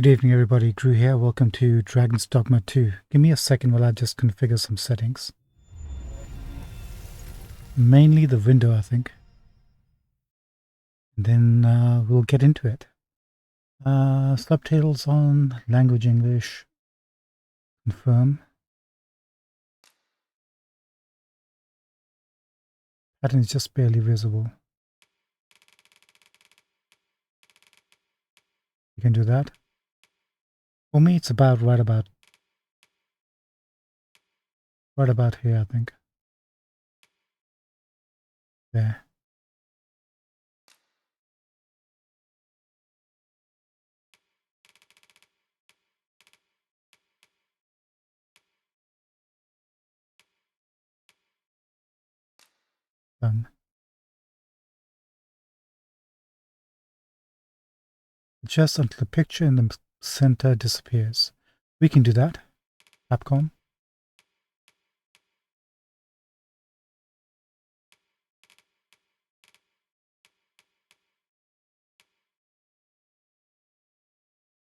Good evening, everybody. Drew here. Welcome to Dragon's Dogma 2. Give me a second while I just configure some settings. Mainly the window, I think. And then we'll get into it. Subtitles on, language English. Confirm. Pattern is just barely visible. You can do that. For me, it's about right about here, I think. There. Done. Adjust until the picture in the center disappears. We can do that. Capcom.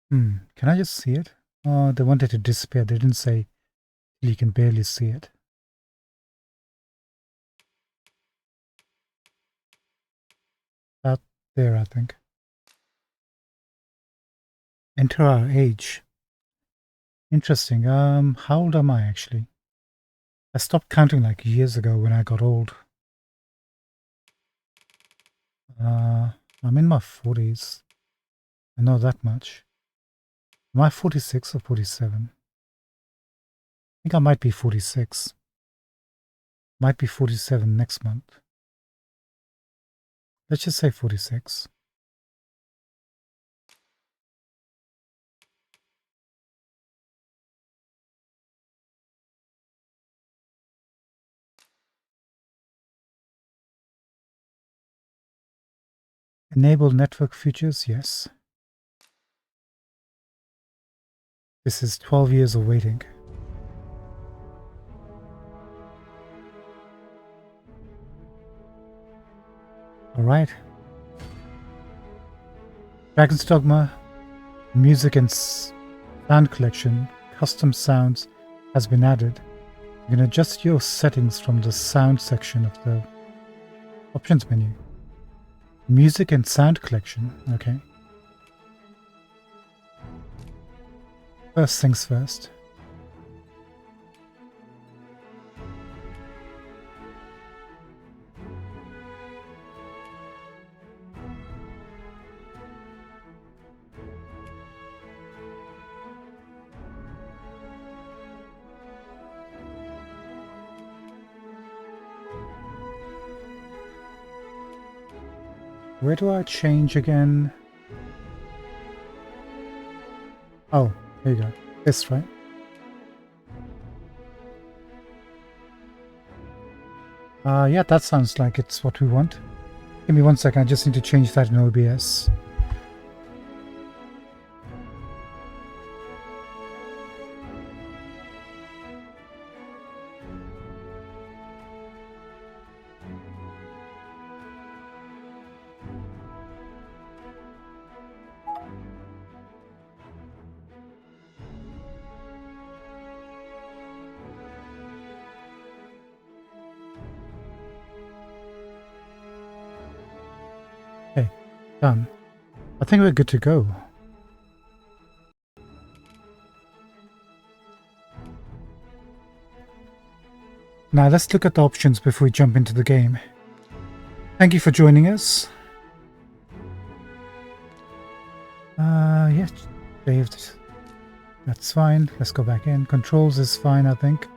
Can I just see it? Oh, they wanted to disappear. They didn't say you can barely see it. Out there, I think. Enter our age. Interesting. How old am I actually? I stopped counting like years ago when I got old. I'm in my 40s. I know that much. Am I 46 or 47? I think I might be 46. Might be 47 next month. Let's just say 46. Enable network features, yes. This is 12 years of waiting. Alright. Dragon's Dogma, music and sound collection, custom sounds has been added. You can adjust your settings from the sound section of the options menu. Music and sound collection, okay. First things first. Where do I change again? Oh, there you go. This, right? Yeah, that sounds like it's what we want. Give me 1 second, I just need to change that in OBS. Okay, done. I think we're good to go. Now let's look at the options before we jump into the game. Thank you for joining us. Yes, saved. That's fine. Let's go back in. Controls is fine, I think.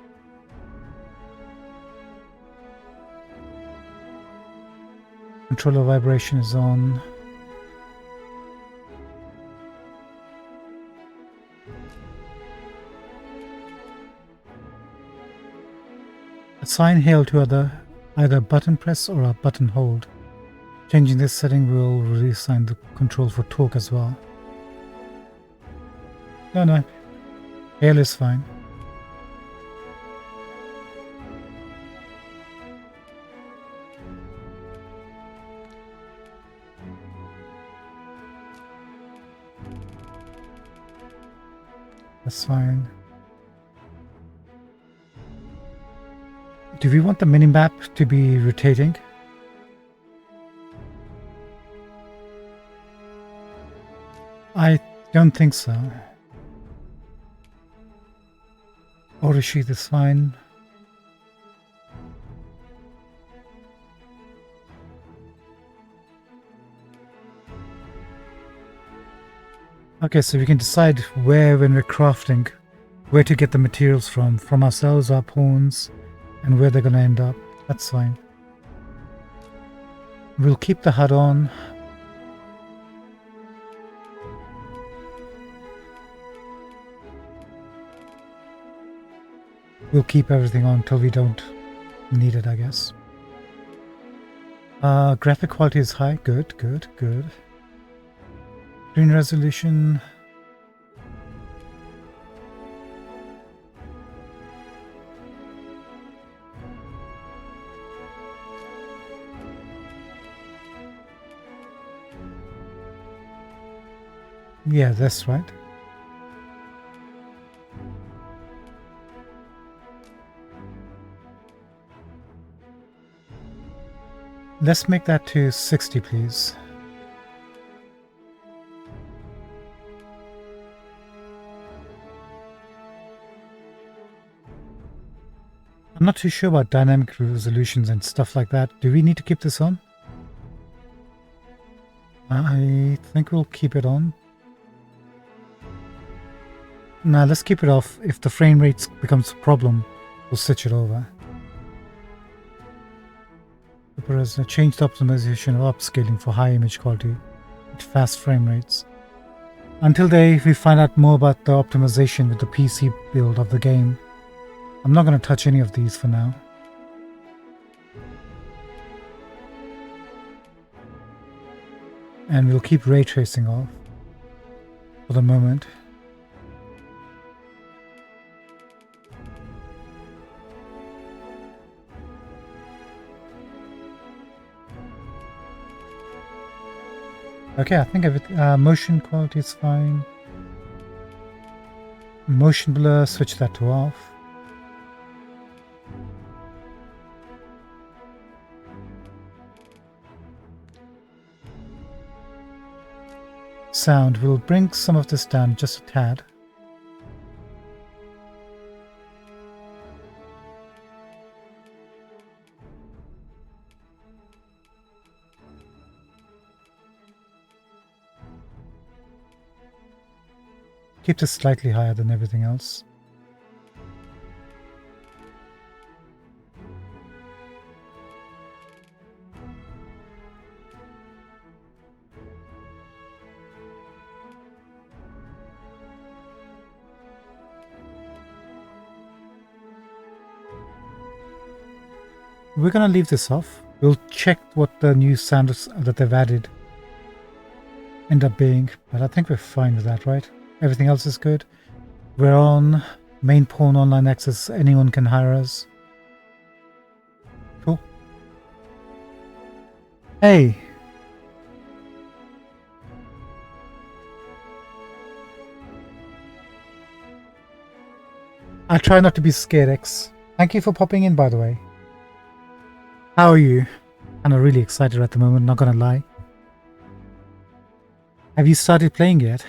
Controller vibration is on. Assign hail to either button press or a button hold. Changing this setting will reassign the control for torque as well. No. Hail is fine. That's fine. Do we want the minimap to be rotating? I don't think so. Order sheet is fine. Okay, so we can decide where, when we're crafting, where to get the materials from ourselves, our pawns, and where they're going to end up. That's fine. We'll keep the HUD on. We'll keep everything on until we don't need it, I guess. Graphic quality is high. Good, good, good. Screen resolution. Yeah, that's right. Let's make that to 60, please. I'm not too sure about dynamic resolutions and stuff like that. Do we need to keep this on? I think we'll keep it on. Nah, let's keep it off. If the frame rates becomes a problem, we'll switch it over. Whereas changed optimization or upscaling for high image quality at fast frame rates. Until we find out more about the optimization with the PC build of the game, I'm not going to touch any of these for now. And we'll keep ray tracing off for the moment. Okay, I think motion quality is fine. Motion blur, switch that to off. Sound, we'll bring some of this down just a tad. Keep this slightly higher than everything else. We're gonna leave this off. We'll check what the new sounds that they've added end up being, but I think we're fine with that, right? Everything else is good. We're on main pawn online access. Anyone can hire us. Cool. Hey! I try not to be scared, X. Thank you for popping in, by the way. How are you? I'm really excited at the moment, not gonna lie. Have you started playing yet?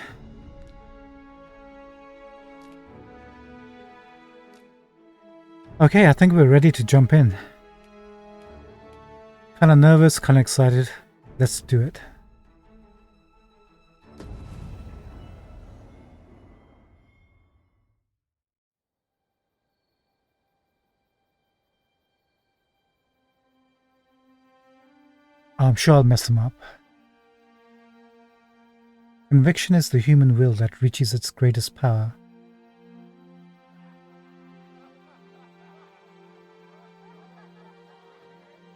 Okay, I think we're ready to jump in. Kinda nervous, kinda excited. Let's do it. I'm sure I'll mess them up. Conviction is the human will that reaches its greatest power.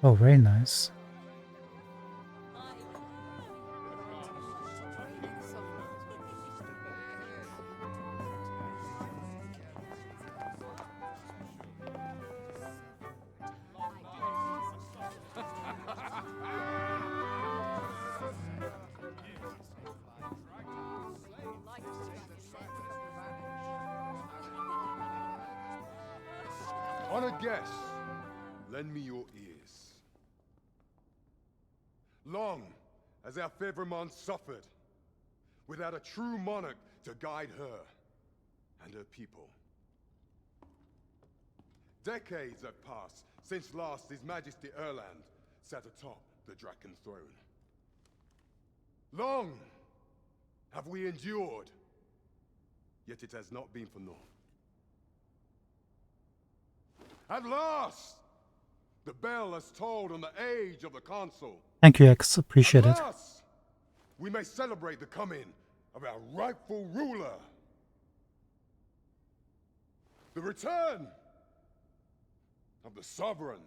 Oh, very nice. Honored guests, lend me your ears. Long has our Fevremont suffered, without a true monarch to guide her and her people. Decades have passed since last His Majesty Erland sat atop the Draken throne. Long have we endured, yet it has not been for naught. At last, the bell has tolled on the age of the Council. Thank you, X. Appreciate it. At last, we may celebrate the coming of our rightful ruler. The return of the Sovereign.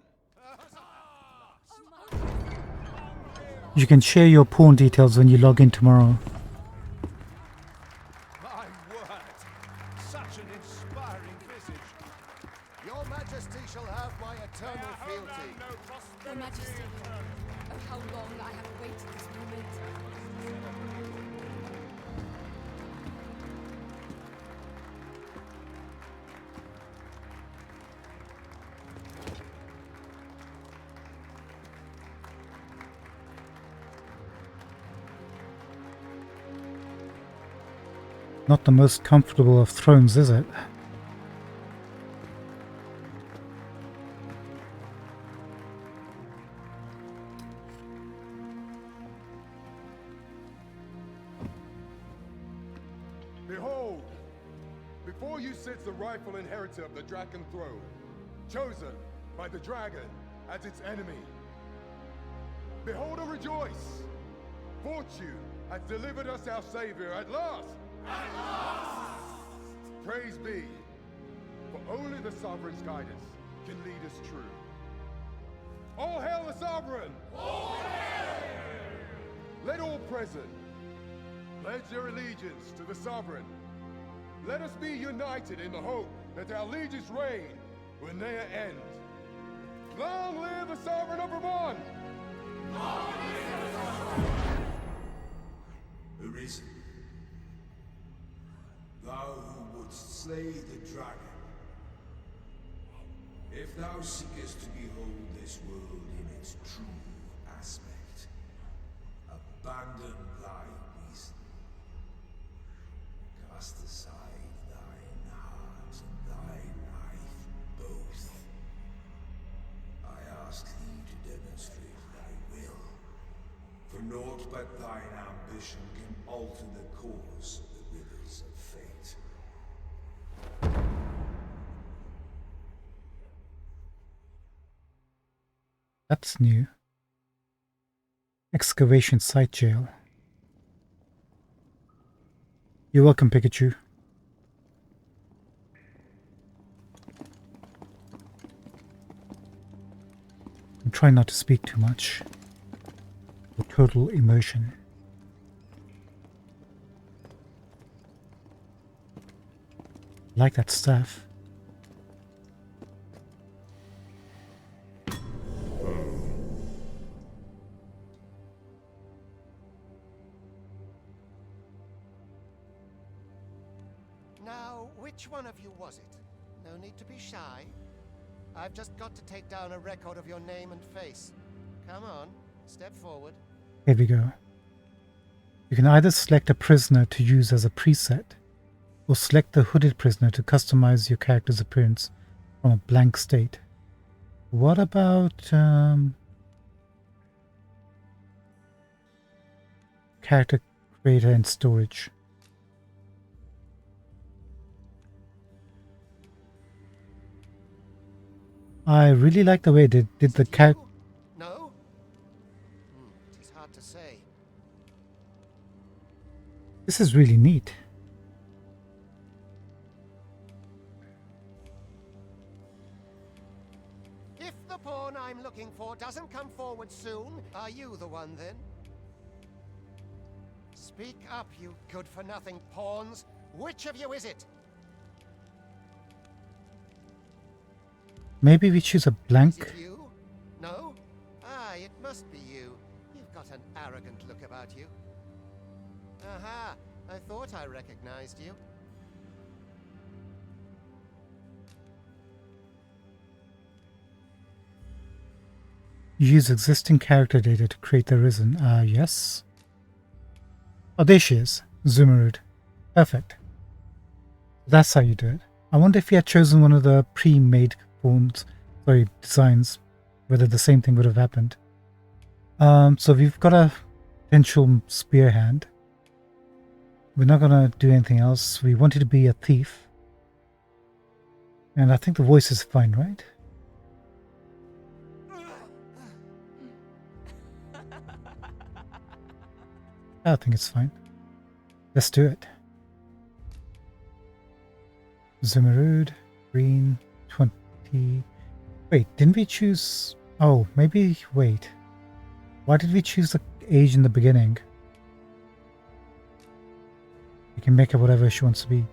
You can share your pawn details when you log in tomorrow. My word! Such an inspiring visage. Your Majesty shall have my eternal fealty. Your Majesty, oh how long I have awaited this moment. Not the most comfortable of thrones, is it? Behold, before you sits the rightful inheritor of the Draken throne, chosen by the dragon as its enemy. Behold and rejoice! Fortune has delivered us our savior at last! At last! Praise be, for only the sovereign's guidance can lead us true. All hail the sovereign! All hail! Let all present pledge their allegiance to the sovereign. Let us be united in the hope that our liege's reign will ne'er end. Long live the sovereign of Vermont! Arisen, thou who wouldst slay the dragon, if thou seekest to behold this world in its true aspect, abandon thy reason, cast aside thine heart and thy knife both. I ask thee to demonstrate thy will, for naught but thine ambition can alter the course of the rivers of fate. That's new. Excavation site jail. You're welcome, Pikachu. I'm trying not to speak too much. For total immersion. Like that staff. Now, which one of you was it? No need to be shy. I've just got to take down a record of your name and face. Come on, step forward. Here we go. You can either select a prisoner to use as a preset, or select the hooded prisoner to customize your character's appearance from a blank state. What about character creator and storage? I really like the way they did the character. No? It is hard to say. This is really neat. If the pawn I'm looking for doesn't come forward soon, are you the one then? Speak up, you good-for-nothing pawns. Which of you is it? Maybe we choose a Is blank. it you? No? Ah, it must be you. You've got an arrogant look about you. Aha! I thought I recognized you. Use existing character data to create the Risen. Yes. Oh, there she is. Zoomerud. Perfect. That's how you do it. I wonder if he had chosen one of the pre-made designs, whether the same thing would have happened. So we've got a potential spear hand. We're not going to do anything else. We wanted to be a thief. And I think the voice is fine, right? I think it's fine. Let's do it. Zoomerud, green, 20. Wait, didn't we choose... Oh, maybe... Wait. Why did we choose the age in the beginning? We can make her whatever she wants to be.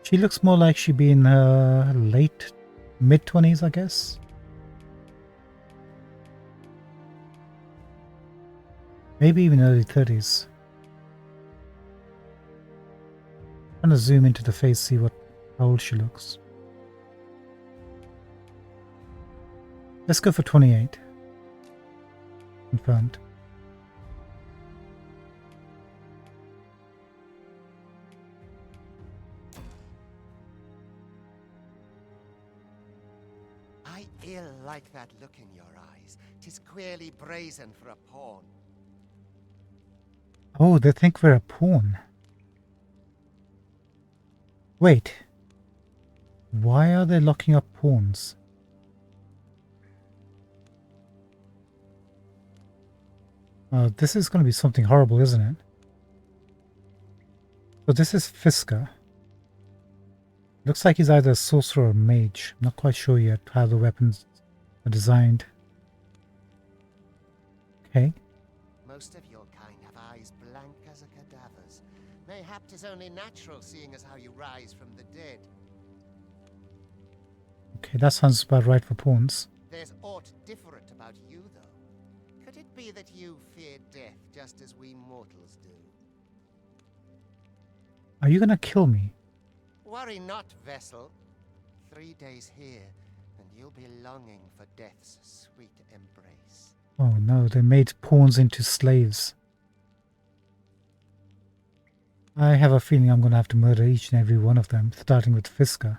She looks more like she'd be in her late, mid-20s, I guess. Maybe even early 30s. I'm gonna zoom into the face, see how old she looks. Let's go for 28. Confirmed. I ill like that look in your eyes. 'Tis queerly brazen for a pawn. Oh, they think we're a pawn. Wait. Why are they locking up pawns? This is going to be something horrible, isn't it? So this is Fisker. Looks like he's either a sorcerer or a mage. I'm not quite sure yet how the weapons are designed. Okay. Most of your kind have eyes blank as a cadaver's. Mayhap 'tis only natural, seeing as how you rise from the dead. Okay, that sounds about right for pawns. There's aught different about you, though. Could it be that you fear death just as we mortals do? Are you gonna kill me? Worry not, vessel. 3 days here, and you'll be longing for death's sweet embrace. Oh no, they made pawns into slaves. I have a feeling I'm gonna have to murder each and every one of them, starting with Fisker.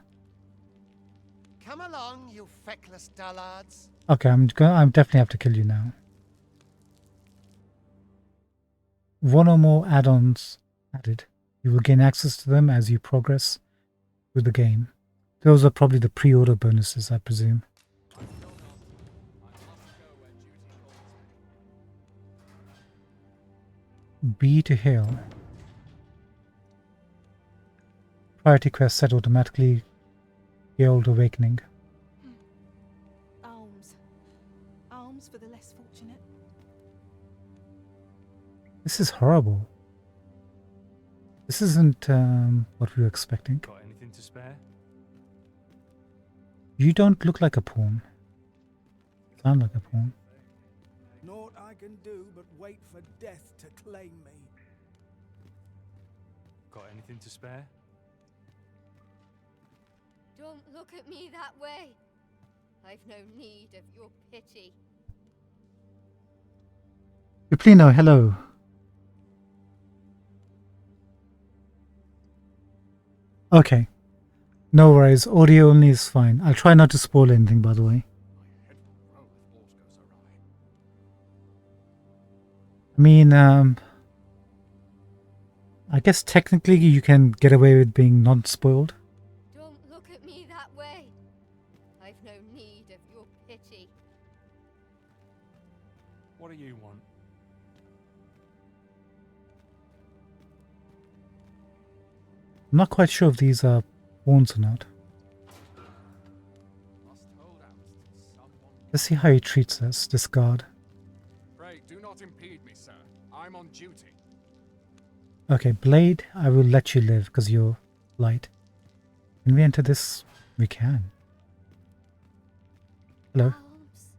Come along, you feckless dullards. Okay, I'm definitely have to kill you now. One or more add-ons added. You will gain access to them as you progress with the game. Those are probably the pre-order bonuses, I presume. B to hail. Priority quest set automatically. Guild awakening. Alms. Alms for the less fortunate. This is horrible. This isn't what we were expecting. Got anything to spare? You don't look like a pawn. Sound like a pawn. Naught I can do but wait for death to claim me. Got anything to spare? Don't look at me that way. I've no need of your pity. Uplino, hello. Okay. No worries. Audio only is fine. I'll try not to spoil anything, by the way. I mean, I guess technically you can get away with being non-spoiled. Don't look at me that way. I've no need of your pity. What do you want? I'm not quite sure if these are pawns or not. Let's see how he treats us, this guard. Pray, do not impede me, sir. I'm on duty. Okay, Blade, I will let you live because you're light. Can we enter this? We can. Hello. Alms.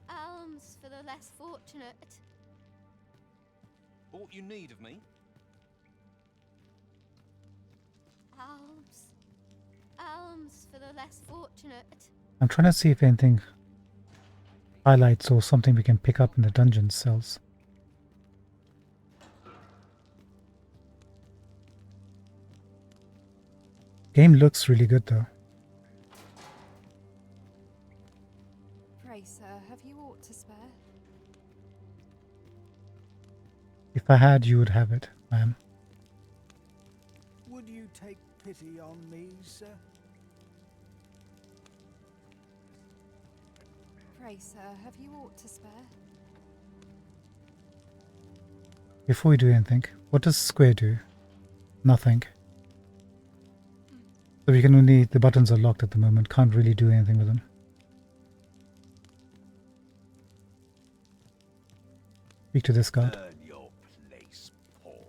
Alms for the less fortunate. Aught you need of me? Alms. Alms for the less fortunate. I'm trying to see if anything highlights or something we can pick up in the dungeon cells. Game looks really good though. Pray, sir, have you aught to spare? If I had, you would have it, ma'am. Would you take pity on me, sir? Pray, sir, have you aught to spare? Before we do anything, what does square do? Nothing. So we can only, the buttons are locked at the moment, can't really do anything with them. Speak to this guard. Earn your place, pawn.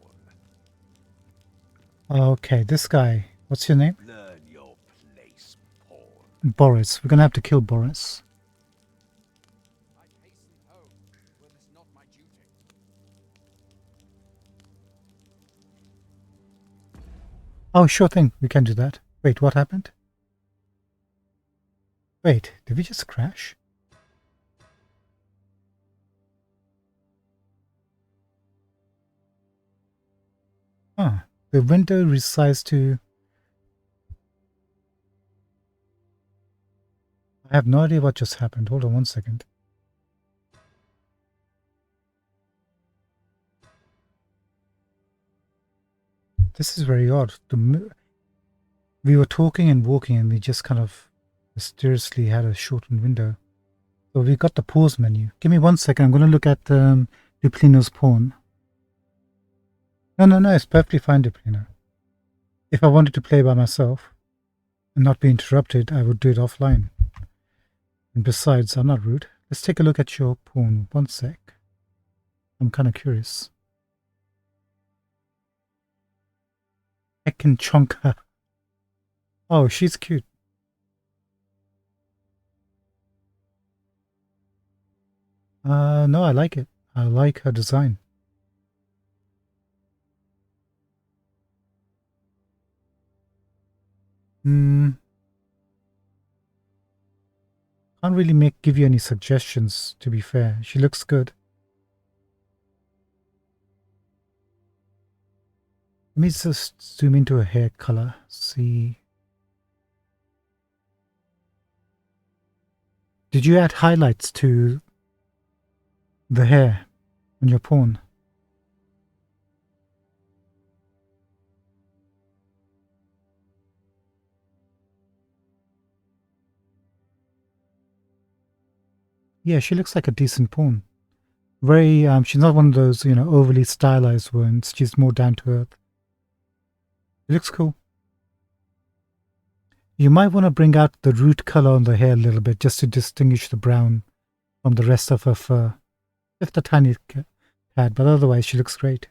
Okay, this guy, what's your name? Learn your place, pawn. Boris. We're gonna have to kill Boris. I hasten home. Were this not my duty? Oh, sure thing, we can do that. Wait, what happened? Wait, did we just crash? Huh, the window resized to... I have no idea what just happened. Hold on one second. This is very odd. We were talking and walking and we just kind of mysteriously had a shortened window. So we got the pause menu. Give me 1 second. I'm going to look at Duplino's pawn. No, it's perfectly fine, Duplino. If I wanted to play by myself and not be interrupted, I would do it offline. And besides, I'm not rude. Let's take a look at your pawn. 1 sec. I'm kind of curious. Heckin' Chonka. Oh, she's cute. No, I like it. I like her design. Can't really give you any suggestions, to be fair. She looks good. Let me just zoom into her hair color. See. Did you add highlights to the hair on your pawn? Yeah, she looks like a decent pawn. Very, she's not one of those, overly stylized ones. She's more down to earth. It looks cool. You might want to bring out the root color on the hair a little bit just to distinguish the brown from the rest of her fur. Just a tiny tad, but otherwise she looks great.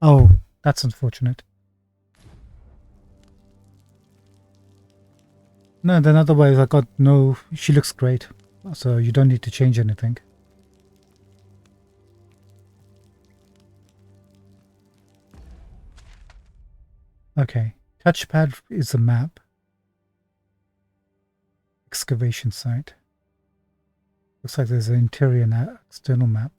Oh, that's unfortunate. No, then otherwise I got no... She looks great, so you don't need to change anything. Okay, touchpad is a map. Excavation site. Looks like there's an interior and external map.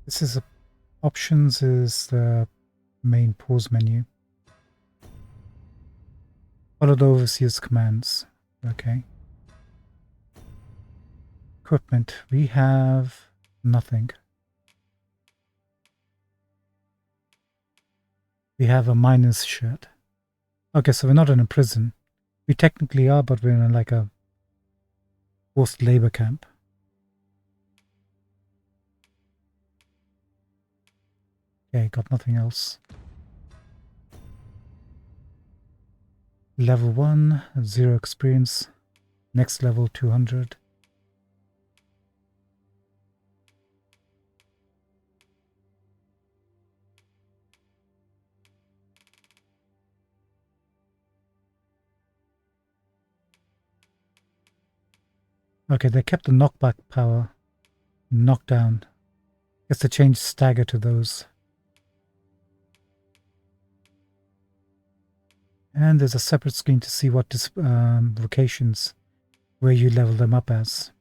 This is options is the main pause menu. Follow the overseer's commands. Okay. Equipment. We have nothing. We have a miner's shirt. Okay, so we're not in a prison. We technically are, but we're in like a forced labor camp. Okay, got nothing else. Level 1, 0 experience. Next level 200. Okay, they kept the knockback power. Knockdown. Guess they changed stagger to those. And there's a separate screen to see what locations where you level them up as.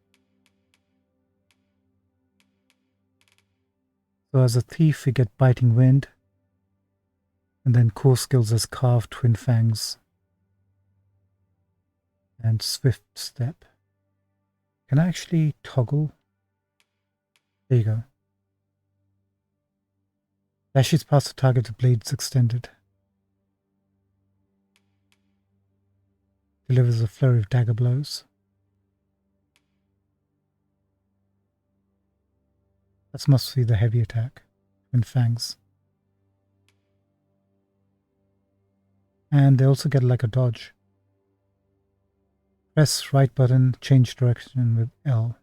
So as a thief, you get Biting Wind, and then core skills as Carved Twin Fangs and Swift Step. Can I actually toggle? There you go. Dashes past the target, the blades extended. Delivers a flurry of dagger blows. That must be the heavy attack. Twin Fangs. And they also get like a dodge. Press right button, change direction with L.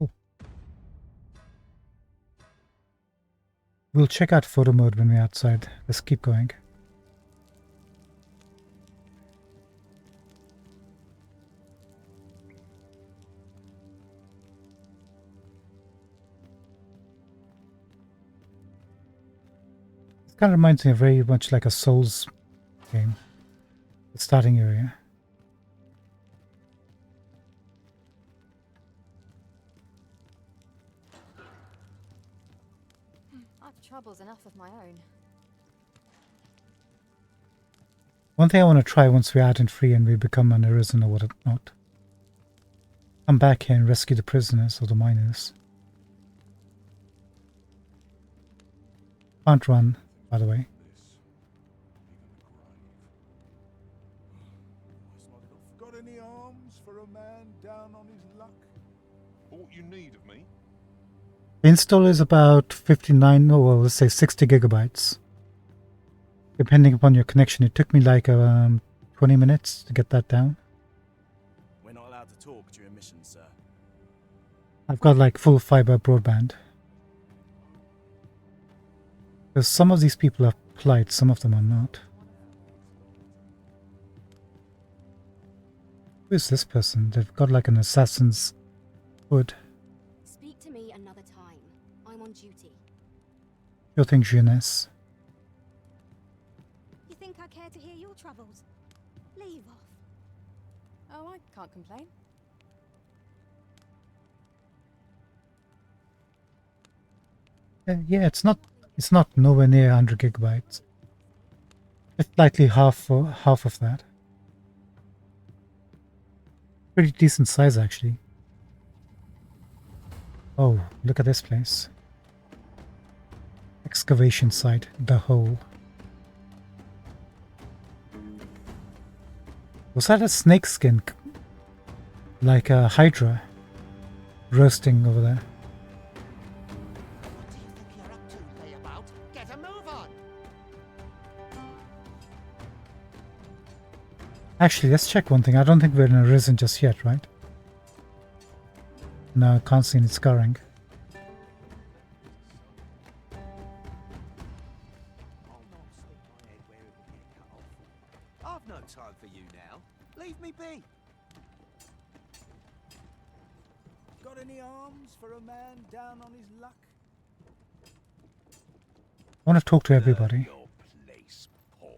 Oh. We'll check out photo mode when we're outside. Let's keep going. It kind of reminds me of very much like a Souls game. The starting area. I've troubles enough of my own. One thing I want to try once we're out and free and we become an arisen or whatnot. Come back here and rescue the prisoners or the miners. Can't run, by the way. Got any arms for a man down on his luck? All you need of me? The install is about 59, no, well, let's say 60 gigabytes. Depending upon your connection, it took me like 20 minutes to get that down. We're not allowed to talk during missions, sir. I've got like full fiber broadband. Because some of these people are polite, some of them are not. Who is this person? They've got like an assassin's hood. Speak to me another time. I'm on duty. Sure thing, jeunesse. You think I care to hear your troubles? Leave off. Oh, I can't complain. Yeah, it's not nowhere near 100 gigabytes. It's slightly half of that. Pretty decent size actually. Oh, look at this place. Excavation site, the hole. Was that a snake skin? Like a hydra roasting over there. What do you think you're up to, layabout? Get a move on! Actually, let's check one thing. I don't think we're in a risen just yet, right? No, I can't see any scarring. I'll not stick my head where it will get cut off. I've no time for you now. Leave me be. Got any arms for a man down on his luck? I want to talk to everybody. Your place, pawn.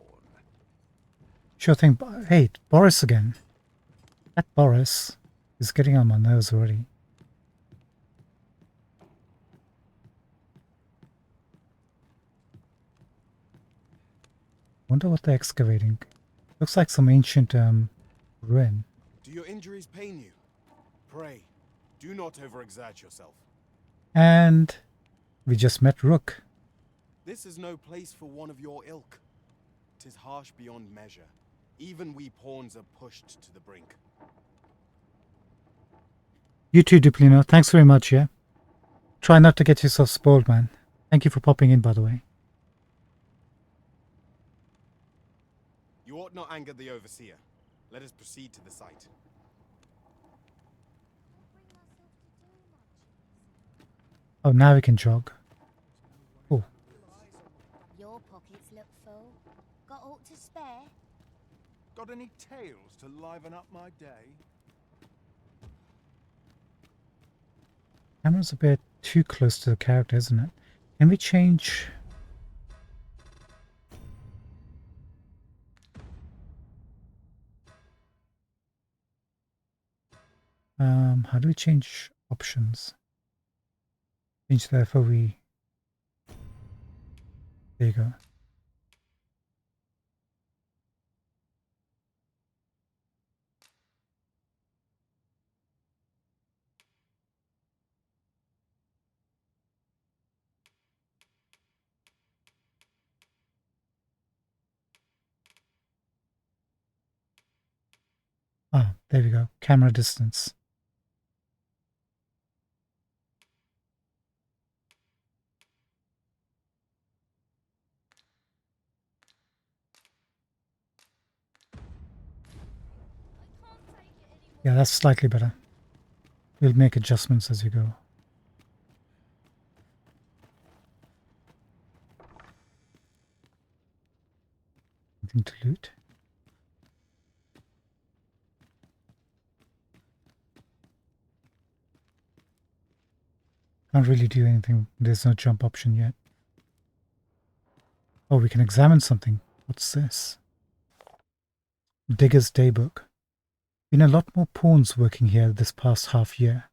Sure thing. Hey, Boris again. That Boris is getting on my nerves already. Wonder what they're excavating. Looks like some ancient ruin. Do your injuries pain you? Pray, do not overexert yourself. And we just met Rook. This is no place for one of your ilk. 'Tis harsh beyond measure. Even we pawns are pushed to the brink. You too, Duplino. Thanks very much, yeah? Try not to get yourself spoiled, man. Thank you for popping in, by the way. You ought not anger the overseer. Let us proceed to the site. Oh, now we can jog. Oh, Your pockets look full. Got aught to spare? Got any tales to liven up my day? Camera's a bit too close to the character, isn't it? Can we change? How do we change options? Change the FOV. There you go. Ah, there we go. Camera distance. Yeah, that's slightly better. We'll make adjustments as we go. Anything to loot? Can't really do anything. There's no jump option yet. Oh, we can examine something. What's this? Digger's Daybook. Been a lot more pawns working here this past half year.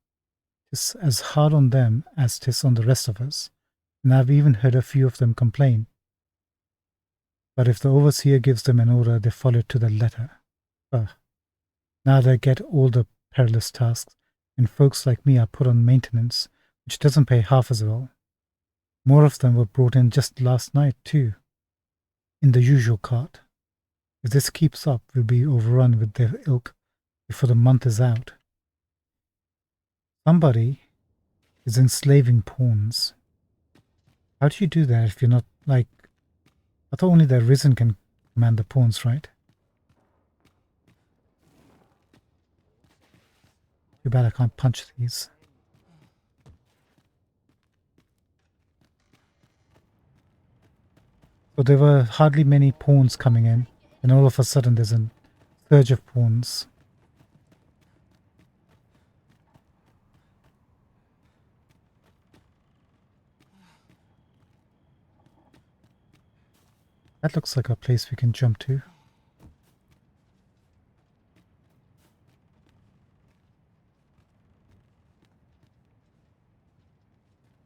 It's as hard on them as it is on the rest of us, and I've even heard a few of them complain. But if the overseer gives them an order, they follow it to the letter. Now they get all the perilous tasks, and folks like me are put on maintenance, which doesn't pay half as well. More of them were brought in just last night, too, in the usual cart. If this keeps up, we'll be overrun with their ilk before the month is out. Somebody is enslaving pawns. How do you do that if you're not, like... I thought only the Arisen can command the pawns, right? Too bad I can't punch these. So there were hardly many pawns coming in, and all of a sudden there's a surge of pawns. That looks like a place we can jump to.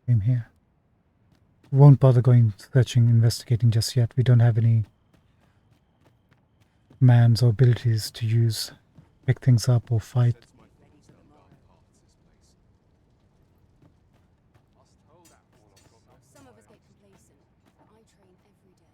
Same here. Won't bother going searching, investigating just yet. We don't have any commands or abilities to use, pick things up or fight. Some of us get complacent. I train every day.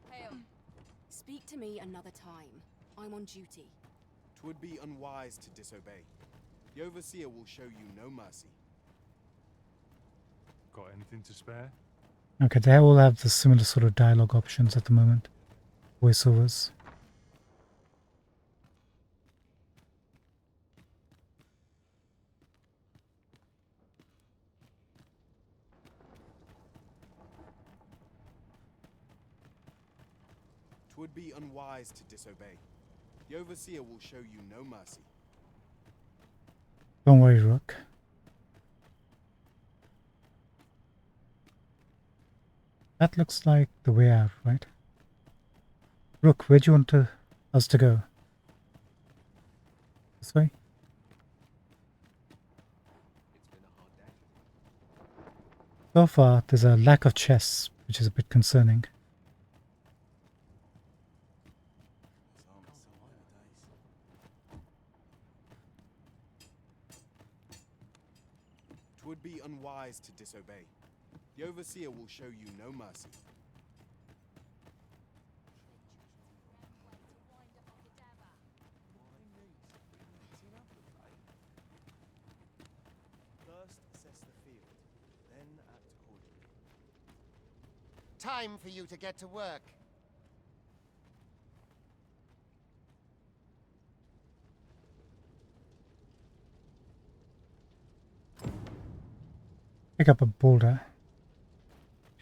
Hail. Speak to me another time. I'm on duty. 'Twould be unwise to disobey. The Overseer will show you no mercy. Got anything to spare? Okay, they all have the similar sort of dialogue options at the moment. Voiceovers. Twould be unwise to disobey. The Overseer will show you no mercy. Don't worry, Rook. That looks like the way out, right? Rook, where do you want us to go? This way? So far, there's a lack of chests, which is a bit concerning. Twould be unwise to disobey. The Overseer will show you no mercy. First assess the field, then act accordingly. Time for you to get to work. Pick up a boulder.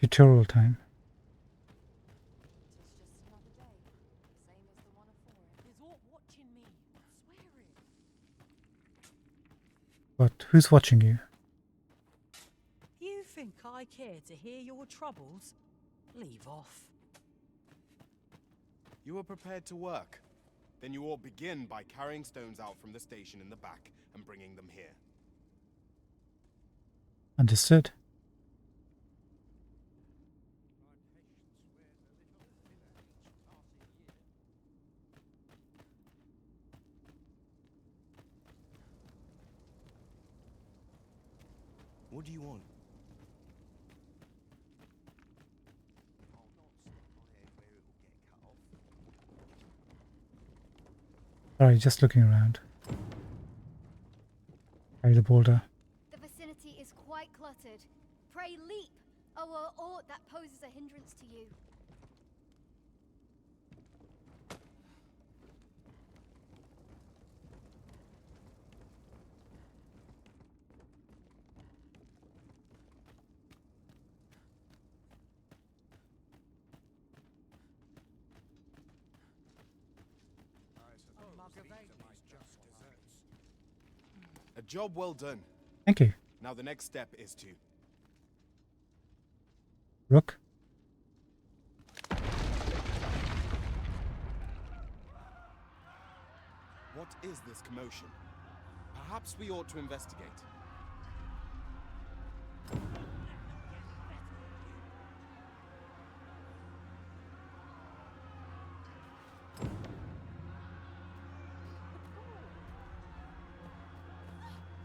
Tutorial time. But who's watching you? You think I care to hear your troubles? Leave off. You are prepared to work? Then you ought begin by carrying stones out from the station in the back and bringing them here. Understood. What do you want? Sorry, just looking around. Carry the boulder. The vicinity is quite cluttered. Pray leap, or aught that poses a hindrance to you. A job well done. Thank you. Now the next step is to... Rook. What is this commotion? Perhaps we ought to investigate.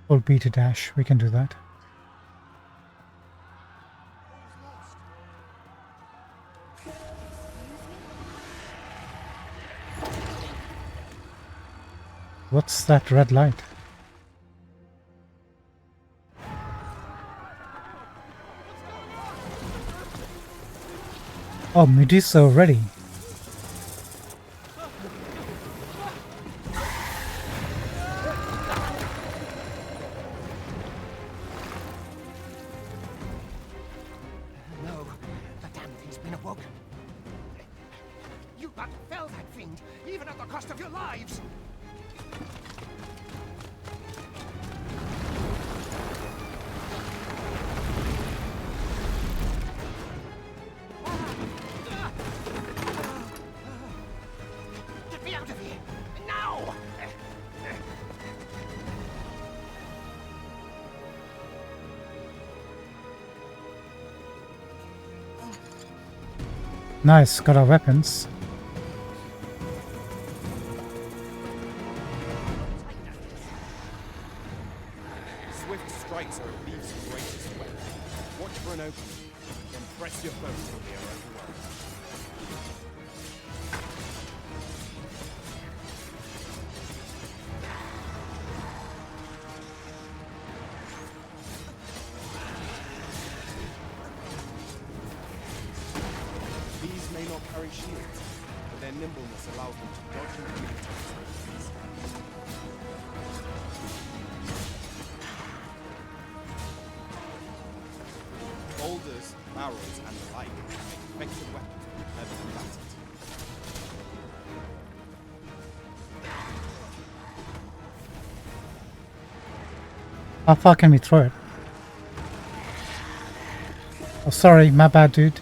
Hold B to dash. We can do that. What's that red light? Oh, Medusa already. No, the damn thing's been awoke. You but fell that fiend, even at the cost of your lives. Get me out of here! Now! Nice, got our weapons. Swift strikes are a thief's greatest weapon. Watch for an opening, then press your foe till they are overwhelmed. These may not carry shields, but their nimbleness allows them to dodge and communicate. Boulders, barrels, and the like make effective weapons for clever combatants. How far can we throw it? Oh, sorry, my bad, dude.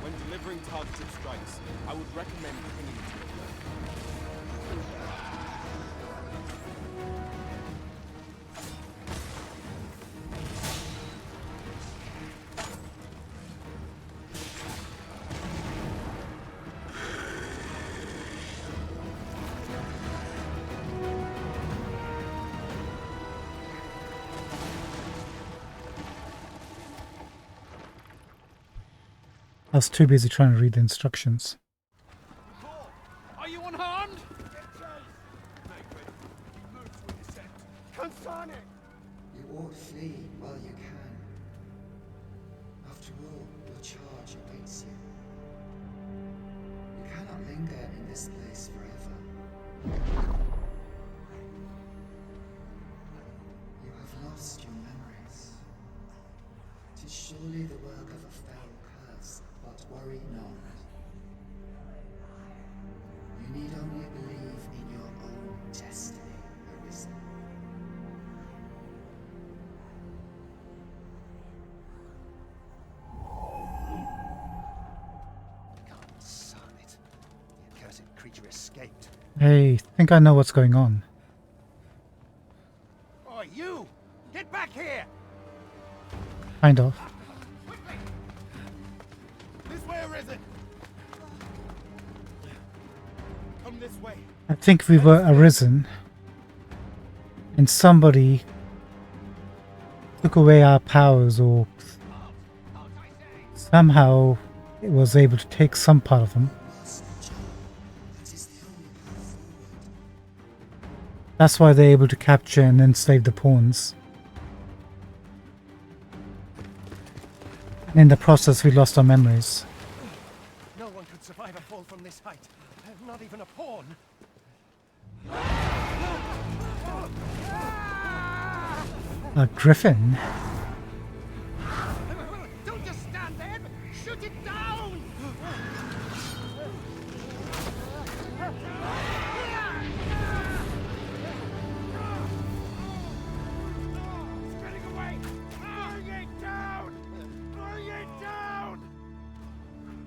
When delivering targeted strikes, I would recommend pinning to a blow. I was too busy trying to read the instructions. Are you unharmed? Consane! You ought flee while you can. After all, your charge awaits you. You cannot linger in this place forever. You have worry not. You need only believe in your own destiny, Arisen. Can't son it. The accursed creature escaped. I think I know what's going on. Oh, you! Get back here! Kind of. This way, Arisen! Come this way. I think we were arisen, and somebody took away our powers, or somehow it was able to take some part of them. That's why they're able to capture and enslave the pawns. In the process, we lost our memories. No one could survive a fall from this height. Not even a pawn. A griffin? Don't just stand there, but shoot it down! It's getting away! Bring it down! Bring it down!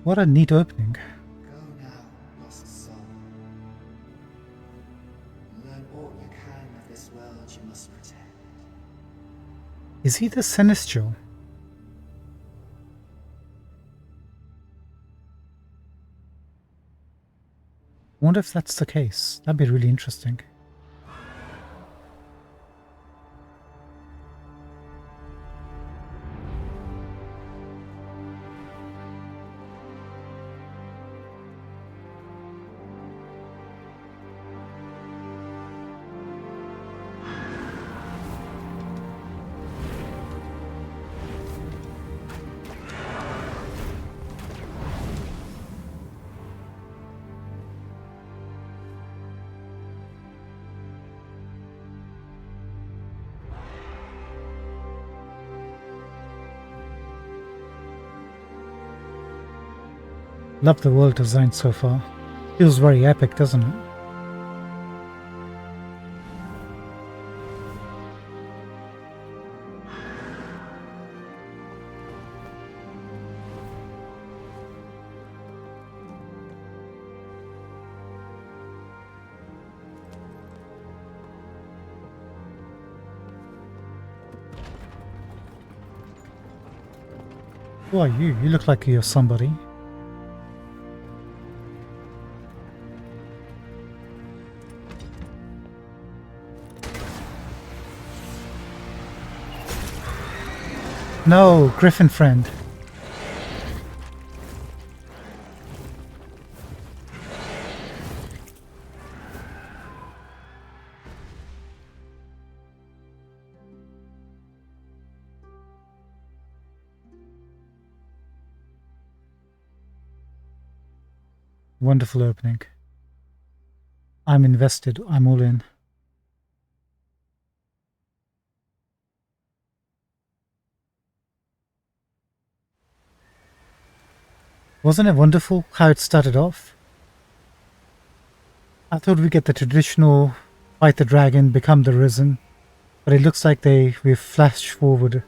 What a neat opening. Go now, lost soul. Learn all you can of this world you must protect. Is he the Celestial? I wonder if that's the case. That'd be really interesting. Love the world design so far. Feels very epic, doesn't it? Who are you? You look like you're somebody. No, Griffin friend. Wonderful opening. I'm invested. I'm all in. Wasn't it wonderful how it started off? I thought we'd get the traditional fight the dragon, become the risen, but it looks like we've flashed forward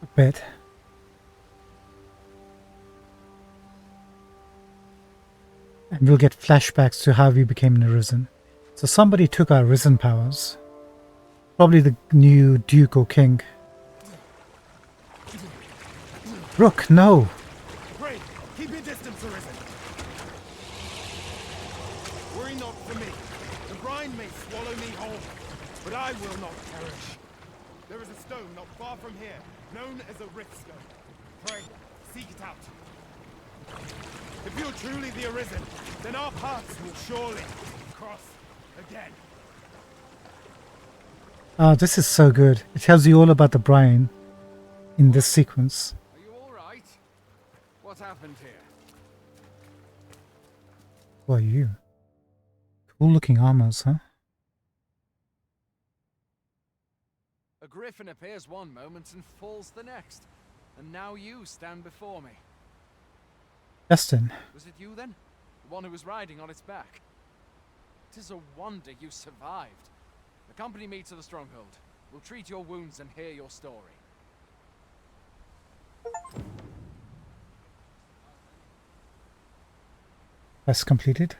a bit. And we'll get flashbacks to how we became an arisen. So somebody took our risen powers. Probably the new Duke or King. Rook, no! Pray, keep your distance, Arisen. Worry not for me. The brine may swallow me whole, but I will not perish. There is a stone not far from here, known as a rift stone. Pray, seek it out. If you're truly the Arisen, then our paths will surely cross again. Ah, this is so good. It tells you all about the brine in this sequence. Are you all right? What happened here? Who are you? Cool looking armors, huh? A griffin appears one moment and falls the next. And now you stand before me. Justin. Was it you then? The one who was riding on its back? It is a wonder you survived. Accompany me to the stronghold. We'll treat your wounds and hear your story. Quest completed.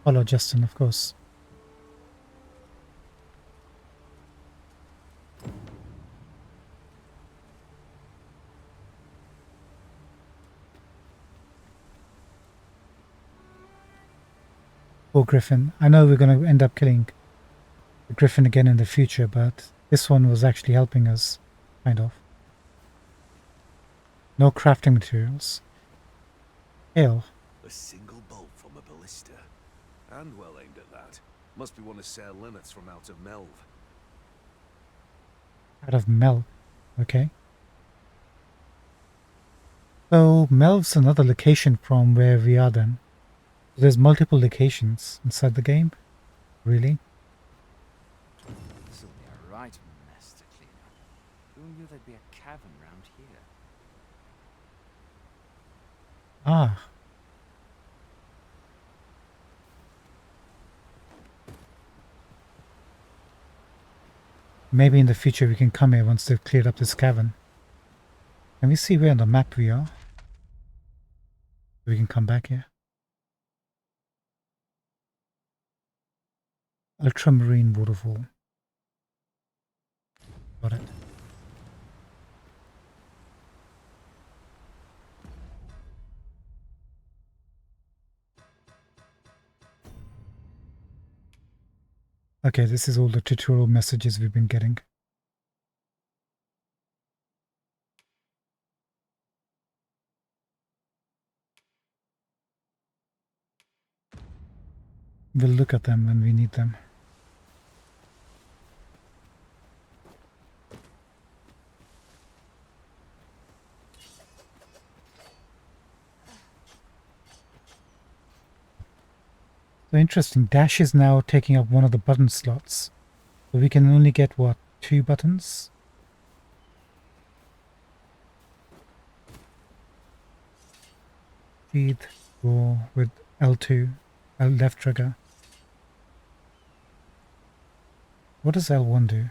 Follow Justin, of course. Poor Griffin. I know we're going to end up killing the Griffin again in the future, but this one was actually helping us, kind of. No crafting materials. Hail. A single bolt from a ballista. And well aimed at that. Must be one of Sir Leonard's from out of Melv. Out of Melv. Okay. So Melv's another location from where we are then. There's multiple locations inside the game. Really? This'll be a right mess to clean up. Who knew there'd be a cavern round here? Ah. Maybe in the future we can come here once they've cleared up this cavern. Can we see where on the map we are? We can come back here. Ultramarine waterfall. Got it. Okay, this is all the tutorial messages we've been getting. We'll look at them when we need them. So interesting, dash is now taking up one of the button slots. So we can only get, what, 2 buttons? Speed, go with L2, left trigger. What does L1 do?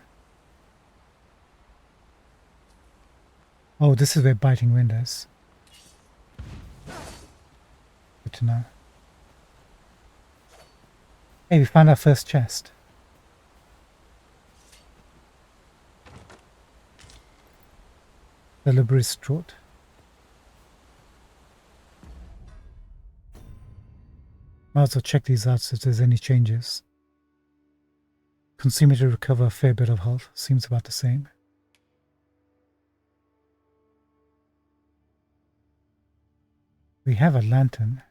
Oh, this is where biting wind is. Good to know. Hey, we found our first chest. The Libris Trot. Might as well check these out if there's any changes. Consume it to recover a fair bit of health. Seems about the same. We have a lantern.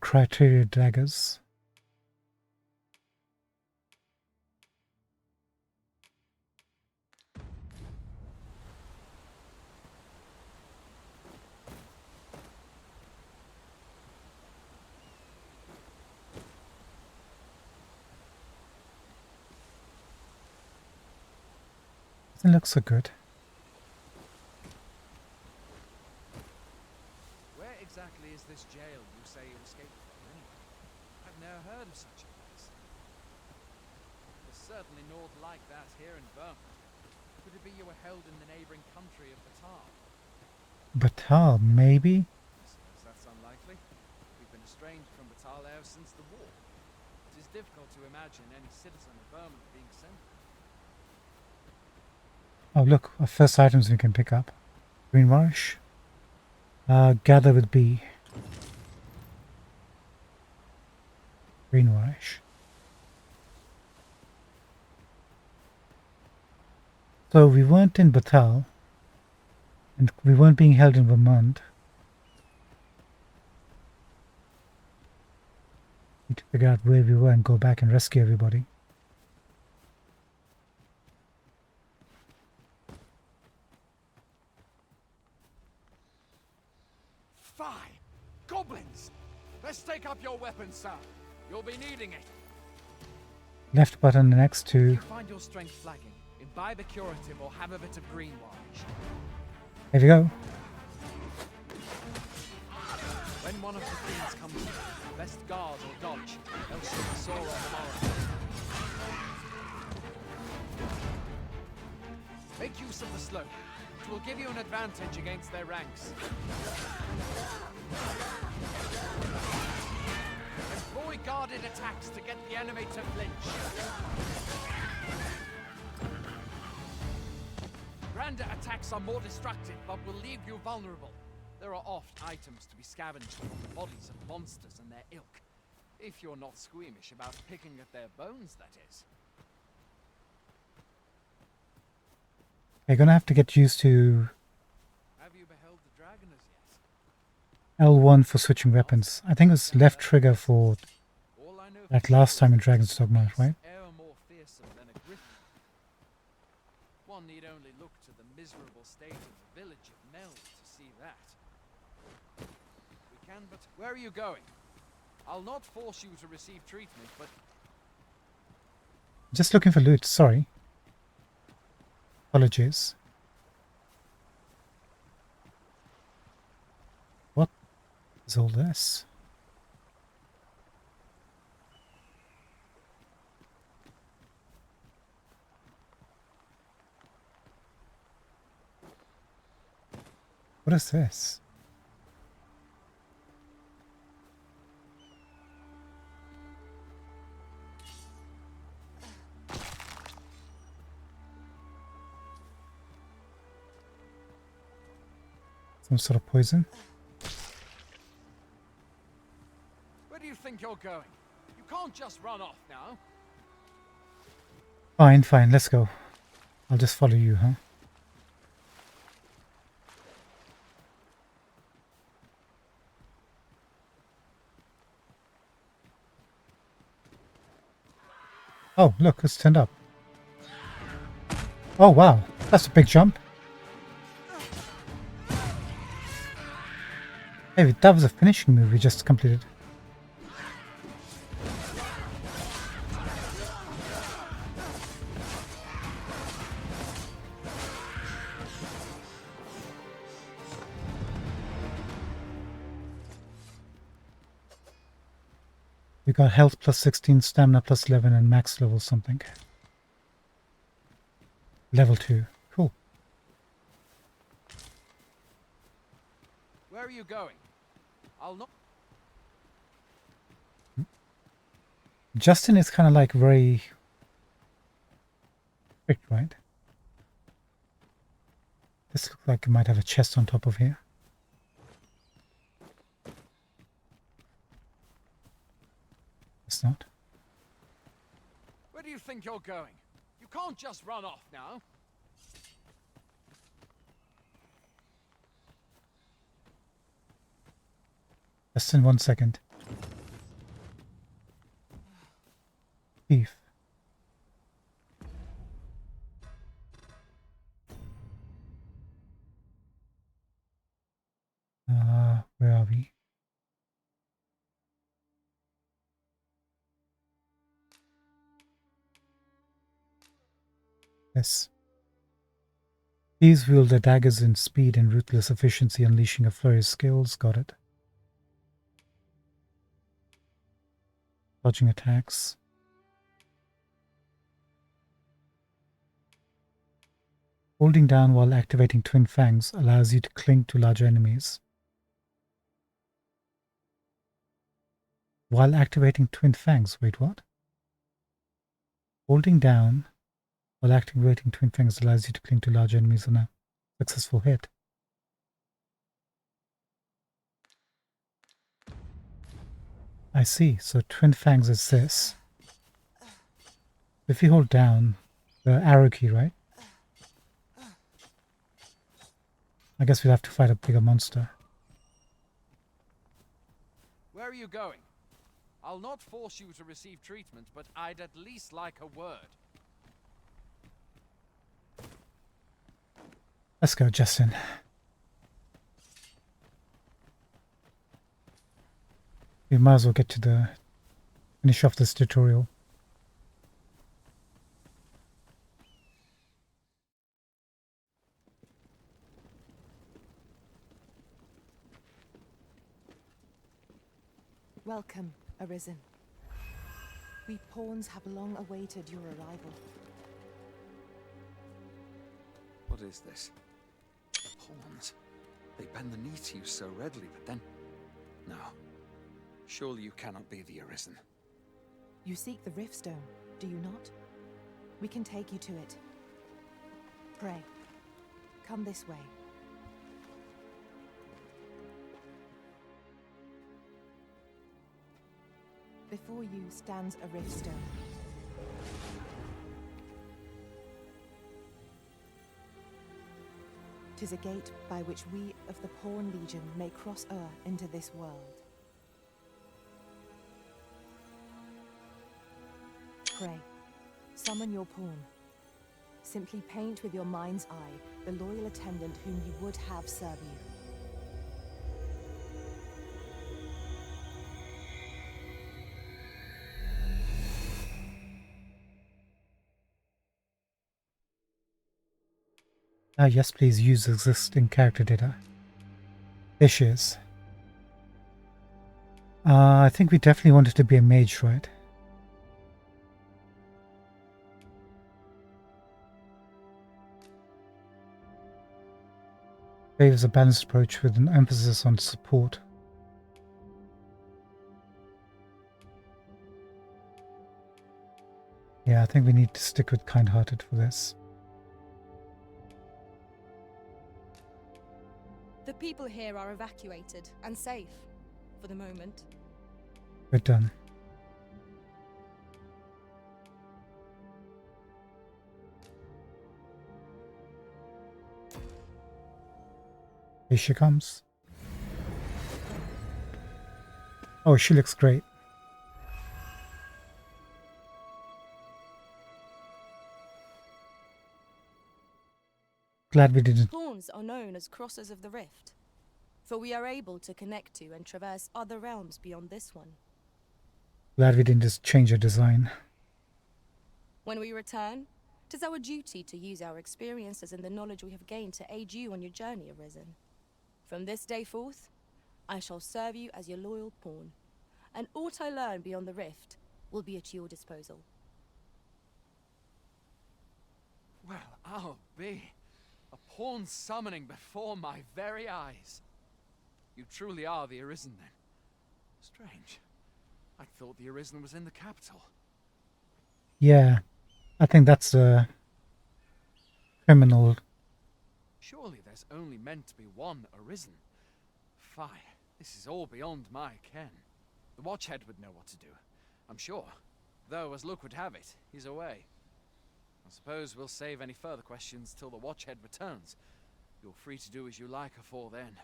Criteria daggers. Doesn't look so good. Where exactly is this jail you say you escaped from, anyway? I've never heard of such a place. There's certainly naught like that here in Vermont. Could it be you were held in the neighboring country of Batal? Batal, maybe? I suppose that's unlikely. We've been estranged from Batal ever since the war. It is difficult to imagine any citizen of Vermont being sent there. Oh look, our first items we can pick up. Greenwash. Gather with B. Greenwash. So we weren't in Batal. And we weren't being held in Vermont. Need to figure out where we were and go back and rescue everybody. Fie! Goblins! Let's take up your weapons, sir. You'll be needing it. Left button next If to... you find your strength flagging, imbibe a curative or have a bit of green wine. There we go. When one of the fiends comes in, best guard or dodge, else you'll be sore on the morrow. Make use of the slope. It will give you an advantage against their ranks. Employ guarded attacks to get the enemy to flinch. Grander attacks are more destructive, but will leave you vulnerable. There are oft items to be scavenged from the bodies of monsters and their ilk. If you're not squeamish about picking at their bones, that is. They're gonna have to get used to Have you beheld the dragon as yet? L1 for switching weapons. I think it was left trigger for that last time in Dragon's Dogma, right? Ever more fearsome than a griffin. One need only look to the miserable state of the village of Mel to see that. We can, but where are you going? I'll not force you to receive treatment, but Just looking for loot, sorry. Apologies. What is all this? What is this? Some sort of poison? where do you think you're going? You can't just run off now. Fine, fine, let's go. I'll just follow you, huh? Oh, look, it's turned up. Oh, wow. That's a big jump. Hey, that was a finishing move we just completed. We got health plus 16, stamina plus 11, and max level something. Level 2. Cool. Where are you going? I'll not. Justin is kind of like very strict, right? This looks like it might have a chest on top of here. It's not. Where do you think you're going? You can't just run off now. Just in 1 second. Thief. Where are we? Yes. These wield their daggers in speed and ruthless efficiency, unleashing a flurry of skills. Got it. Dodging attacks. Holding down while activating Twin Fangs allows you to cling to larger enemies. While activating Twin Fangs, wait, what? Holding down while activating Twin Fangs allows you to cling to large enemies on a successful hit. I see, so Twin Fangs is this. If you hold down the arrow key, right? I guess we'll have to fight a bigger monster. Where are you going? I'll not force you to receive treatment, but I'd at least like a word. Let's go, Justin. We might as well get to the finish off this tutorial. Welcome, Arisen. We pawns have long awaited your arrival. What is this? Pawns. They bend the knee to you so readily, but then... No. Surely you cannot be the Arisen. You seek the Riftstone, do you not? We can take you to it. Pray. Come this way. Before you stands a Riftstone. Tis a gate by which we of the Pawn Legion may cross into this world. Pray, summon your pawn. Simply paint with your mind's eye the loyal attendant whom you would have serve you. Yes, please use existing character data. There she is. I think we definitely wanted to be a mage, right? Favors a balanced approach with an emphasis on support. Yeah, I think we need to stick with kind-hearted for this. The people here are evacuated and safe, for the moment. We're done. Here she comes. Oh, she looks great. Glad we didn't. Pawns are known as crossers of the rift, for we are able to connect to and traverse other realms beyond this one. Glad we didn't just change her design. When we return, it is our duty to use our experiences and the knowledge we have gained to aid you on your journey, Arisen. From this day forth, I shall serve you as your loyal pawn, and aught I learn beyond the rift will be at your disposal. Well, I'll be. A pawn summoning before my very eyes. You truly are the Arisen, then. Strange. I thought the Arisen was in the capital. Yeah, I think that's a criminal. Surely there's only meant to be one Arisen. Fie, this is all beyond my ken. The Watchhead would know what to do, I'm sure. Though, as luck would have it, he's away. I suppose we'll save any further questions till the Watchhead returns. You're free to do as you like afore then.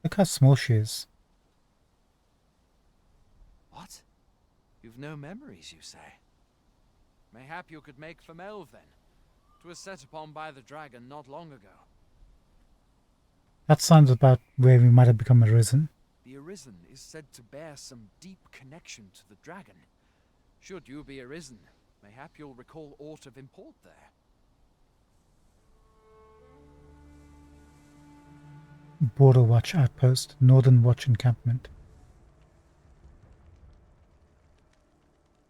Look how small she is. What? You've no memories, you say? Mayhap you could make for Melve, then. 'Twas set upon by the dragon not long ago. That sounds about where we might have become Arisen. The Arisen is said to bear some deep connection to the dragon. Should you be Arisen, mayhap you'll recall aught of import there. Border Watch Outpost, Northern Watch Encampment.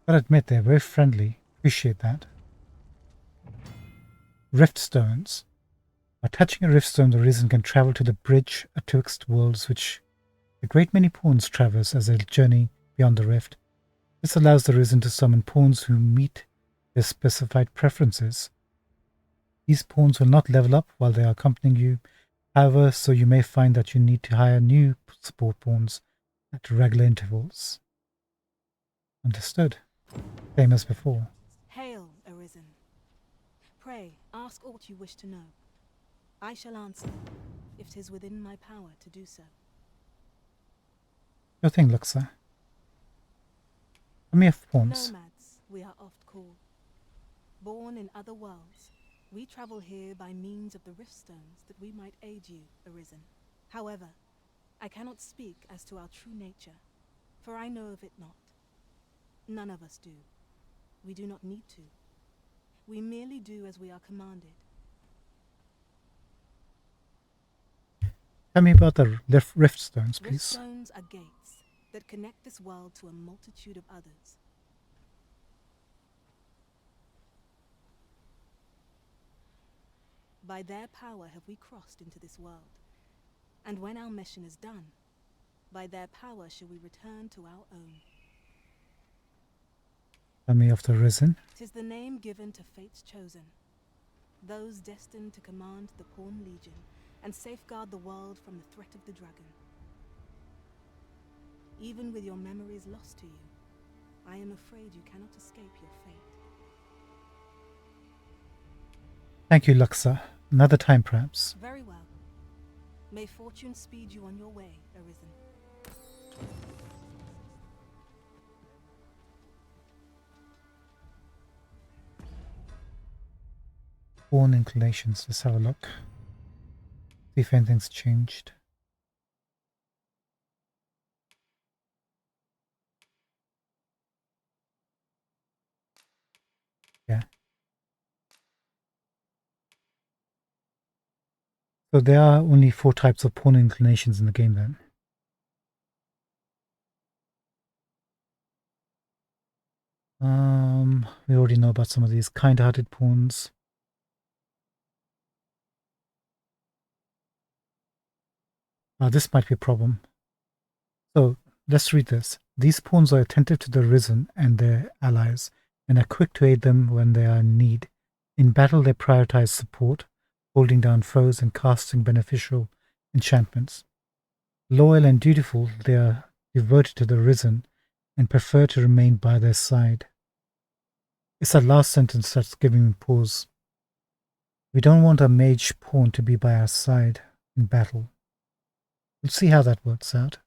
Gotta admit, they're very friendly. Appreciate that. Rift Stones. By touching a rift stone, the Arisen can travel to the bridge atwixt worlds, which a great many pawns traverse as they journey beyond the rift. This allows the Arisen to summon pawns who meet their specified preferences. These pawns will not level up while they are accompanying you, however, so you may find that you need to hire new support pawns at regular intervals. Understood. Same as before. Hail, Arisen. Pray, ask aught you wish to know. I shall answer, if 'tis within my power to do so. Your thing, Luxa. Come here, pawns. Nomads, we are oft called. Born in other worlds, we travel here by means of the rift stones that we might aid you, Arisen. However, I cannot speak as to our true nature, for I know of it not. None of us do. We do not need to. We merely do as we are commanded. Tell me about the rift stones, please. Rift stones are gates that connect this world to a multitude of others. By their power have we crossed into this world. And when our mission is done, by their power shall we return to our own. Tell me of the Risen. 'Tis the name given to fate's chosen, those destined to command the Pawn Legion and safeguard the world from the threat of the dragon. Even with your memories lost to you, I am afraid you cannot escape your fate. Thank you, Luxa. Another time, perhaps. Very well. May fortune speed you on your way, Arisen. Pawn inclinations. Let's have a look. See if anything's changed. Yeah. So there are only 4 types of pawn inclinations in the game then. We already know about some of these kind-hearted pawns. This might be a problem. So let's read this. These pawns are attentive to the Risen and their allies, and are quick to aid them when they are in need. In battle, they prioritize support, holding down foes and casting beneficial enchantments. Loyal and dutiful, they are devoted to the Risen and prefer to remain by their side. It's that last sentence that's giving me pause. We don't want a mage pawn to be by our side in battle. We'll see how that works out.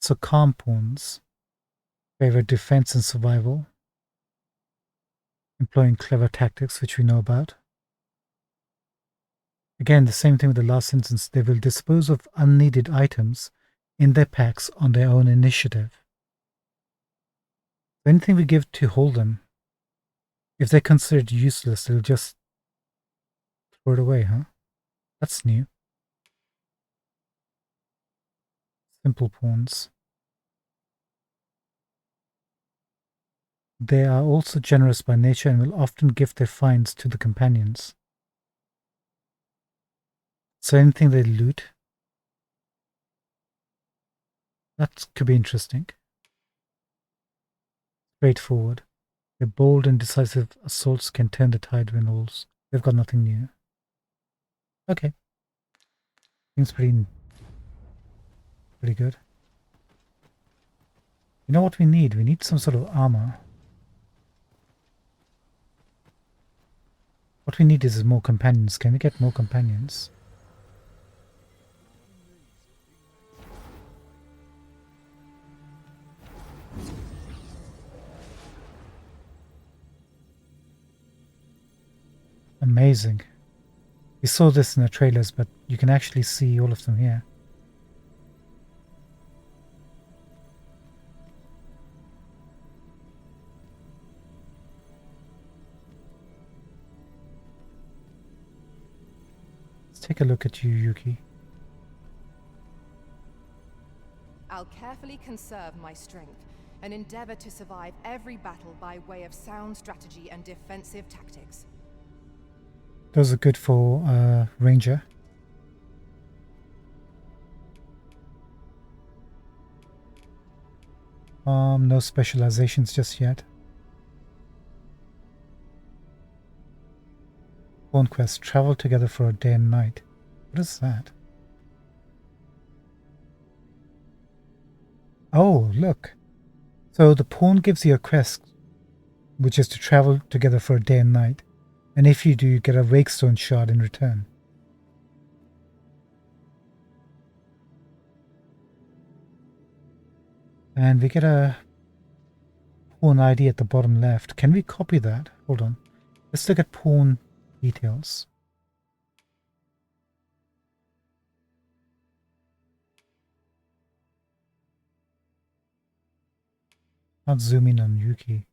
So calm pawns favor defense and survival, employing clever tactics, which we know about. Again, the same thing with the last sentence. They will dispose of unneeded items in their packs on their own initiative. Anything we give to hold them, if they're considered useless, they'll just throw it away, huh? That's new. Simple pawns. They are also generous by nature and will often give their finds to the companions. So anything they loot, that could be interesting. Straightforward. Their bold and decisive assaults can turn the tide when all's. They've got nothing new. Okay. Seems pretty good. You know what we need? We need some sort of armor. What we need is more companions. Can we get more companions? Amazing. We saw this in the trailers, but you can actually see all of them here. Let's take a look at you, Yuki. I'll carefully conserve my strength and endeavor to survive every battle by way of sound strategy and defensive tactics. Those are good for Ranger. No specializations just yet. Pawn quest. Travel together for a day and night. What is that? Oh, look. So the pawn gives you a quest, which is to travel together for a day and night. And if you do, you get a Wakestone shard in return. And we get a pawn ID at the bottom left. Can we copy that? Hold on. Let's look at pawn details. Not zoom in on Yuki.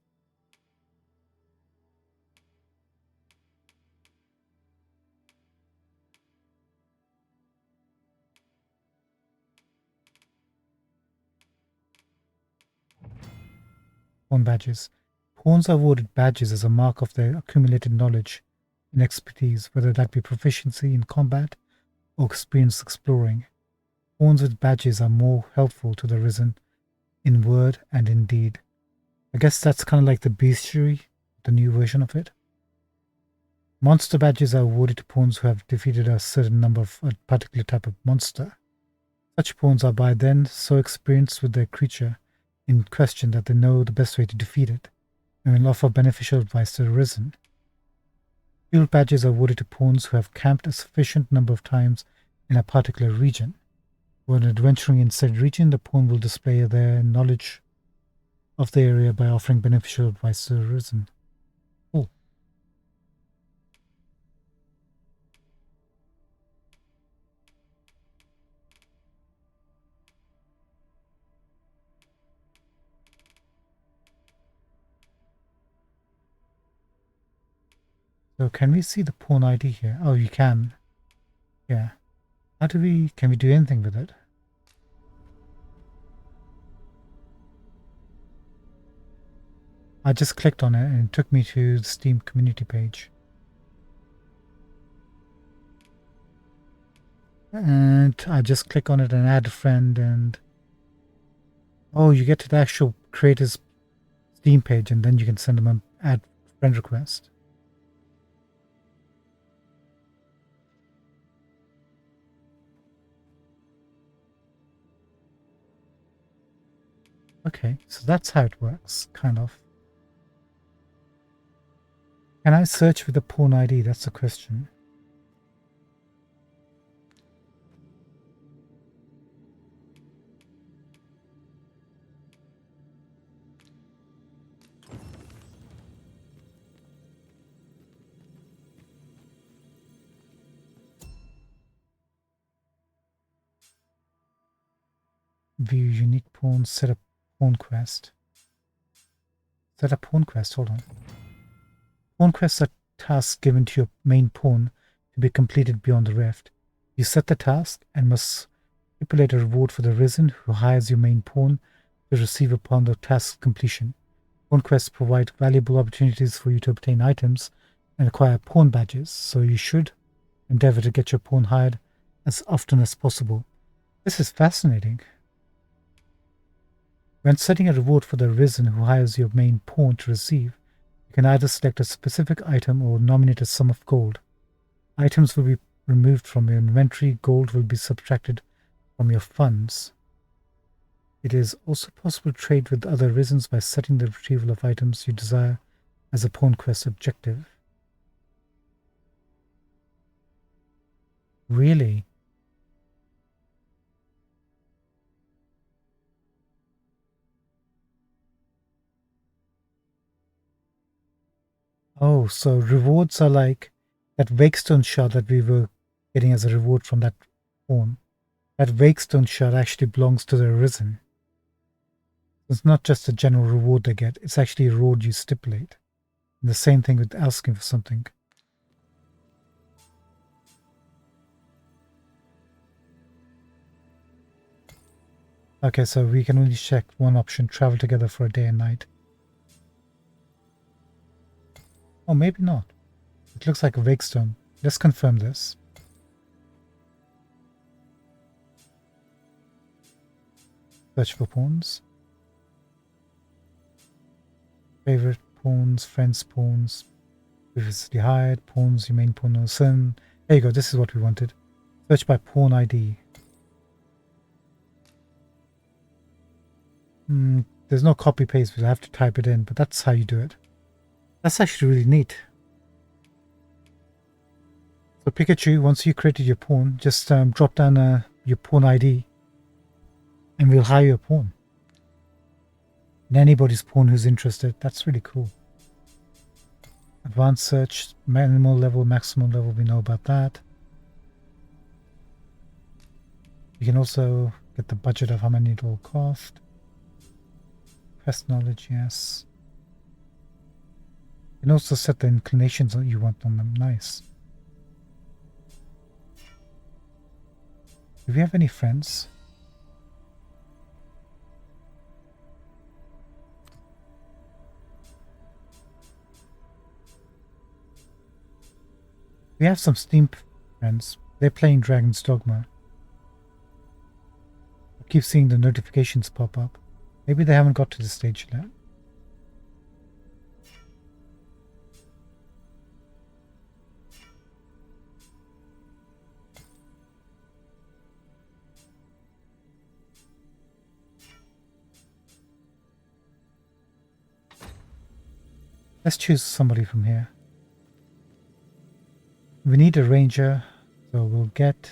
Pawn badges. Pawns are awarded badges as a mark of their accumulated knowledge and expertise, whether that be proficiency in combat or experience exploring. Pawns with badges are more helpful to the Risen in word and in deed. I guess that's kind of like the bestiary, the new version of it. Monster badges are awarded to pawns who have defeated a certain number of a particular type of monster. Such pawns are by then so experienced with their creature in question that they know the best way to defeat it, and will offer beneficial advice to the Risen. Field badges are awarded to pawns who have camped a sufficient number of times in a particular region. When adventuring in said region, the pawn will display their knowledge of the area by offering beneficial advice to the Risen. Cool. So can we see the pawn ID here? Oh, you can. Yeah. Can we do anything with it? I just clicked on it and it took me to the Steam community page. And I just click on it and add a friend and... Oh, you get to the actual creator's Steam page and then you can send them an add friend request. Okay, so that's how it works, kind of. Can I search with the pawn ID? That's the question. View unique pawns, set up pawn quest. Set up pawn quest, hold on. Pawn quests are tasks given to your main pawn to be completed beyond the rift. You set the task and must stipulate a reward for the Risen who hires your main pawn to receive upon the task's completion. Pawn quests provide valuable opportunities for you to obtain items and acquire pawn badges, so you should endeavor to get your pawn hired as often as possible. This is fascinating. When setting a reward for the Risen who hires your main pawn to receive, you can either select a specific item or nominate a sum of gold. Items will be removed from your inventory, gold will be subtracted from your funds. It is also possible to trade with other Risens by setting the retrieval of items you desire as a pawn quest objective. Really? Oh, so rewards are like that Wakestone shard that we were getting as a reward from that pawn. That Wakestone shard actually belongs to the Risen. It's not just a general reward they get, it's actually a reward you stipulate. And the same thing with asking for something. Okay, so we can only check one option, travel together for a day and night. Oh, maybe not. It looks like a Wakestone. Let's confirm this. Search for pawns. Favorite pawns, friends pawns, previously hired, pawns, your main pawn or son. There you go, this is what we wanted. Search by pawn ID. There's no copy paste, we'll have to type it in, but that's how you do it. That's actually really neat. So Pikachu, once you created your pawn, just drop down your pawn ID and we'll hire your pawn. And anybody's pawn who's interested. That's really cool. Advanced search, minimal level, maximum level, we know about that. You can also get the budget of how many it will cost. Quest knowledge, yes. You can also set the inclinations that you want on them. Nice. Do we have any friends? We have some Steam friends. They're playing Dragon's Dogma. I keep seeing the notifications pop up. Maybe they haven't got to the stage yet. Let's choose somebody from here. We need a ranger, so we'll get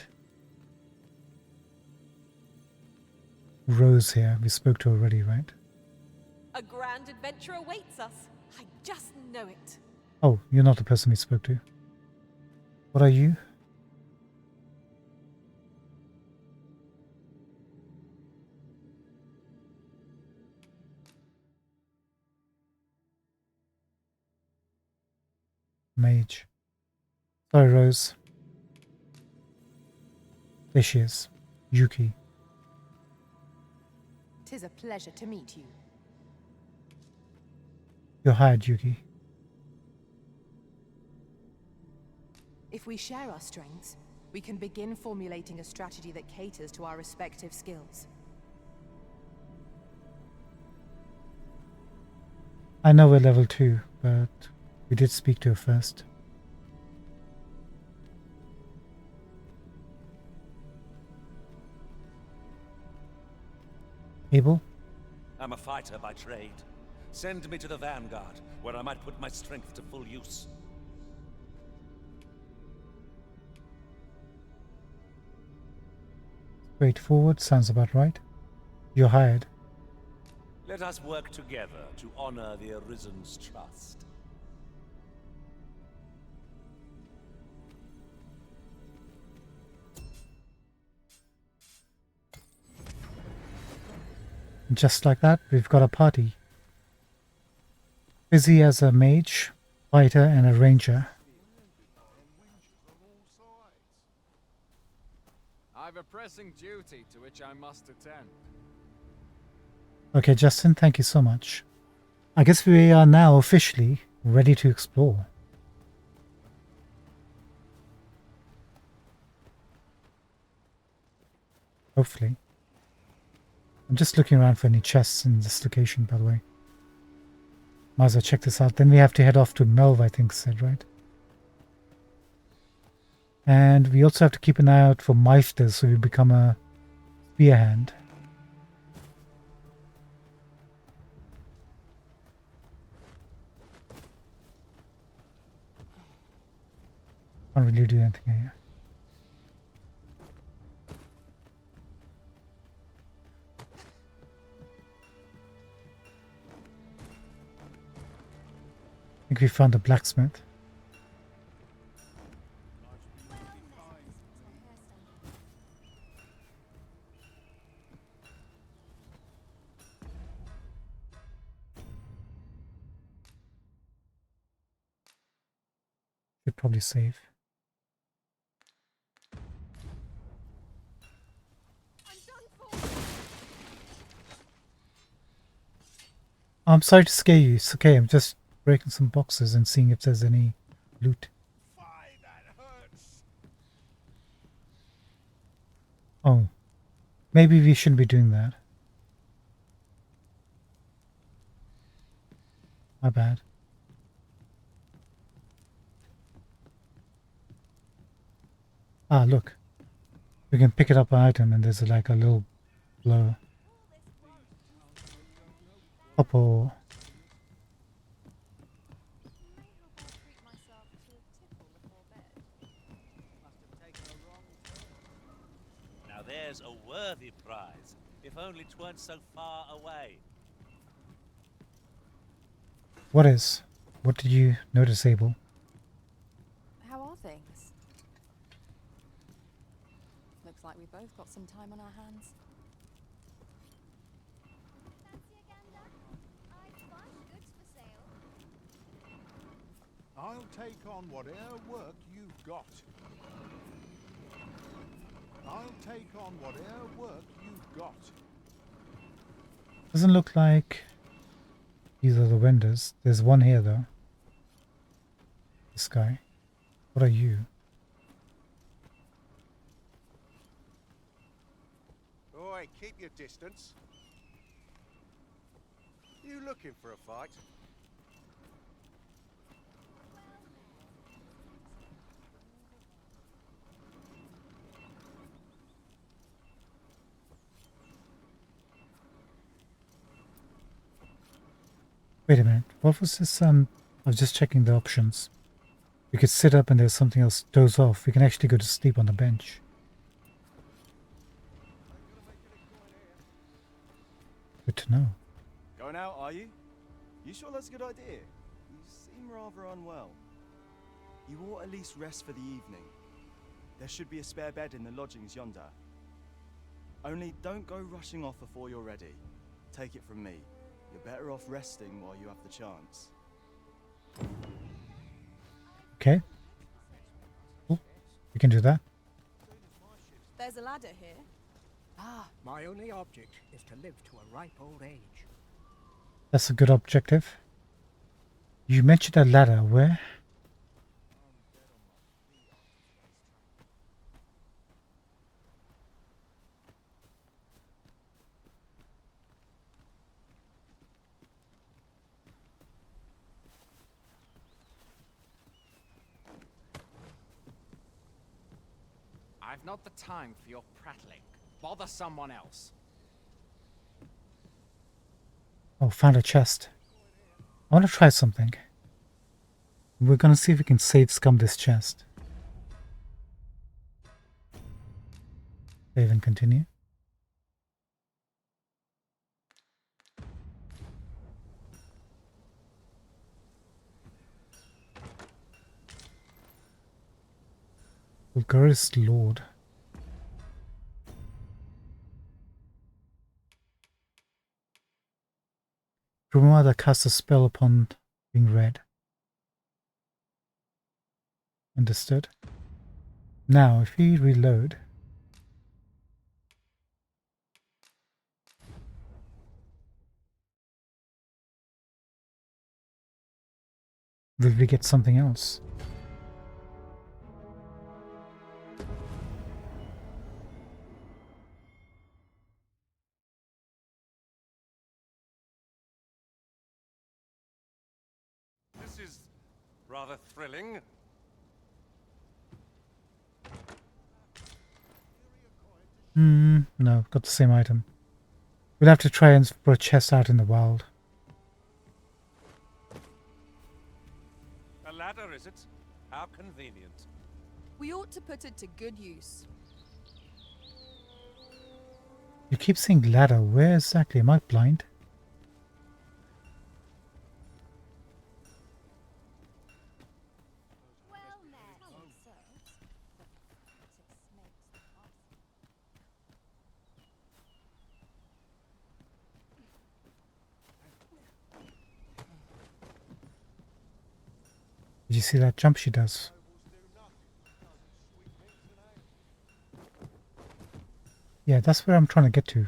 Rose here. We spoke to her already, right? A grand adventure awaits us. I just know it. Oh, you're not the person we spoke to. What are you? Mage. Sorry, Rose. There she is. Yuki. 'Tis a pleasure to meet you. You're hired, Yuki. If we share our strengths, we can begin formulating a strategy that caters to our respective skills. I know we're level 2, but we did speak to her first. Abel? I'm a fighter by trade. Send me to the Vanguard, where I might put my strength to full use. Straightforward, sounds about right. You're hired. Let us work together to honor the Arisen's trust. Just like that, we've got a party. Busy as a mage, fighter, and a ranger. I've a pressing duty to which I must attend. Okay, Justin, thank you so much. I guess we are now officially ready to explore. Hopefully. I'm just looking around for any chests in this location, by the way. Might as well check this out. Then we have to head off to Melv, I think said, right? And we also have to keep an eye out for Meisters, so we become a spear hand. Can't really do anything here. I think we found a blacksmith. Should probably save. I'm sorry to scare you. It's okay. I'm just breaking some boxes and seeing if there's any loot. Oh. Maybe we shouldn't be doing that. My bad. Ah, look. We can pick it up an item and there's like a little blower. Couple. Now there's a worthy prize, if only 'tweren't so far away. What is? What did you notice, Abel? How are things? Looks like we both got some time on our hands. I'll take on whatever work you've got. I'll take on whatever work you've got. Doesn't look like these are the vendors. There's one here though. This guy. What are you? Oi, keep your distance. You looking for a fight? Wait a minute. What was this? I was just checking the options. We could sit up and there's something else. Doze off. We can actually go to sleep on the bench. Good to know. Going out, are you? You sure that's a good idea? You seem rather unwell. You ought at least rest for the evening. There should be a spare bed in the lodgings yonder. Only don't go rushing off before you're ready. Take it from me. You're better off resting while you have the chance. Okay. Cool. We can do that. There's a ladder here. Ah, my only object is to live to a ripe old age. That's a good objective. You mentioned a ladder. Where? I've not the time for your prattling. Bother someone else. Oh, found a chest. I want to try something. We're gonna see if we can save scum this chest. Save and continue. Vulgaris Lord. Remember that cast a spell upon being read. Understood. Now, if we reload, will we get something else? This is rather thrilling. No, got the same item. We'll have to try and for a chest out in the wild. A ladder, is it? How convenient. We ought to put it to good use. You keep saying ladder. Where exactly? Am I blind? Did you see that jump she does? Yeah, that's where I'm trying to get to.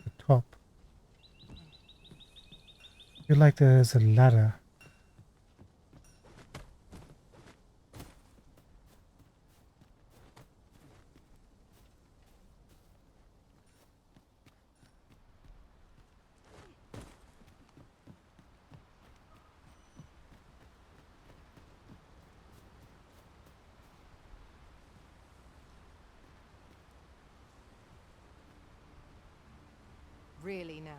The top. I feel like there's a ladder. Really now,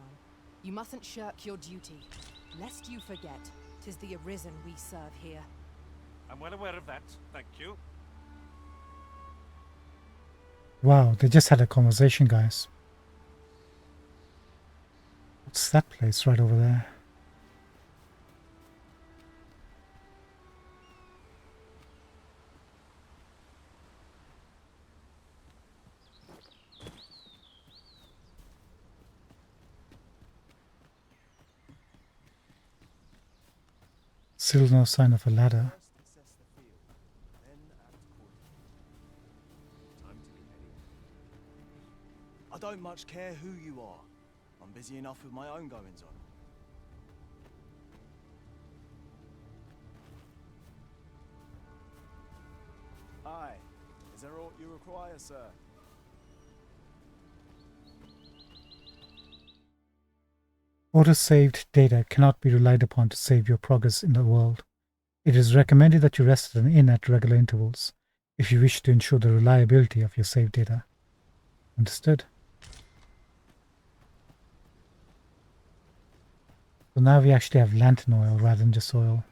you mustn't shirk your duty, lest you forget 'tis the Arisen we serve here. I'm well aware of that, thank you. Wow, they just had a conversation, guys. What's that place right over there? Still no sign of a ladder. I don't much care who you are. I'm busy enough with my own goings on. Aye. Is there aught you require, sir? Auto-saved data cannot be relied upon to save your progress in the world. It is recommended that you rest at an inn at regular intervals if you wish to ensure the reliability of your saved data. Understood. So now we actually have lantern oil rather than just oil.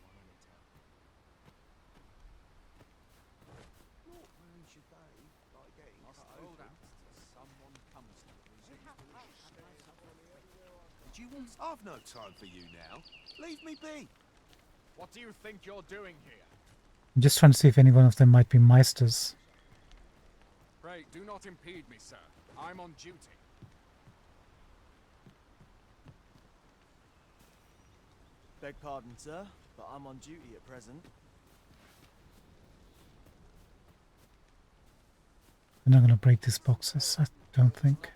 I've no time for you now. Leave me be. What do you think you're doing here? I'm just trying to see if any one of them might be Meisters. Pray, do not impede me, sir. I'm on duty. Beg pardon, sir, but I'm on duty at present. We're not going to break these boxes, I don't think.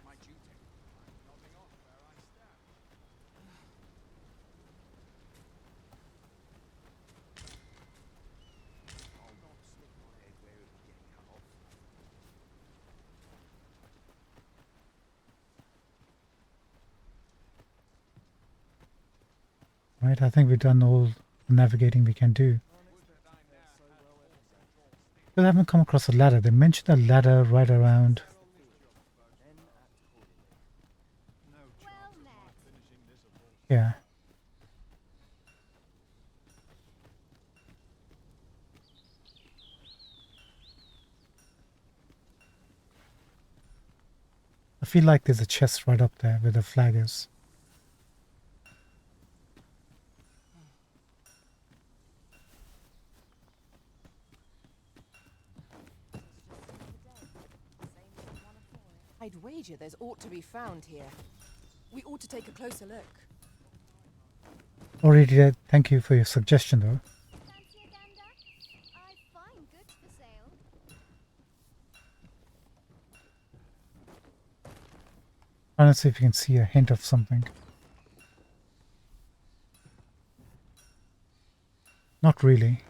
Right, I think we've done all the navigating we can do. But I haven't come across a ladder. They mentioned a ladder right around. Yeah. I feel like there's a chest right up there where the flag is. I'd wager there's aught to be found here. We ought to take a closer look. Already did. Thank you for your suggestion, though. I find goods for sale. Trying to see if you can see a hint of something. Not really.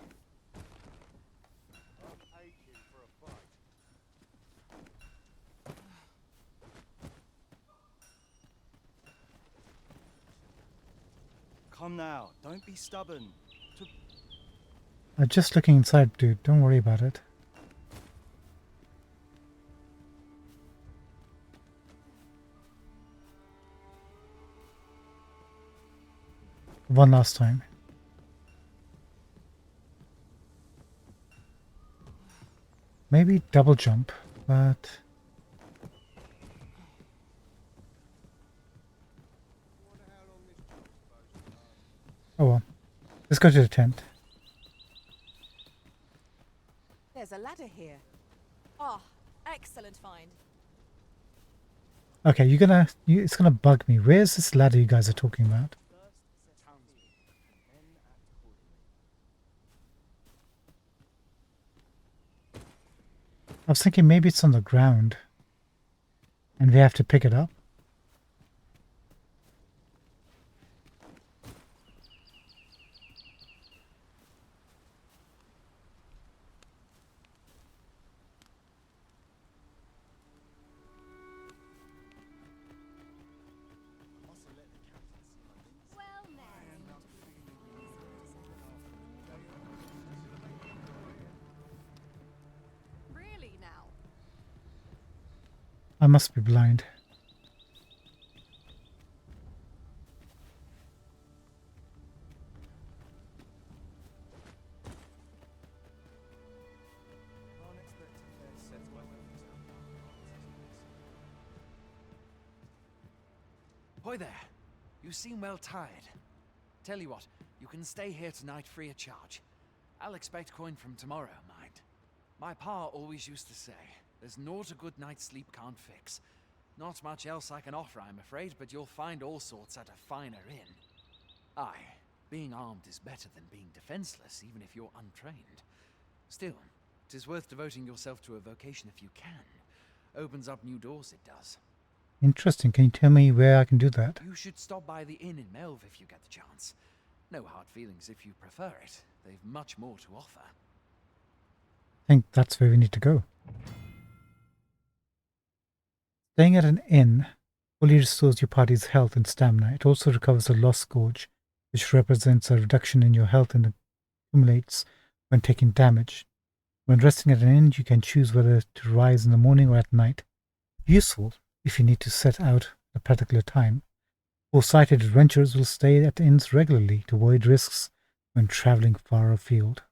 Come now, don't be stubborn. I'm just looking inside, dude. Don't worry about it. One last time. Maybe double jump, but... Oh well. Let's go to the tent. There's a ladder here. Ah, excellent find. Okay, it's gonna bug me. Where's this ladder you guys are talking about? I was thinking maybe it's on the ground and we have to pick it up. Really now? I must be blind. Hoy there. You seem well tired. Tell you what, you can stay here tonight free of charge. I'll expect coin from tomorrow, mind. My pa always used to say, there's naught a good night's sleep can't fix. Not much else I can offer, I'm afraid, but you'll find all sorts at a finer inn. Aye, being armed is better than being defenseless, even if you're untrained. Still, it is worth devoting yourself to a vocation if you can. Opens up new doors, it does. Interesting. Can you tell me where I can do that? You should stop by the inn in Melve if you get the chance. No hard feelings if you prefer it. They've much more to offer. I think that's where we need to go. Staying at an inn fully restores your party's health and stamina. It also recovers the lost scourge, which represents a reduction in your health and accumulates when taking damage. When resting at an inn, you can choose whether to rise in the morning or at night. Useful if you need to set out at a particular time. Foresighted adventurers will stay at inns regularly to avoid risks when traveling far afield.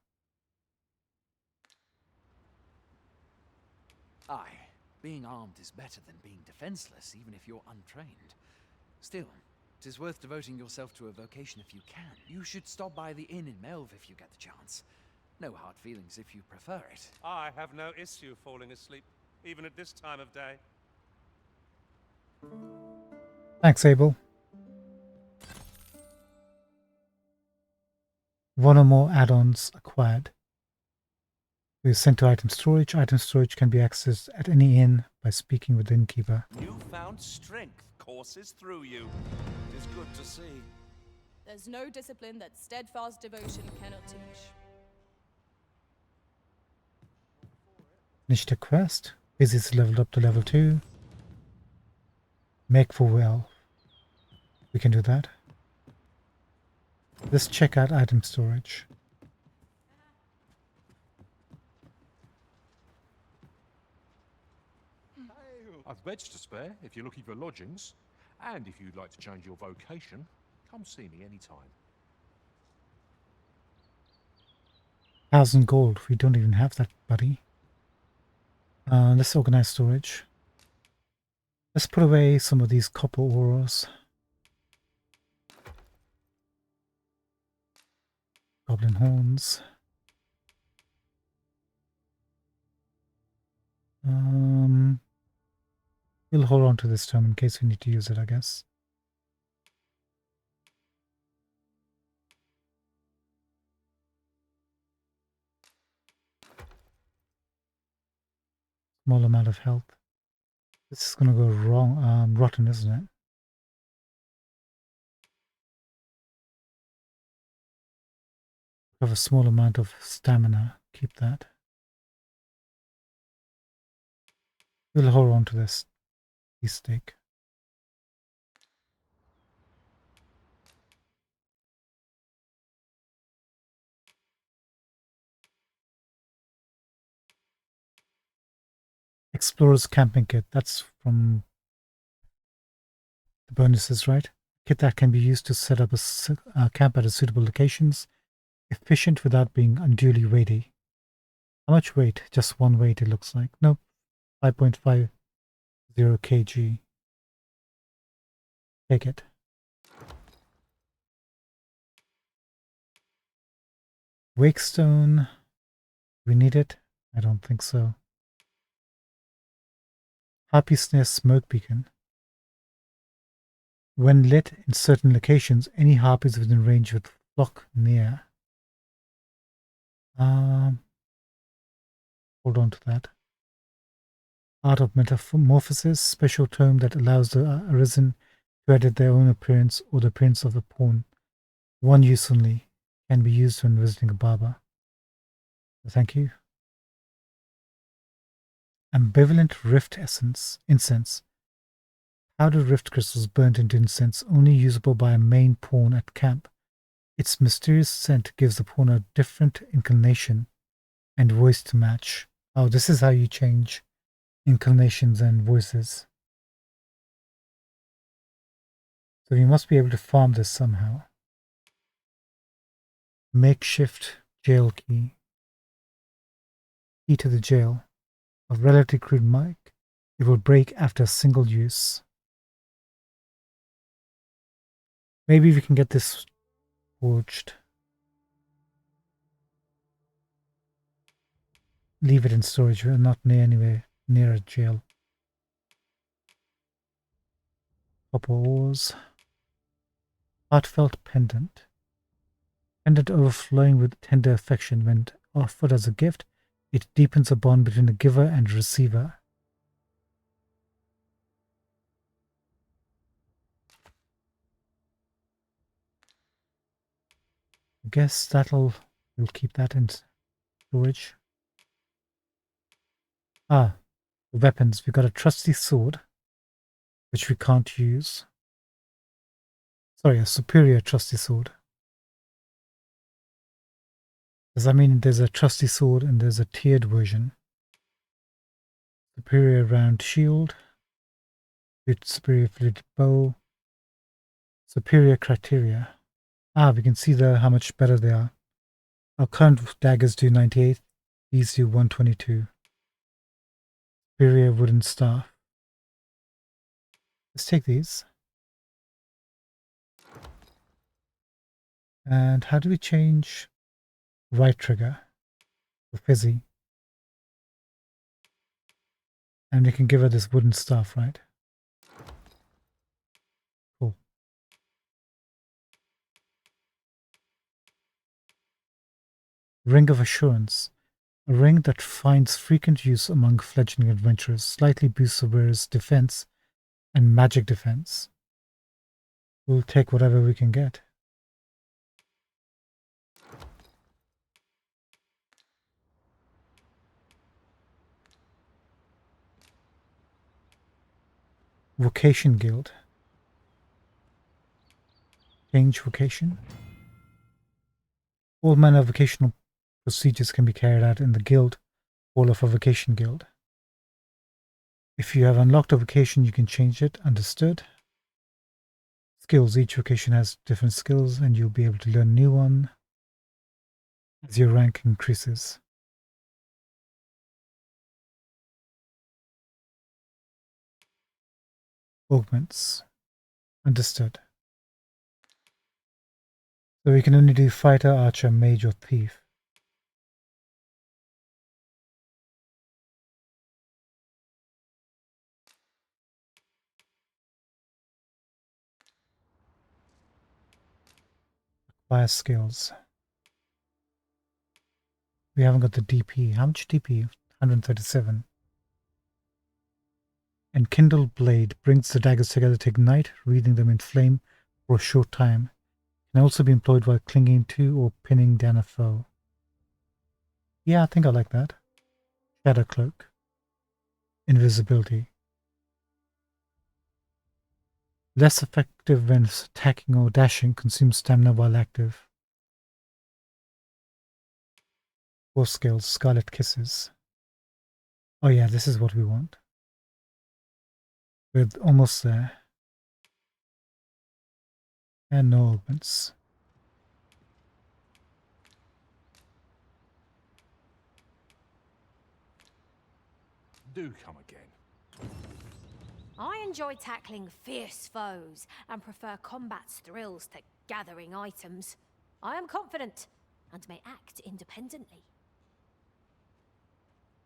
Aye, being armed is better than being defenseless, even if you're untrained. Still, it is worth devoting yourself to a vocation if you can. You should stop by the inn in Melve if you get the chance. No hard feelings if you prefer it. I have no issue falling asleep, even at this time of day. Thanks, Abel. One or more add-ons acquired. We are sent to item storage. Item storage can be accessed at any inn by speaking with the innkeeper. Newfound strength courses through you. It is good to see. There's no discipline that steadfast devotion cannot teach. Finished a quest. Busy's leveled up to level 2. Make for well. We can do that. Let's check out item storage. I've beds to spare if you're looking for lodgings. And if you'd like to change your vocation, come see me anytime. 1,000 gold. We don't even have that, buddy. Let's organize storage. Let's put away some of these copper ores. Goblin horns. We'll hold on to this term in case we need to use it, I guess. Small amount of health. This is going to go wrong, rotten, isn't it? Have a small amount of stamina. Keep that. We'll hold on to this steak. Explorer's camping kit. That's from the bonuses, right? Kit that can be used to set up a camp at a suitable locations. Efficient without being unduly weighty. How much weight? Just one weight, it looks like. Nope. 5.50 kg. Take it. Wakestone. We need it? I don't think so. Harpy's Nest smoke beacon. When lit in certain locations, any harpies within range would flock near. Hold on to that. Art of Metamorphosis, special tome that allows the Arisen to edit their own appearance or the appearance of a pawn. One use only. Can be used when visiting a barber. Thank you. Ambivalent Rift Incense. Powdered rift crystals burnt into incense, only usable by a main pawn at camp. Its mysterious scent gives the pawn a different inclination and voice to match. Oh, this is how you change inclinations and voices. So you must be able to farm this somehow. Makeshift jail key. Key to the jail. Of relatively crude mic. It will break after a single use. Maybe we can get this forged. Leave it in storage. We're not anywhere near a jail. Copper ores. Heartfelt pendant. Pendant overflowing with tender affection when offered as a gift, it deepens a bond between the giver and receiver. I guess we'll keep that in storage. Ah, the weapons. We got a trusty sword, which we can't use. Sorry, a superior trusty sword. Does that mean there's a trusty sword and there's a tiered version? Superior round shield, superior fluted bow, superior criteria. Ah, we can see how much better they are. Our current daggers do 98, these do 122. Superior wooden staff. Let's take these. And how do we change right trigger for fizzy? And we can give her this wooden staff, right? Cool. Ring of Assurance. A ring that finds frequent use among fledgling adventurers, slightly boosts the wearer's defense and magic defense. We'll take whatever we can get. Vocation Guild. Change vocation. All manner of vocational procedures can be carried out in the guild hall of a vocation guild. If you have unlocked a vocation, you can change it. Understood. Skills. Each vocation has different skills and you'll be able to learn a new one as your rank increases. Augments. Understood. So we can only do fighter, archer, mage, or thief. Acquire skills. We haven't got the DP. How much DP? 137. Enkindled blade brings the daggers together to ignite, wreathing them in flame for a short time. Can also be employed while clinging to or pinning down a foe. Yeah, I think I like that. Shadow cloak. Invisibility. Less effective when attacking or dashing, consumes stamina while active. 4 skills, Scarlet Kisses. Oh yeah, this is what we want. We're almost there. And no augments. Do come again. I enjoy tackling fierce foes and prefer combat's thrills to gathering items. I am confident and may act independently.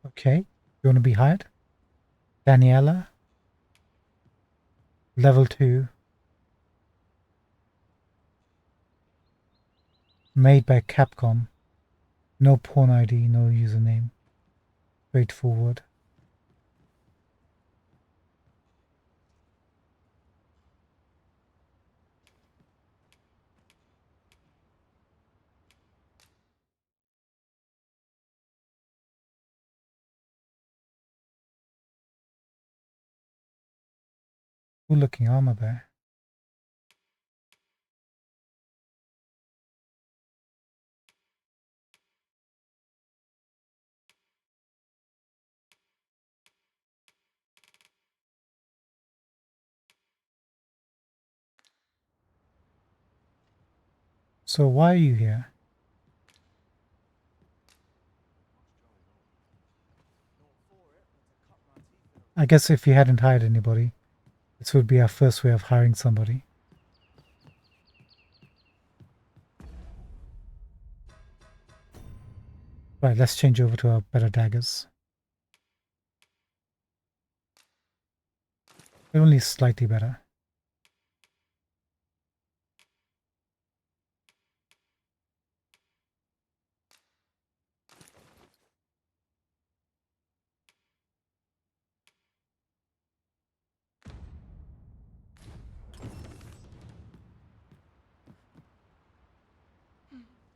Okay, you want to be hired? Daniela. Level 2. Made by Capcom. No porn ID, no username. Straightforward. Good looking armor there. So why are you here? I guess if you hadn't hired anybody, this would be our first way of hiring somebody. Right, let's change over to our better daggers. They're only slightly better.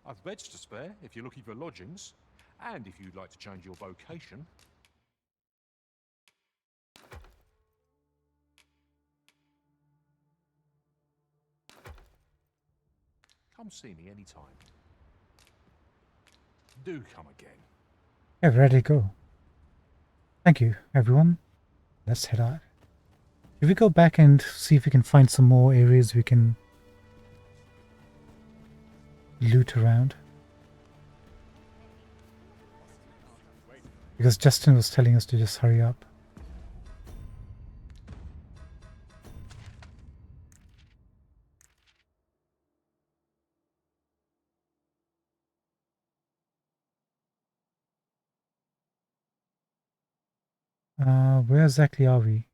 I've beds to spare if you're looking for lodgings, and if you'd like to change your vocation. Come see me anytime. Do come again. Yeah, ready to go. Thank you, everyone. Let's head out. If we go back and see if we can find some more areas we can loot around. Because Justin was telling us to just hurry up. Where exactly are we?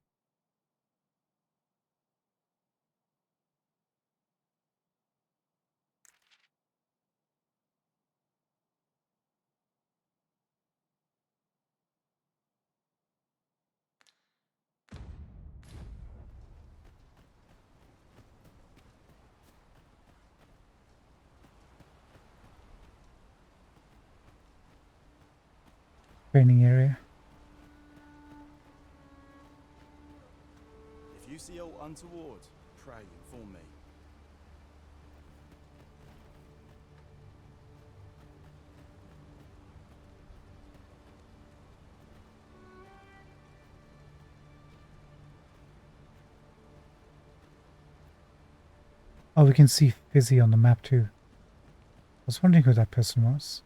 Training area. If you see aught untoward, pray inform me. Oh, we can see Fizzy on the map too. I was wondering who that person was.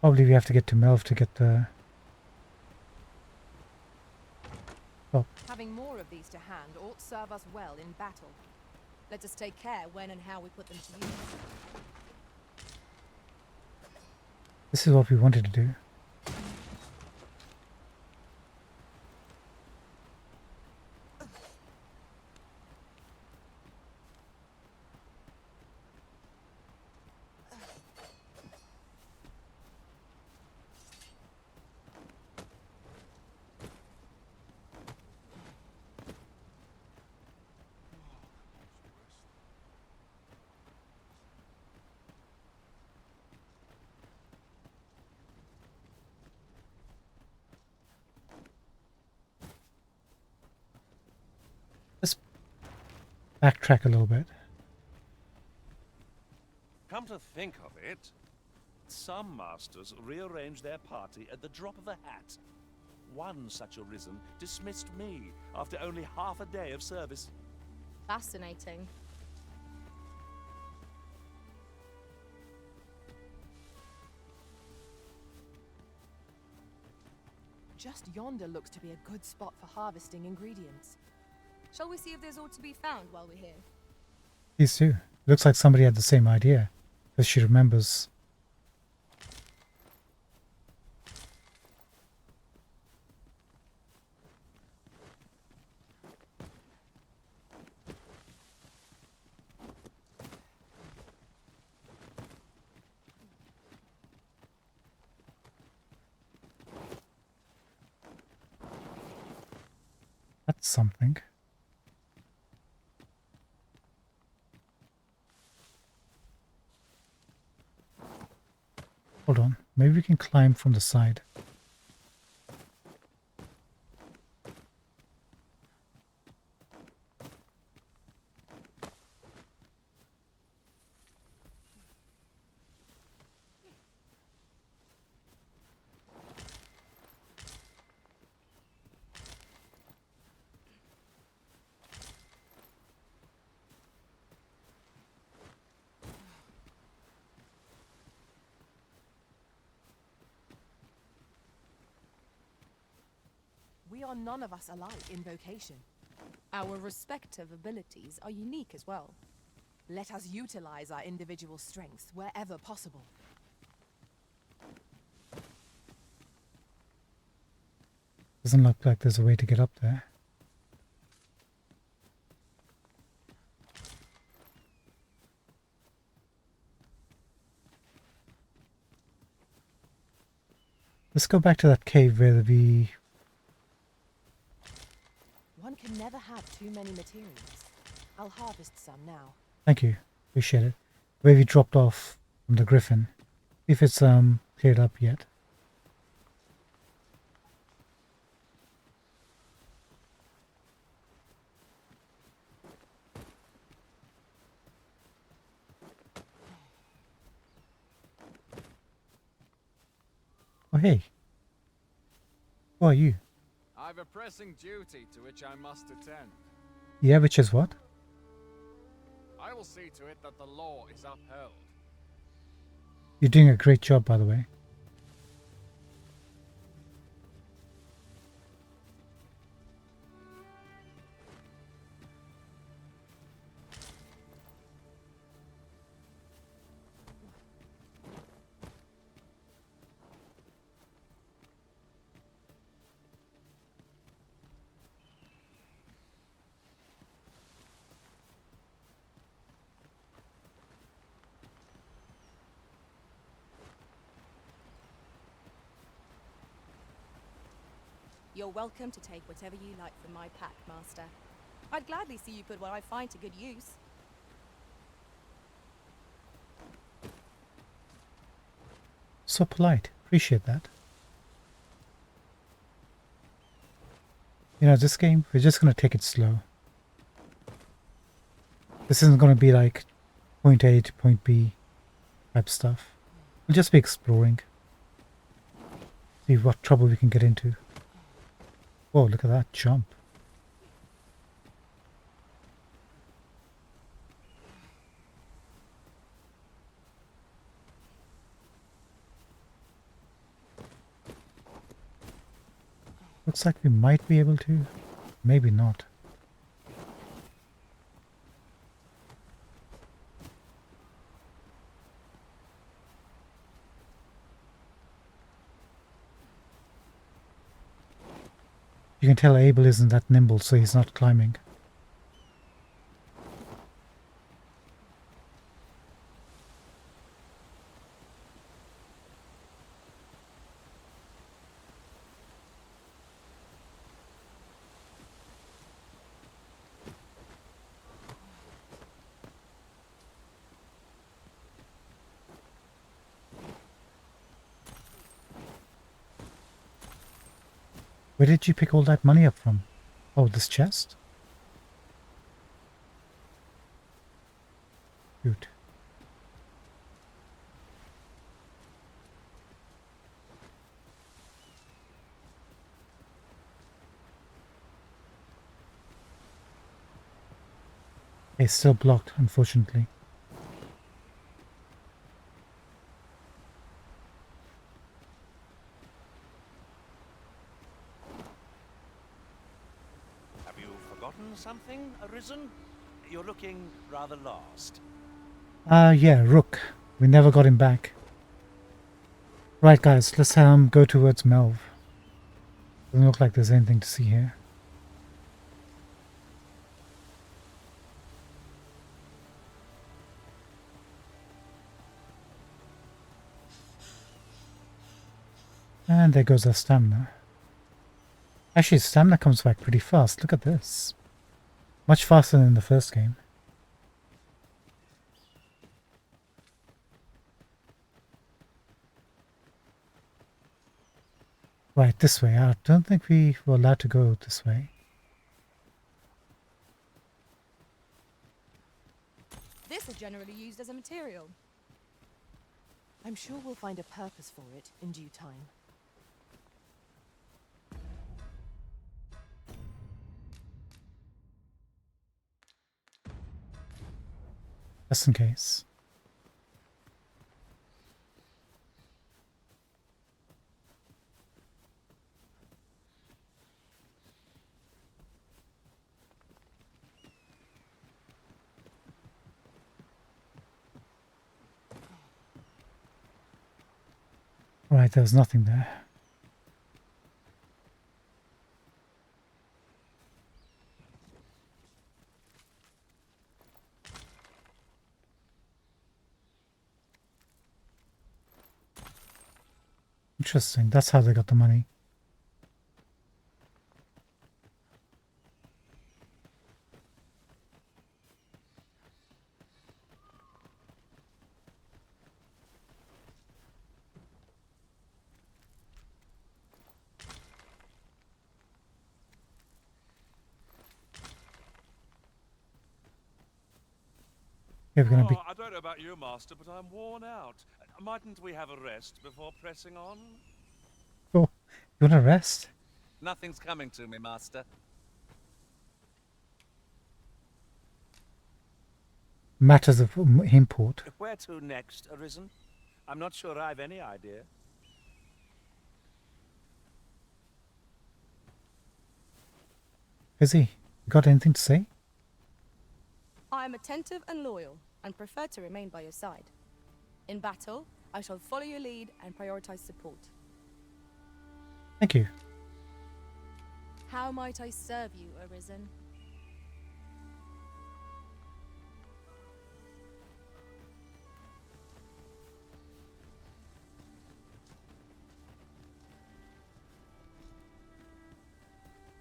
Probably we have to get to Melv to get the... Oh. Having more of these to hand ought serve us well in battle. Let us take care when and how we put them to use. This is what we wanted to do. Let's backtrack a little bit. Come to think of it, some masters rearrange their party at the drop of a hat. One such arisen dismissed me after only half a day of service. Fascinating. Just yonder looks to be a good spot for harvesting ingredients. Shall we see if there's aught to be found while we're here? These two. Looks like somebody had the same idea, because she remembers. That's something. Hold on, maybe we can climb from the side. We are none of us alike in vocation. Our respective abilities are unique as well. Let us utilize our individual strengths wherever possible. Doesn't look like there's a way to get up there. Let's go back to that cave where we One can never have too many materials. I'll harvest some now. Thank you. Appreciate it. Where we dropped off from the griffin. See if it's cleared up yet. Oh hey. Who are you? I've a pressing duty to which I must attend. Yeah, which is what? I will see to it that the law is upheld. You're doing a great job, by the way. You're welcome to take whatever you like from my pack, Master. I'd gladly see you put what I find to good use. So polite. Appreciate that. You know, this game, we're just going to take it slow. This isn't going to be like point A to point B type stuff. We'll just be exploring. See what trouble we can get into. Whoa, look at that jump. Looks like we might be able to. Maybe not. You can tell Abel isn't that nimble, so he's not climbing. Where did you pick all that money up from? Oh, this chest? Cute. It's still blocked, unfortunately. Have you forgotten something, Arisen? You're looking rather lost. Yeah, Rook. We never got him back. Right, guys, let's go towards Melv. Doesn't look like there's anything to see here. And there goes our stamina. Actually, stamina comes back pretty fast. Look at this. Much faster than in the first game. Right, this way. I don't think we were allowed to go this way. This is generally used as a material. I'm sure we'll find a purpose for it in due time. Just in case. Right, there was nothing there. Interesting, that's how they got the money. Yeah, we're gonna be. I don't know about you, Master, but I'm worn out. Mightn't we have a rest before pressing on? Oh, you wanna rest? Nothing's coming to me, Master. Matters of import. Where to next, Arisen? I'm not sure I've any idea. Is he? You got anything to say? I am attentive and loyal, and prefer to remain by your side. In battle, I shall follow your lead and prioritize support. Thank you. How might I serve you, Arisen?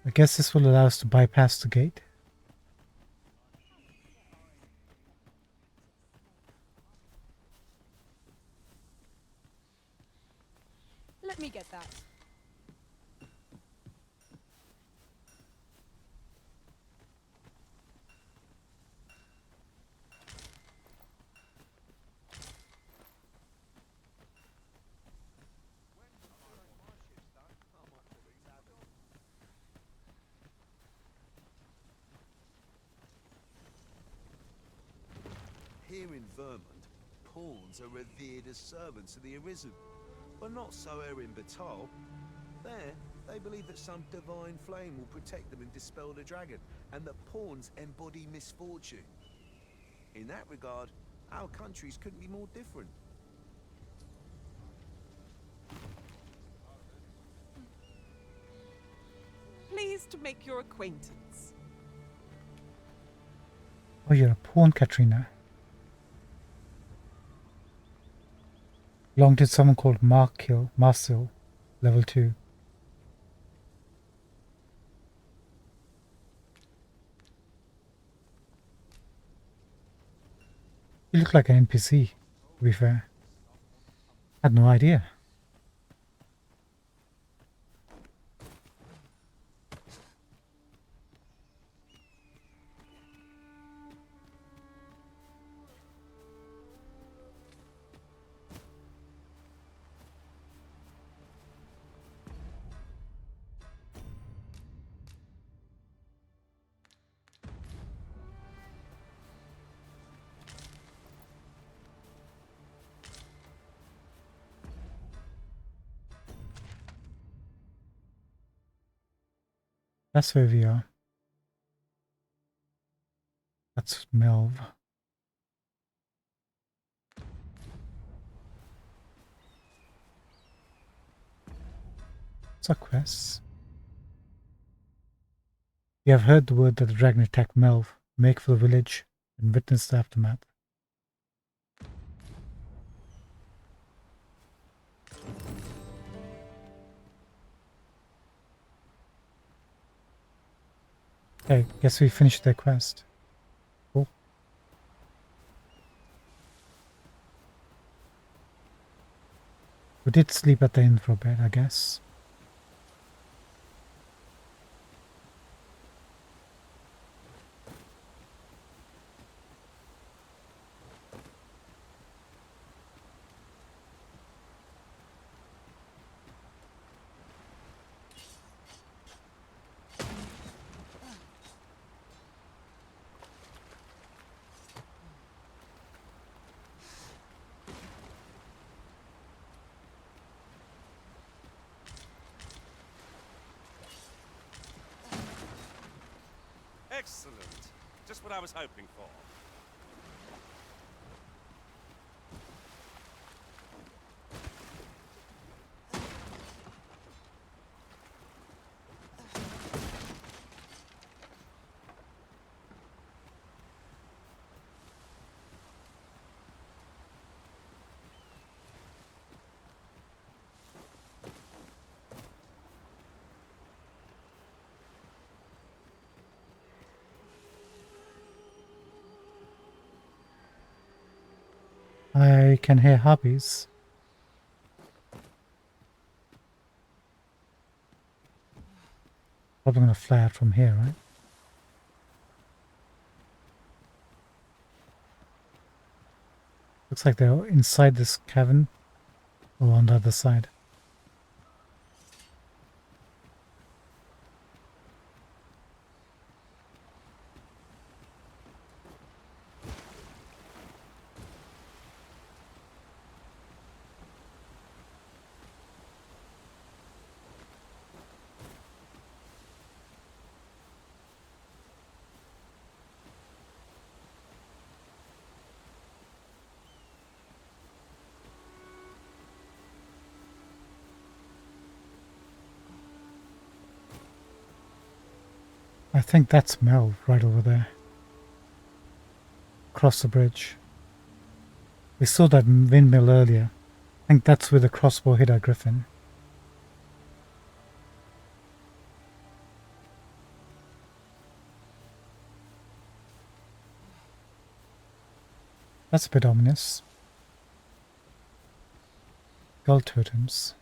I guess this will allow us to bypass the gate. Let me get that. Here in Vermont, pawns are revered as servants of the Arisen, but not so here in Batal. There, they believe that some divine flame will protect them and dispel the dragon, and that pawns embody misfortune. In that regard, our countries couldn't be more different. Pleased to make your acquaintance. Oh, you're a pawn, Katrina. Belonged to someone called Marcel, level 2. You look like an NPC, to be fair. Had no idea. That's where we are. That's Melv. What's our quests? You have heard the word that the dragon attacked Melv. Make for the village and witness the aftermath. Okay, guess we finished the quest. Cool. We did sleep at the inn for a bit, I guess. Excellent. Just what I was hoping for. I can hear hobbies. Probably gonna fly out from here, right? Looks like they're inside this cavern or on the other side. I think that's Mel right over there. Across the bridge. We saw that windmill earlier. I think that's where the crossbow hit our griffin. That's a bit ominous. Gull totems.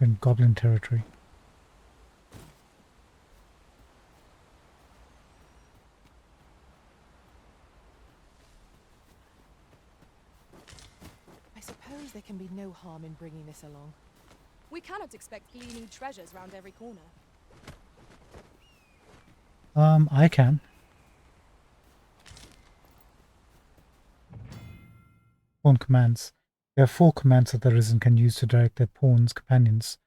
We're in goblin territory. I suppose there can be no harm in bringing this along. We cannot expect gleaming treasures round every corner. I can. Pawn commands. There are 4 commands that the Risen can use to direct their pawns, companions,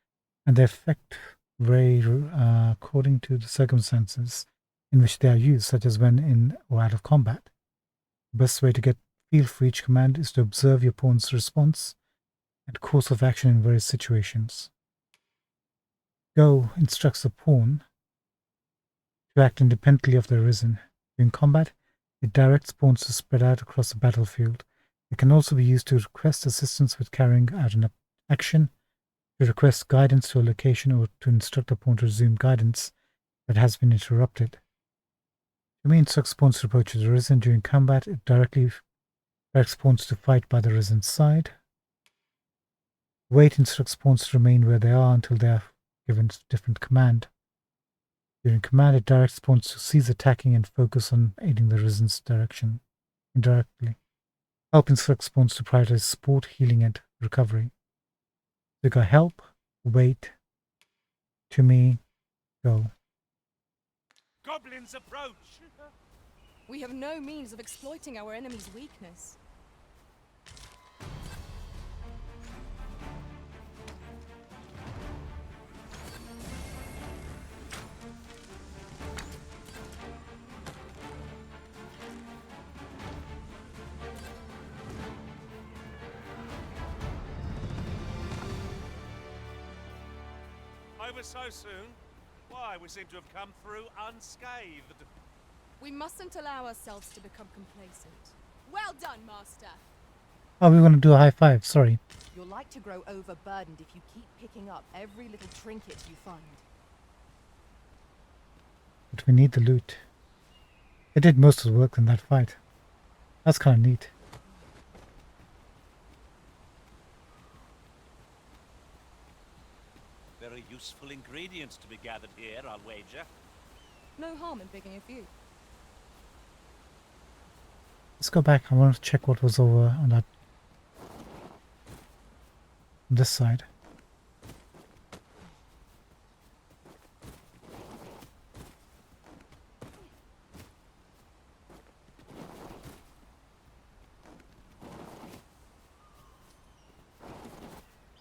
and their effect vary according to the circumstances in which they are used, such as when in or out of combat. The best way to get feel for each command is to observe your pawn's response and course of action in various situations. Go instructs the pawn to act independently of the Risen. During combat, it directs pawns to spread out across the battlefield. It can also be used to request assistance with carrying out an action, to request guidance to a location, or to instruct a pawn to resume guidance that has been interrupted. To me, instructs pawns to approach the Risen. During combat, it directly directs pawns to fight by the Risen's side. Wait instructs pawns to remain where they are until they are given a different command. During command, it directs pawns to cease attacking and focus on aiding the Risen's direction indirectly. Help instructs pawns to prioritize support, healing, and recovery. We got help, wait, to me, go. Goblins approach! We have no means of exploiting our enemy's weakness. Over so soon? Why, we seem to have come through unscathed. We mustn't allow ourselves to become complacent. Well done, Master! Oh, we want to do a high five, sorry. You're like to grow overburdened if you keep picking up every little trinket you find. But we need the loot. It did most of the work in that fight. That's kind of neat. Very useful ingredients to be gathered here, I'll wager. No harm in picking a few. Let's go back. I want to check what was over on this side.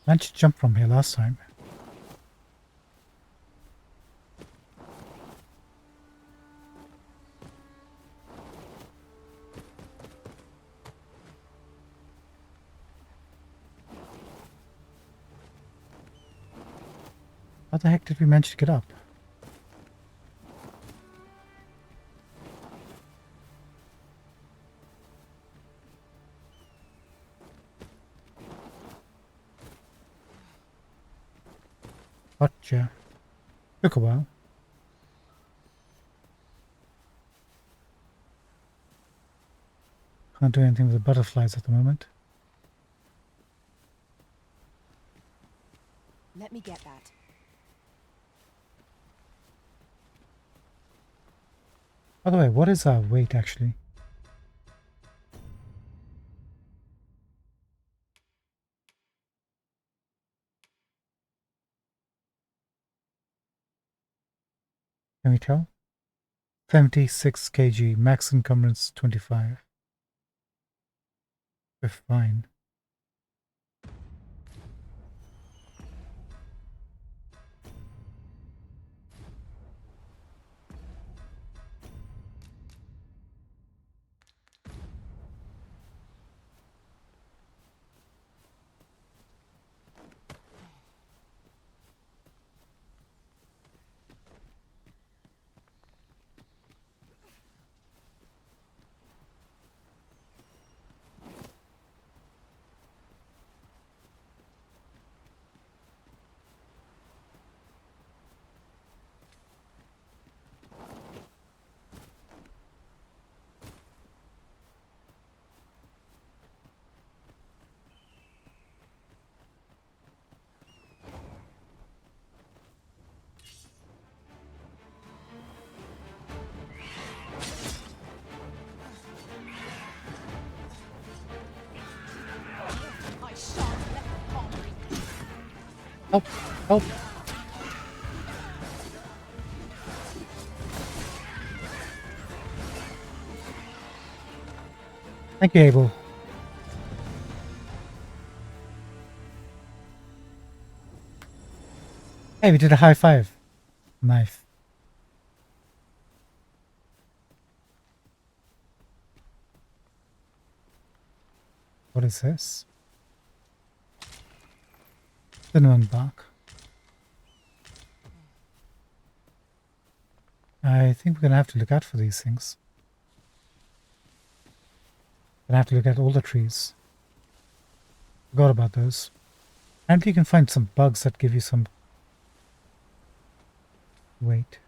Managed to jump from here last time. How the heck did we manage to get up? Gotcha. Took a while. Can't do anything with the butterflies at the moment. Let me get that. By the way, what is our weight actually? Can we tell? 76 kg, max encumbrance 25. We're fine. Help! Help! Thank you, Abel. Hey, we did a high five. Nice. What is this? Cinnamon bark. I think we're gonna have to look out for these things. Gonna have to look at all the trees. Forgot about those. And you can find some bugs that give you some weight.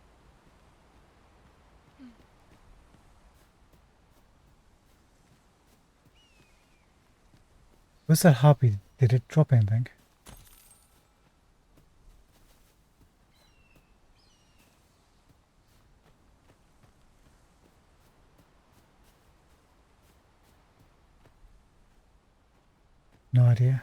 Where's that harpy? Did it drop anything? No idea.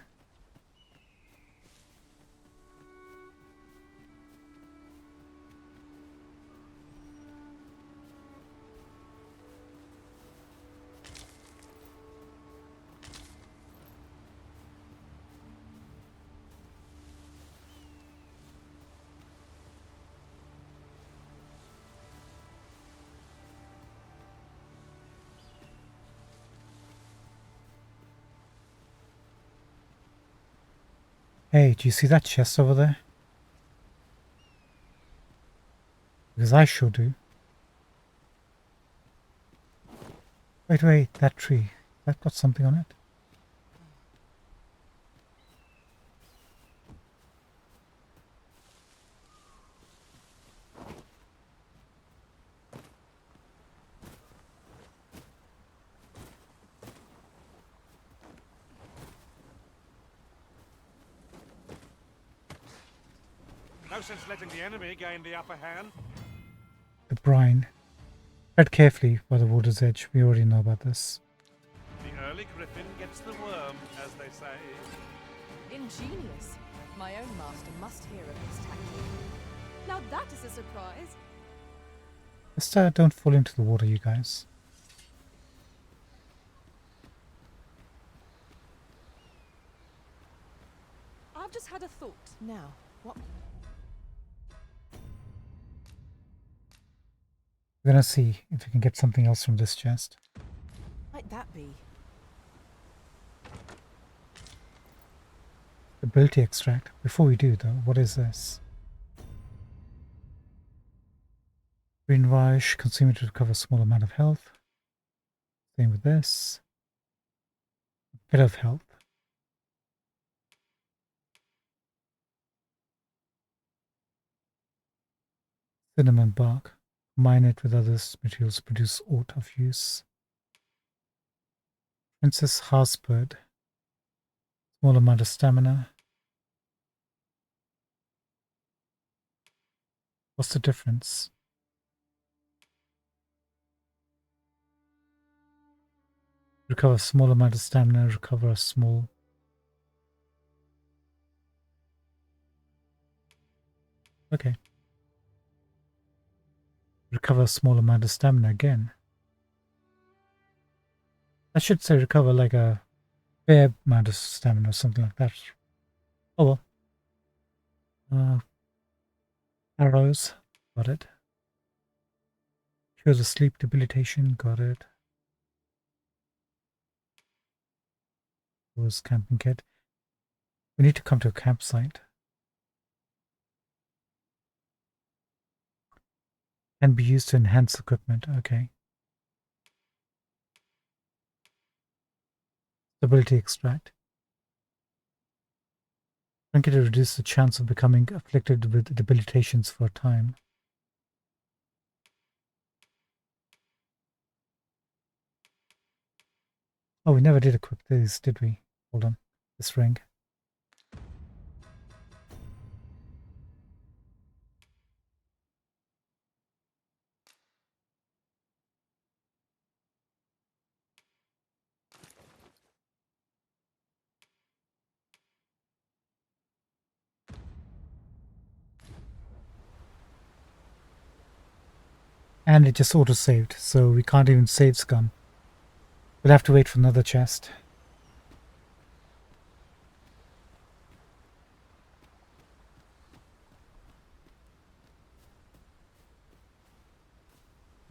Hey, do you see that chest over there? Because I sure do. Wait, that tree. That got something on it? No sense letting the enemy gain the upper hand. The brine. Tread carefully by the water's edge. We already know about this. The early griffin gets the worm, as they say. Ingenious. My own master must hear of this tactic. Now that is a surprise. Just don't fall into the water, you guys. I've just had a thought. Now, what? We're gonna see if we can get something else from this chest. Might that be? Ability extract. Before we do though, what is this? Green Vash, consume it to recover a small amount of health. Same with this. A bit of health. Cinnamon bark. Mine it with other materials to produce aught of use. Princess Harsperd. Small amount of stamina. What's the difference? Recover a small amount of stamina, recover a small... Okay. Recover a small amount of stamina again. I should say recover like a fair amount of stamina or something like that. Oh well. Arrows, got it. Cures of sleep debilitation, got it. Was camping kit. We need to come to a campsite. Can be used to enhance equipment, okay. Stability extract. Drink it to reduce the chance of becoming afflicted with debilitations for a time. Oh, we never did equip these, did we? Hold on. This ring. And it just auto-saved, so we can't even save scum. We'll have to wait for another chest.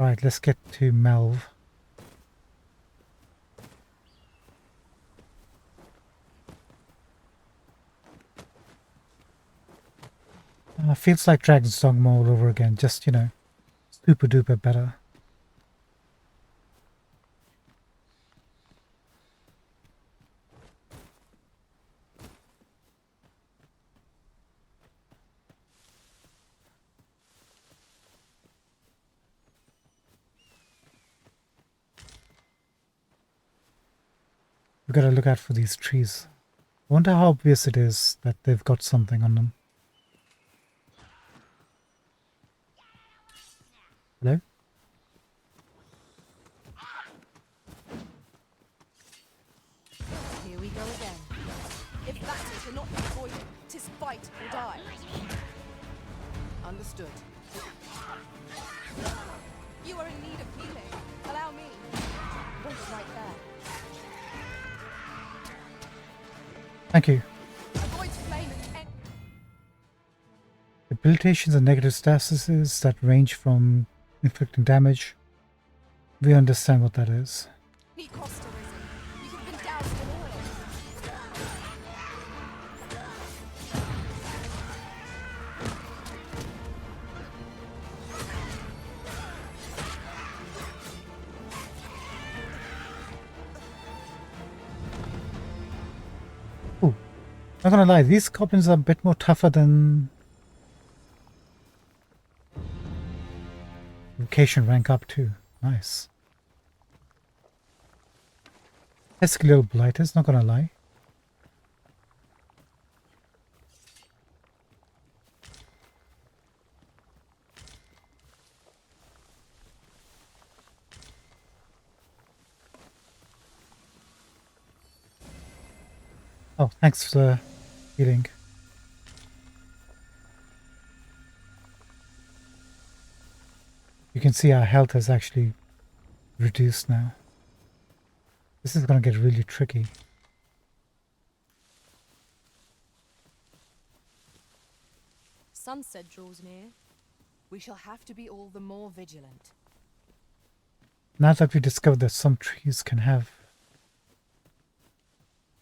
Alright, let's get to Melv. Feels like Dragon's Dogma all over again, just, you know, super duper better. We've got to look out for these trees. I wonder how obvious it is that they've got something on them. Hello? Here we go again. If battles cannot be avoided, 'tis fight or die. Understood. You are in need of healing. Allow me. Wait right there. Thank you. Avoid flame and Debilitations and negative statuses that range from inflicting damage. We understand what that is. Need Costa risen. You have been doused in oil. Ooh, not gonna lie, these goblins are a bit more tougher than vocation rank up too. Nice. Pesky little blighters, not gonna lie. Oh, thanks for healing. You can see our health has actually reduced now. This is going to get really tricky. Sunset draws near. We shall have to be all the more vigilant. Now that we discovered that some trees can have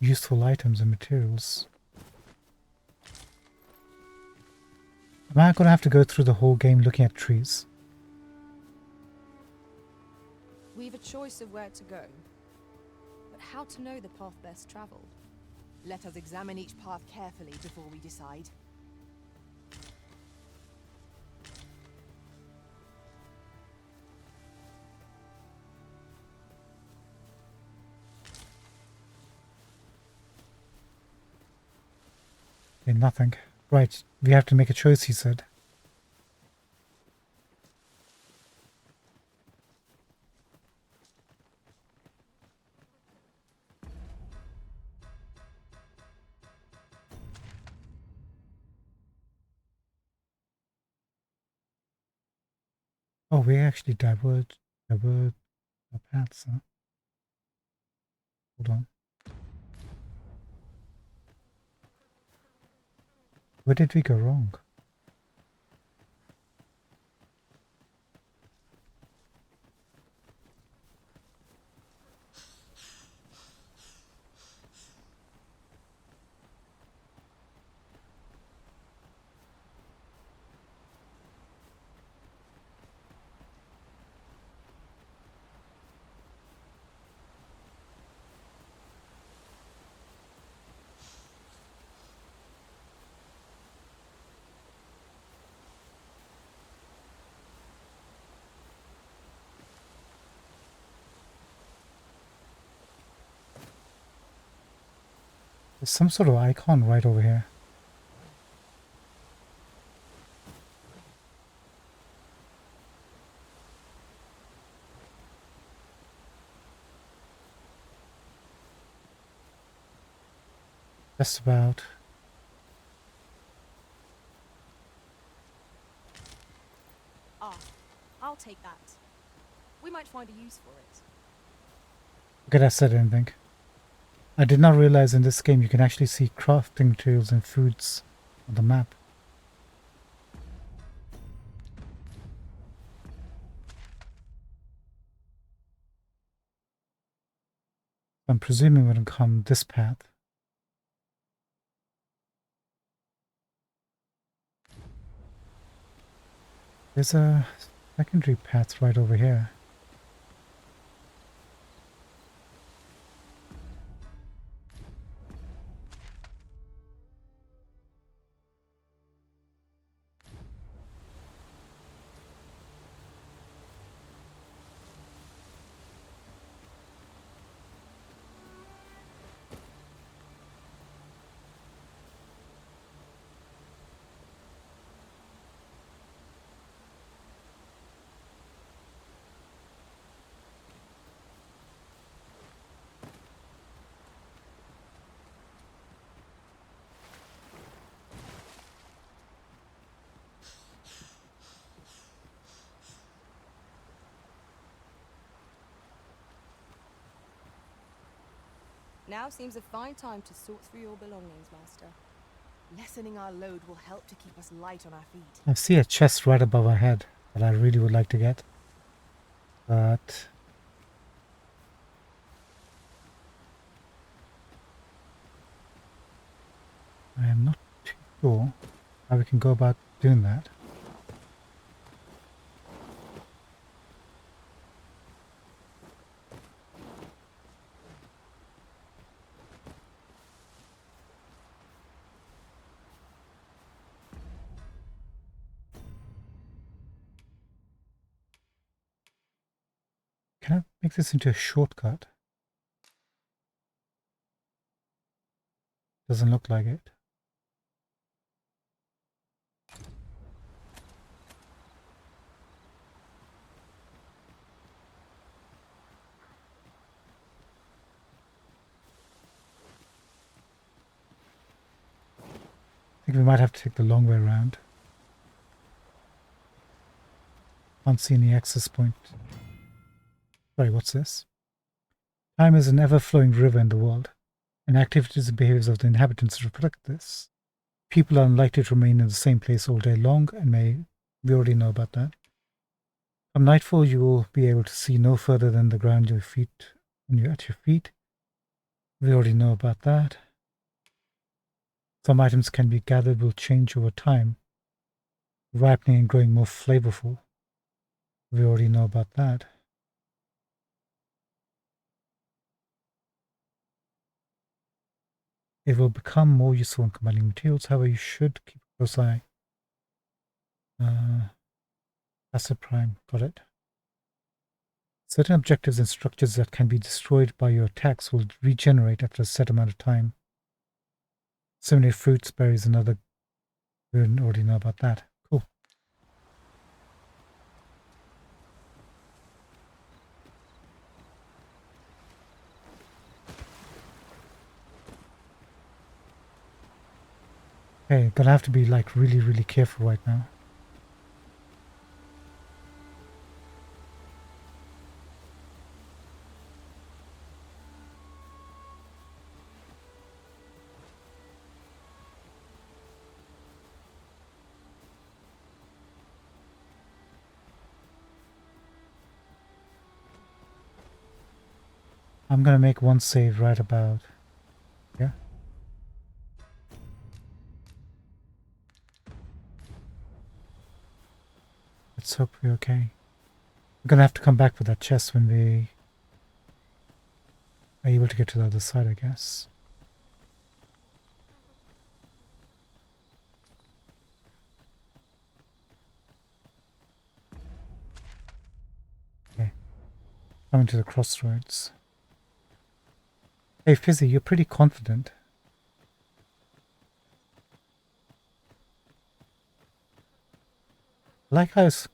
useful items and materials, am I going to have to go through the whole game looking at trees? We've a choice of where to go, but how to know the path best traveled? Let us examine each path carefully before we decide. Okay, nothing. Right, we have to make a choice, he said. Oh, we actually diverged our paths, huh? Hold on. Where did we go wrong? There's some sort of icon right over here. Just about. Ah, I'll take that. We might find a use for it. Okay, that said anything. I did not realize in this game you can actually see crafting materials and foods on the map. I'm presuming we're going to come this path. There's a secondary path right over here. Now seems a fine time to sort through your belongings, Master. Lessening our load will help to keep us light on our feet. I see a chest right above our head that I really would like to get. But I am not too sure how we can go about doing that. Can I make this into a shortcut? Doesn't look like it. I think we might have to take the long way around. Can't see any access point. Sorry, what's this? Time is an ever-flowing river in the world, and activities and behaviors of the inhabitants reflect this. People are unlikely to remain in the same place all day long, and we already know about that. Come nightfall, you will be able to see no further than the ground when you're at your feet. We already know about that. Some items can be gathered will change over time, ripening and growing more flavorful. We already know about that. It will become more useful in combining materials, however you should keep a close eye. Acid Prime, got it. Certain objectives and structures that can be destroyed by your attacks will regenerate after a set amount of time. Similarly, fruits, berries, and other... We already know about that. Cool. Okay, gonna have to be like really, really careful right now. I'm gonna make one save right about here. Let's hope we're okay. We're gonna have to come back for that chest when we are able to get to the other side, I guess. Okay. Coming to the crossroads. Hey Fizzy, you're pretty confident. I like how it's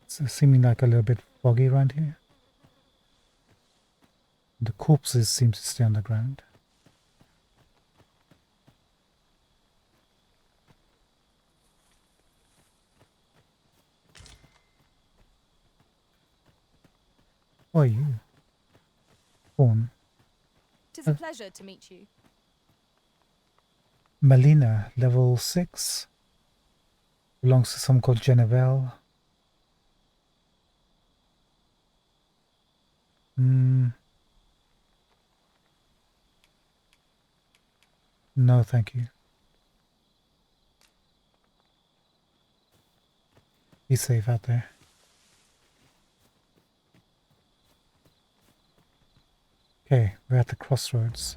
seeming like a little bit foggy around here. The corpses seem to stay on the ground. Who are you? Fawn. Tis a pleasure to meet you. Melina, level 6. Belongs to someone called Genevieve. No, thank you. Be safe out there. Okay, we're at the crossroads.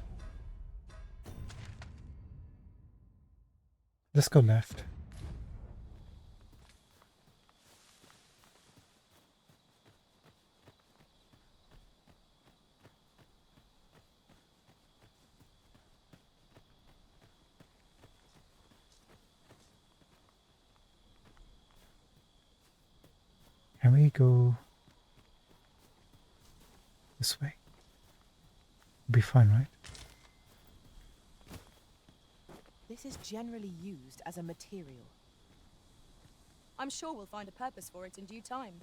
Let's go left. Can we go this way? We'll be fine, right? This is generally used as a material. I'm sure we'll find a purpose for it in due time.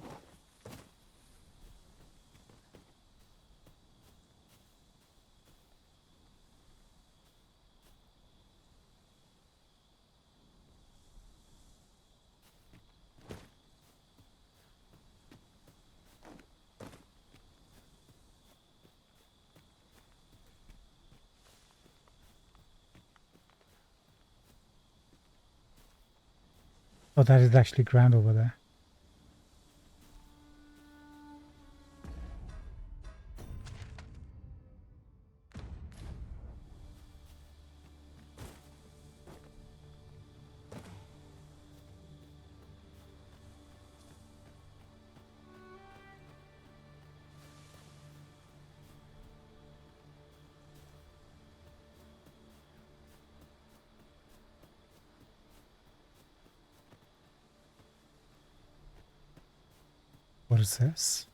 Oh, that is actually ground over there. What is this?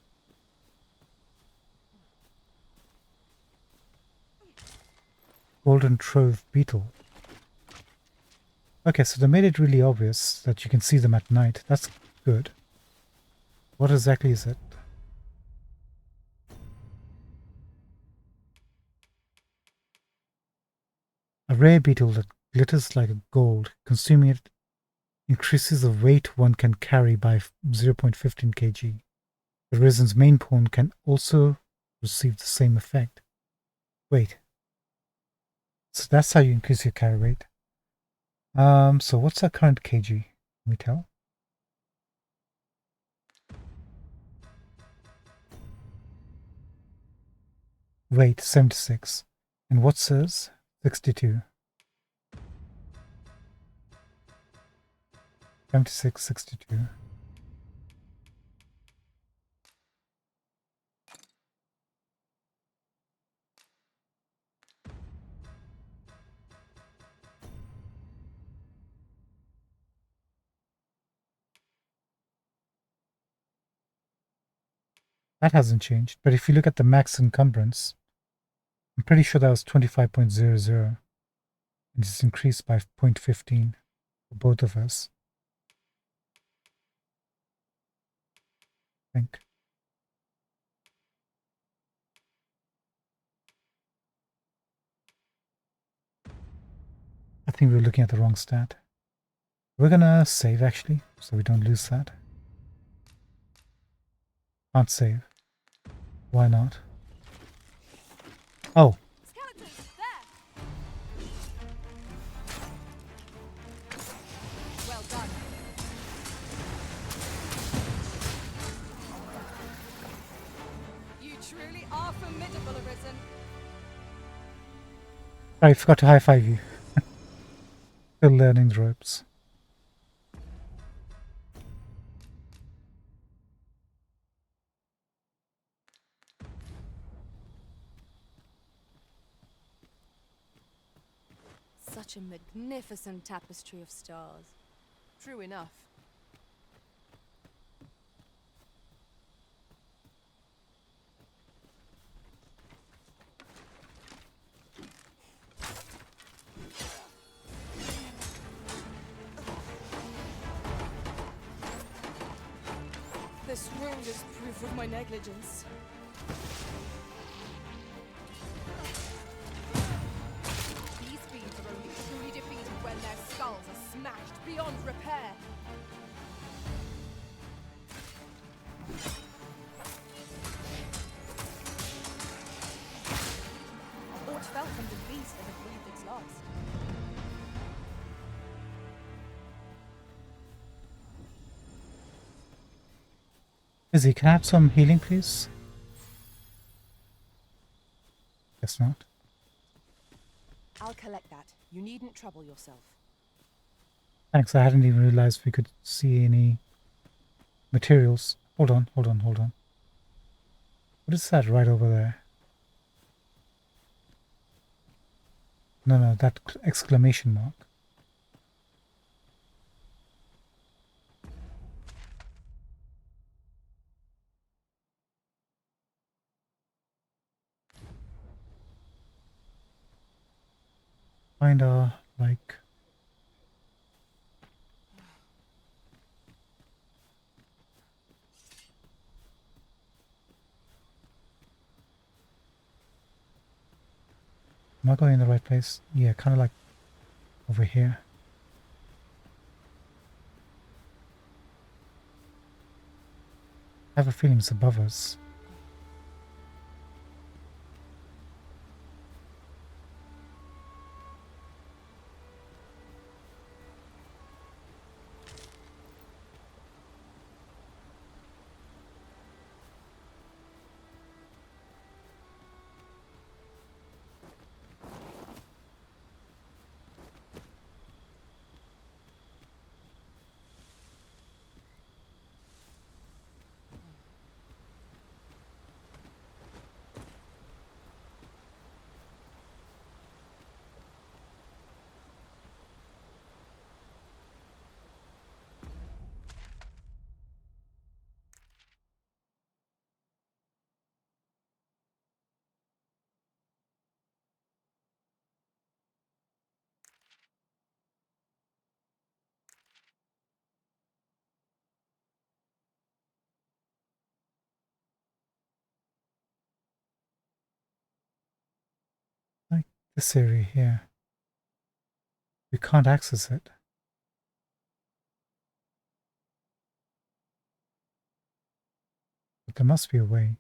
Golden Trove Beetle. Okay, so they made it really obvious that you can see them at night. That's good. What exactly is it? A rare beetle that glitters like gold. Consuming it increases the weight one can carry by 0.15 kg. The resin's main pawn can also receive the same effect. Wait. So that's how you increase your carry weight. So what's our current kg? Can we tell? Weight 76. And what says 62? 76, 62. That hasn't changed, but if you look at the max encumbrance, I'm pretty sure that was 25.00. And it's increased by 0.15 for both of us. I think. I think we're looking at the wrong stat. We're gonna save actually, so we don't lose that. Can't save. Why not? Oh. Skeletons, there! Well done. You truly are formidable, Arisen. I forgot to high-five you. Still learning the ropes. Such a magnificent tapestry of stars. True enough. This wound is proof of my negligence. These fiends are only truly defeated when their skulls are smashed beyond repair. Aught fell from the beast that had breathed its last. Izzy, can I have some healing, please? Guess not. I'll collect that. You needn't trouble yourself. Thanks, I hadn't even realized we could see any materials. Hold on. What is that right over there? No, that exclamation mark. Kinda like... Am I going in the right place? Yeah, kind of like over here. I have a feeling it's above us. Like this area here. We can't access it. But there must be a way.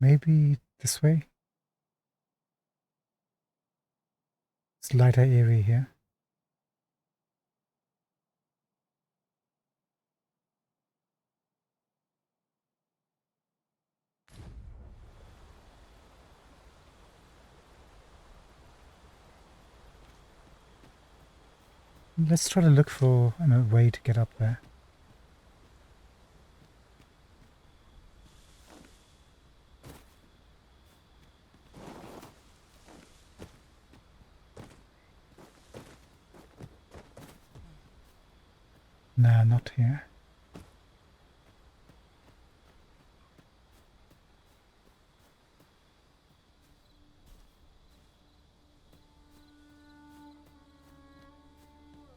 Maybe this way? It's lighter area here. Let's try to look for a way to get up there. Nah, not here.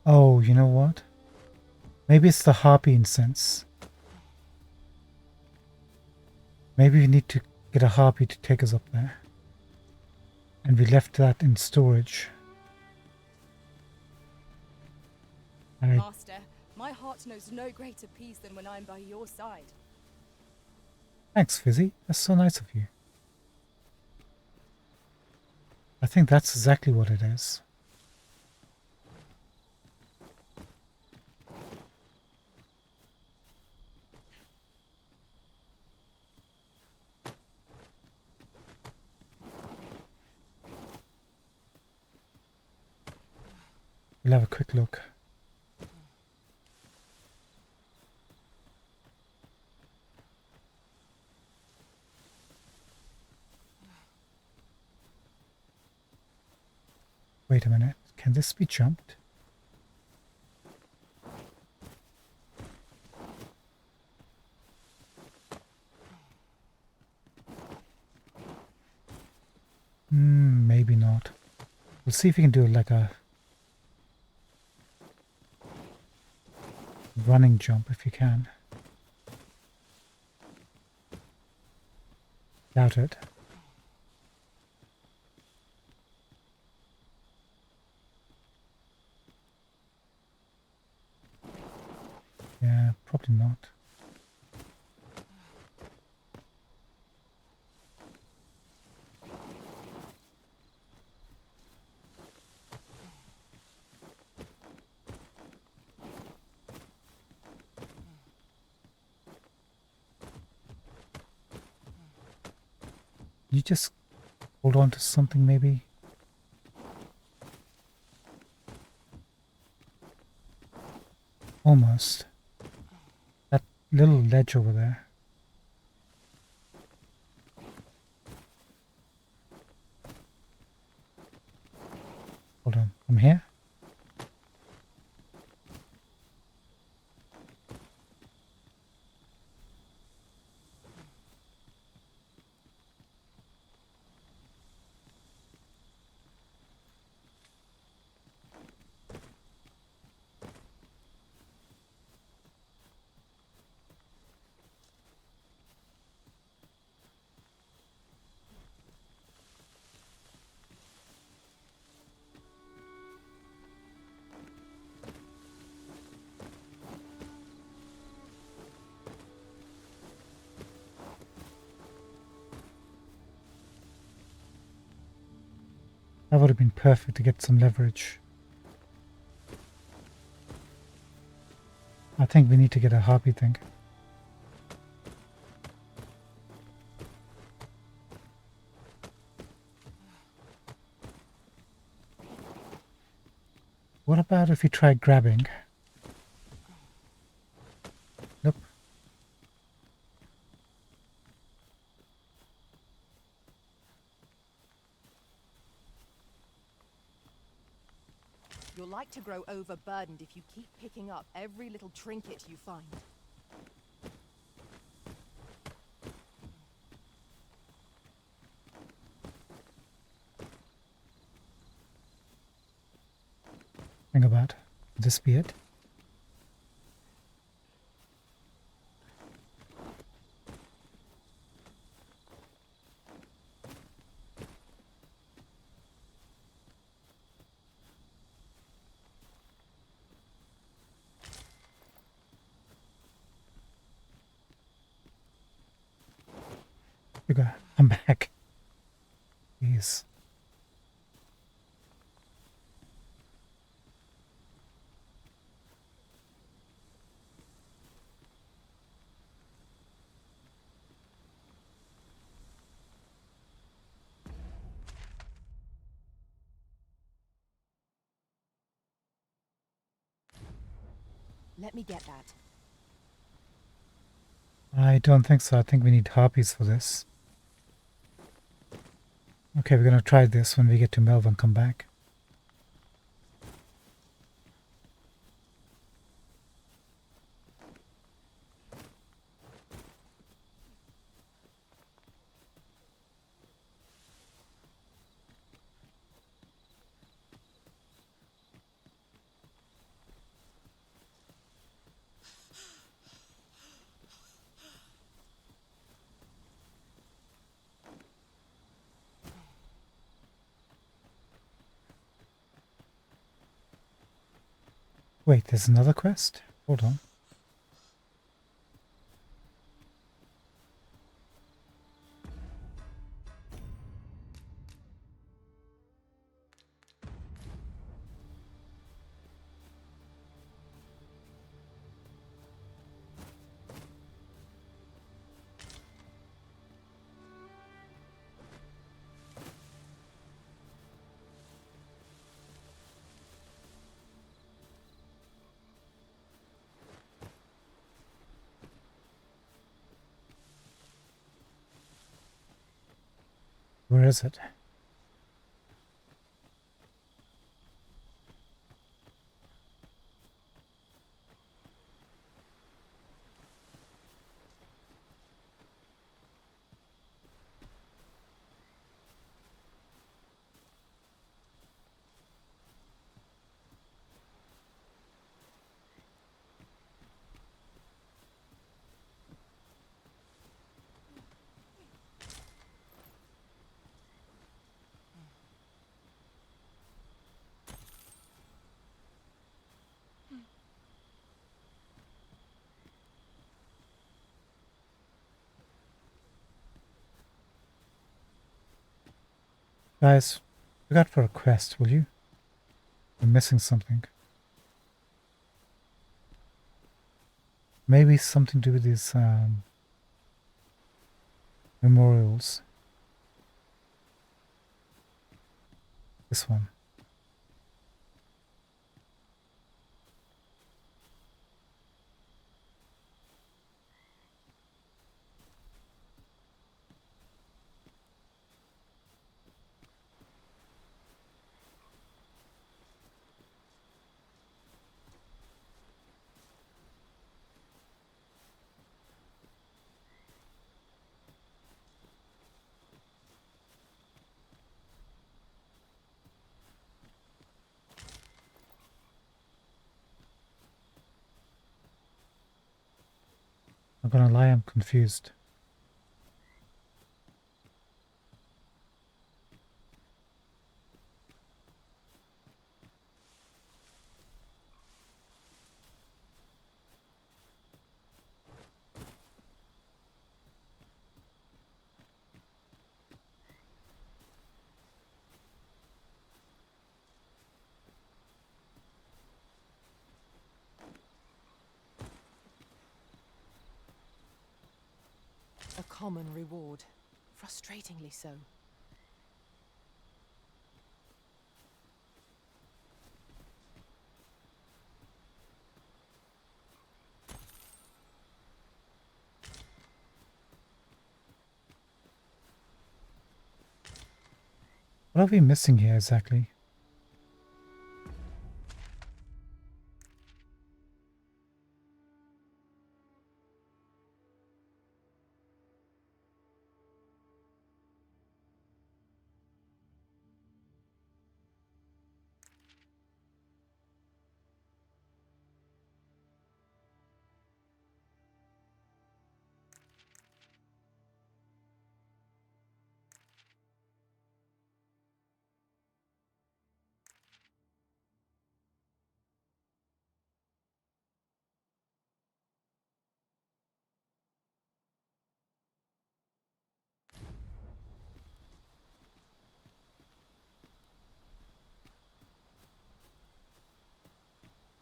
Oh, you know what? Maybe it's the harpy incense. Maybe we need to get a harpy to take us up there. And we left that in storage. Master, my heart knows no greater peace than when I'm by your side. Thanks, Fizzy. That's so nice of you. I think that's exactly what it is. We'll have a quick look. Wait a minute. Can this be jumped? Maybe not. We'll see if we can do like a running jump if you can. Doubt it. Yeah, probably not. You just hold on to something maybe? Almost. That little ledge over there. Hold on, I'm here. That would have been perfect to get some leverage. I think we need to get a harpy thing. What about if we try grabbing? Nope. You're like to grow overburdened if you keep picking up every little trinket you find. Think about. Would this be it? Sugar, I'm back. Please. Let me get that. I don't think so. I think we need harpies for this. Okay, we're gonna try this when we get to Melbourne. Come back. Wait, there's another quest? Hold on. Where is it? Guys, look out for a quest, will you? I'm missing something. Maybe something to do with these memorials. This one. I'm gonna lie, I'm confused. A common reward. Frustratingly so. What are we missing here exactly?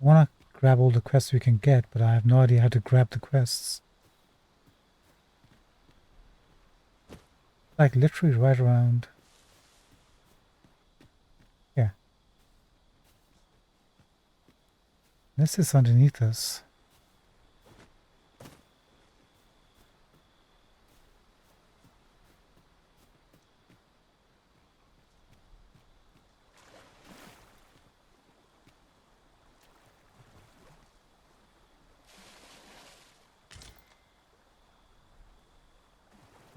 I want to grab all the quests we can get, but I have no idea how to grab the quests. Like literally right around. Yeah. This is underneath us.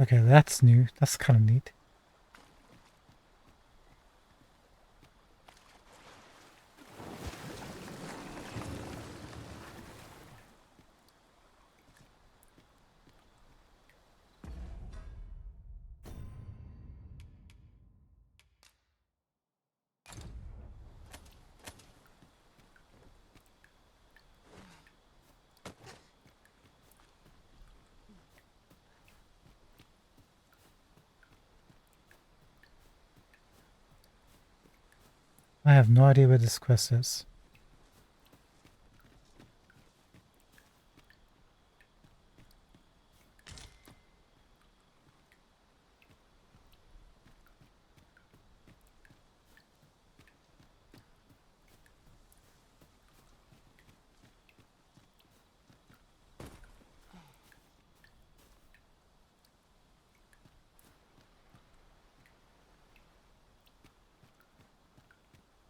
Okay, that's new. That's kind of neat. I have no idea where this quest is.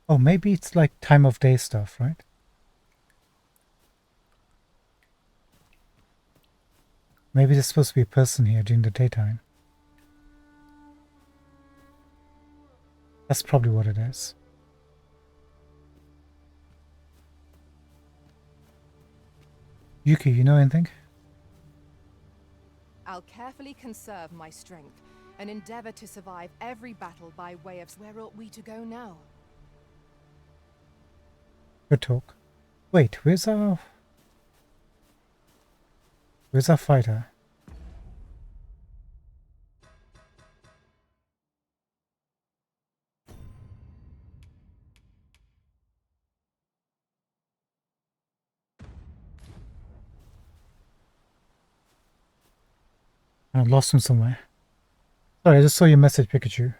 Oh, maybe it's like time of day stuff, right? Maybe there's supposed to be a person here during the daytime. That's probably what it is. Yuki, you know anything? I'll carefully conserve my strength and endeavor to survive every battle by way of where ought we to go now? Good talk. Wait, where's our fighter? I lost him somewhere. Sorry, I just saw your message, Pikachu.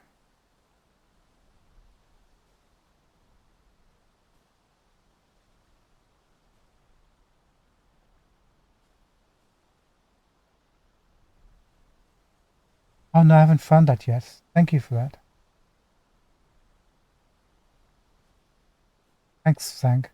Oh no, I haven't found that yet. Thank you for that. Thanks, Sang.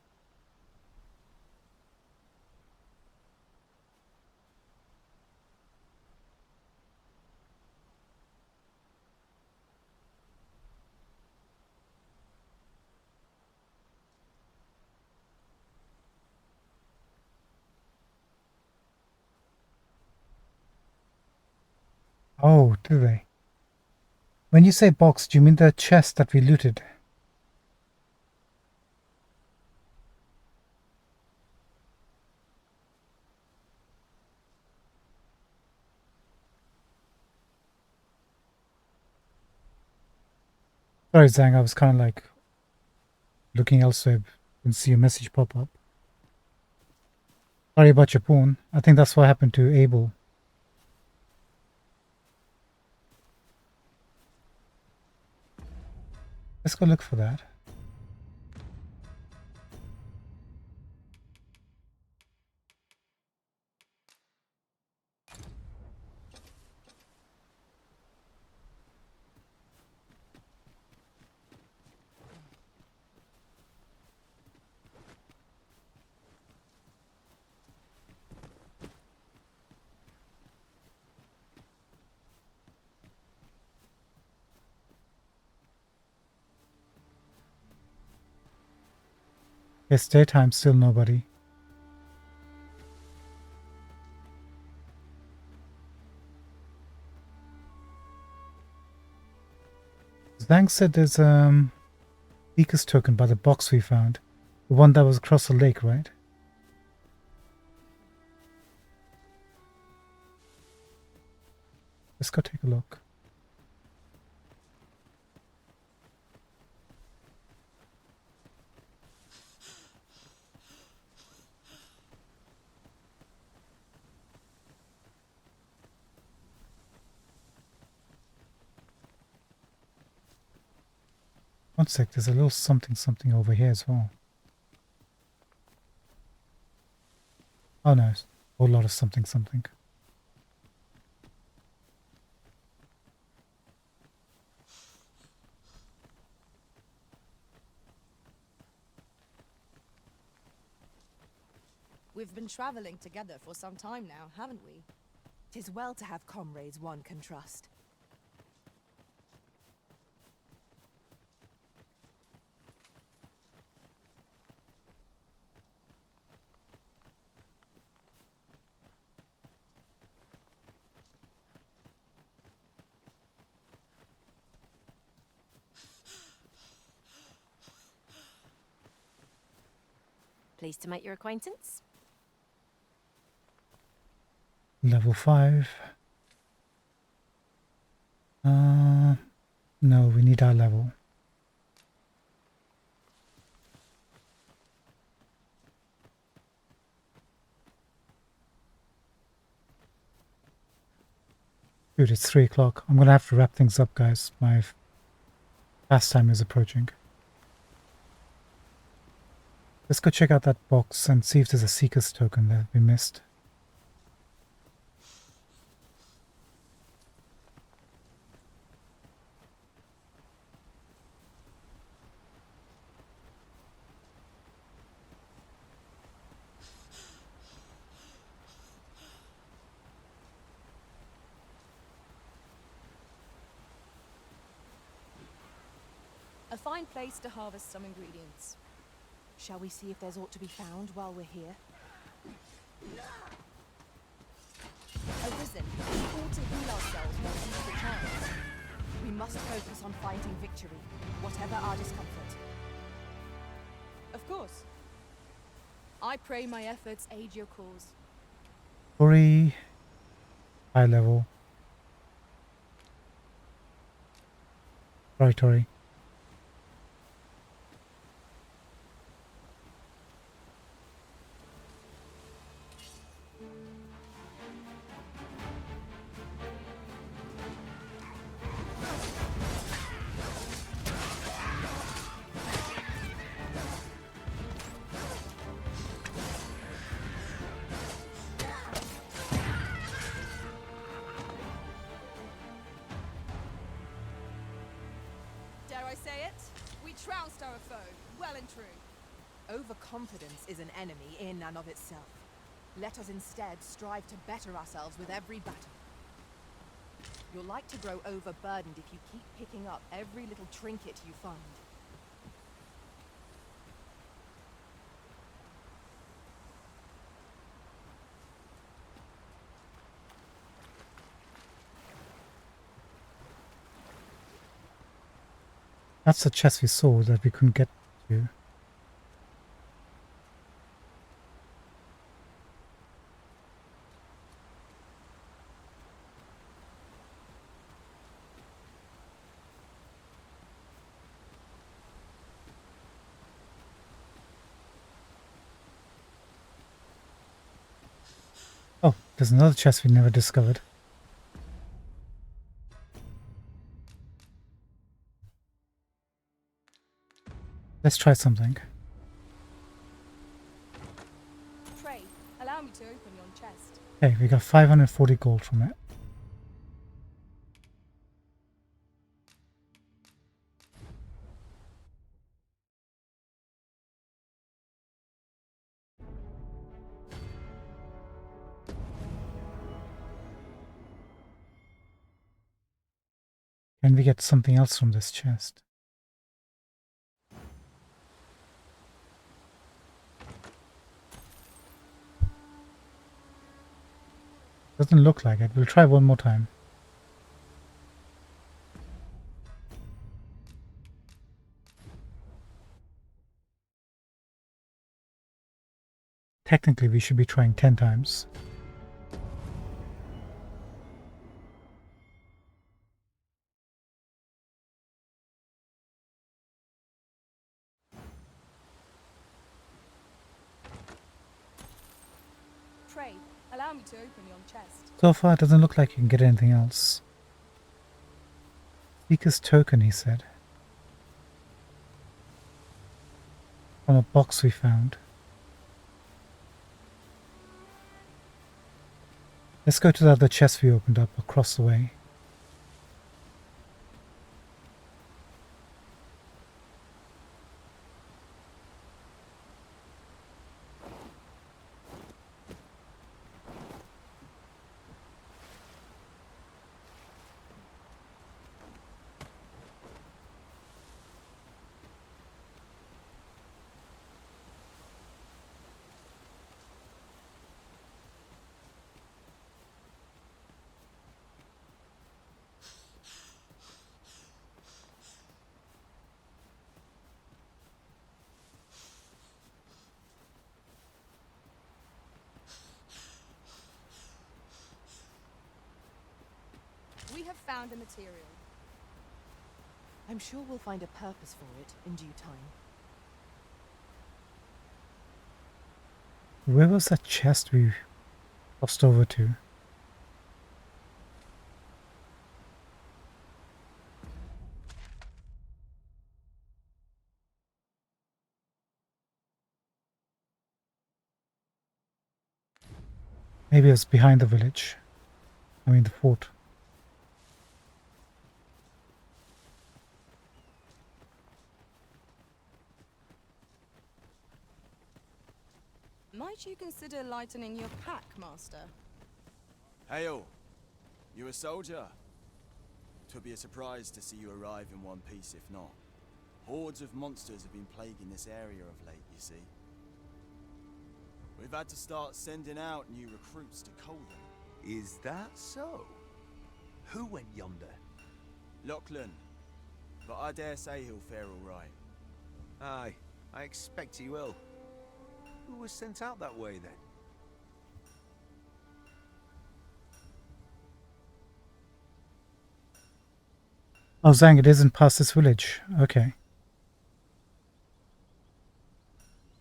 Oh, do they? When you say box, do you mean the chest that we looted? Sorry, Zhang, I was kind of like looking elsewhere and see a message pop up. Sorry about your pawn. I think that's what happened to Abel. Let's go look for that. It's daytime, still nobody. Zhang said there's Beaker's token by the box we found. The one that was across the lake, right? Let's go take a look. One sec, there's a little something over here as well. Oh no, a whole lot of something. We've been traveling together for some time now, haven't we? 'Tis well to have comrades one can trust. Pleased to make your acquaintance. Level 5. No, we need our level. Dude, it's 3 o'clock. I'm gonna have to wrap things up, guys. My fast time is approaching. Let's go check out that box and see if there's a Seeker's token that we missed. A fine place to harvest some ingredients. Shall we see if there's aught to be found while we're here? Arisen, we ought to heal ourselves more than the chance. We must focus on finding victory, whatever our discomfort. Of course. I pray my efforts aid your cause. Tori, high level. Right, Tori. Dare I say it? We trounced our foe, well and true. Overconfidence is an enemy in and of itself. Let us instead strive to better ourselves with every battle. You're like to grow overburdened if you keep picking up every little trinket you find. That's the chest we saw that we couldn't get to. Oh, there's another chest we never discovered. Let's try something. Pray, allow me to open yon chest. Okay, we got 540 gold from it. Can we get something else from this chest? Doesn't look like it. We'll try one more time. Technically, we should be trying 10 times. Pray, allow me to open yon chest. So far, it doesn't look like you can get anything else. Seeker's token, he said. From a box we found. Let's go to the other chest we opened up across the way. We have found a material. I'm sure we'll find a purpose for it in due time. Where was that chest we crossed over to? Maybe it was behind the village. I mean the fort. Might you consider lightening your pack, Master? Hail! You a soldier? 'Twould be a surprise to see you arrive in one piece, if not. Hordes of monsters have been plaguing this area of late, you see. We've had to start sending out new recruits to cull them. Is that so? Who went yonder? Lachlan. But I dare say he'll fare all right. Aye, I expect he will. Who was sent out that way, then? Oh, Zhang, it isn't past this village. Okay.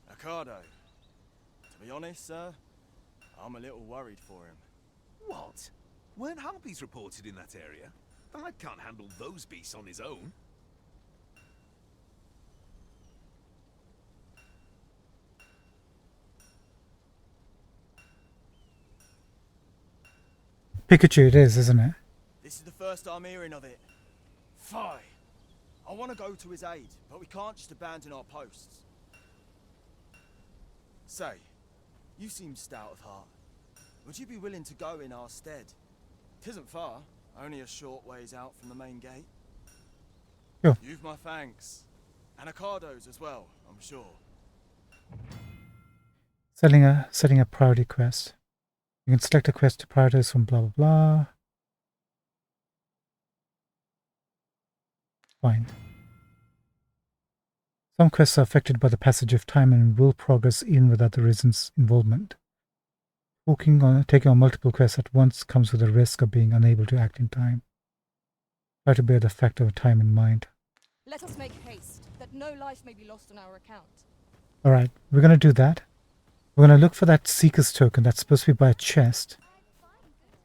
Ricardo. To be honest, sir, I'm a little worried for him. What? Weren't harpies reported in that area? The lad can't handle those beasts on his own. Pikachu it is, isn't it? This is the first I'm hearing of it. Fie! I want to go to his aid, but we can't just abandon our posts. Say, you seem stout of heart. Would you be willing to go in our stead? 'Tisn't far, only a short ways out from the main gate. Sure. You've my thanks. And Ricardo's as well, I'm sure. Setting a priority quest. You can select a quest to prioritize from blah blah blah. Fine. Some quests are affected by the passage of time and will progress even without the reason's involvement. Taking on multiple quests at once comes with the risk of being unable to act in time. Try to bear the factor of time in mind. Let us make haste, that no life may be lost on our account. Alright, we're going to do that. We're going to look for that Seeker's token that's supposed to be by a chest.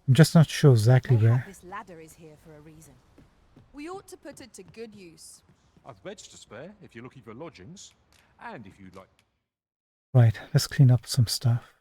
I'm just not sure exactly where. This ladder is here for a reason. We ought to put it to good use. I've beds to spare if you're looking for lodgings, and if you'd like... Right, let's clean up some stuff.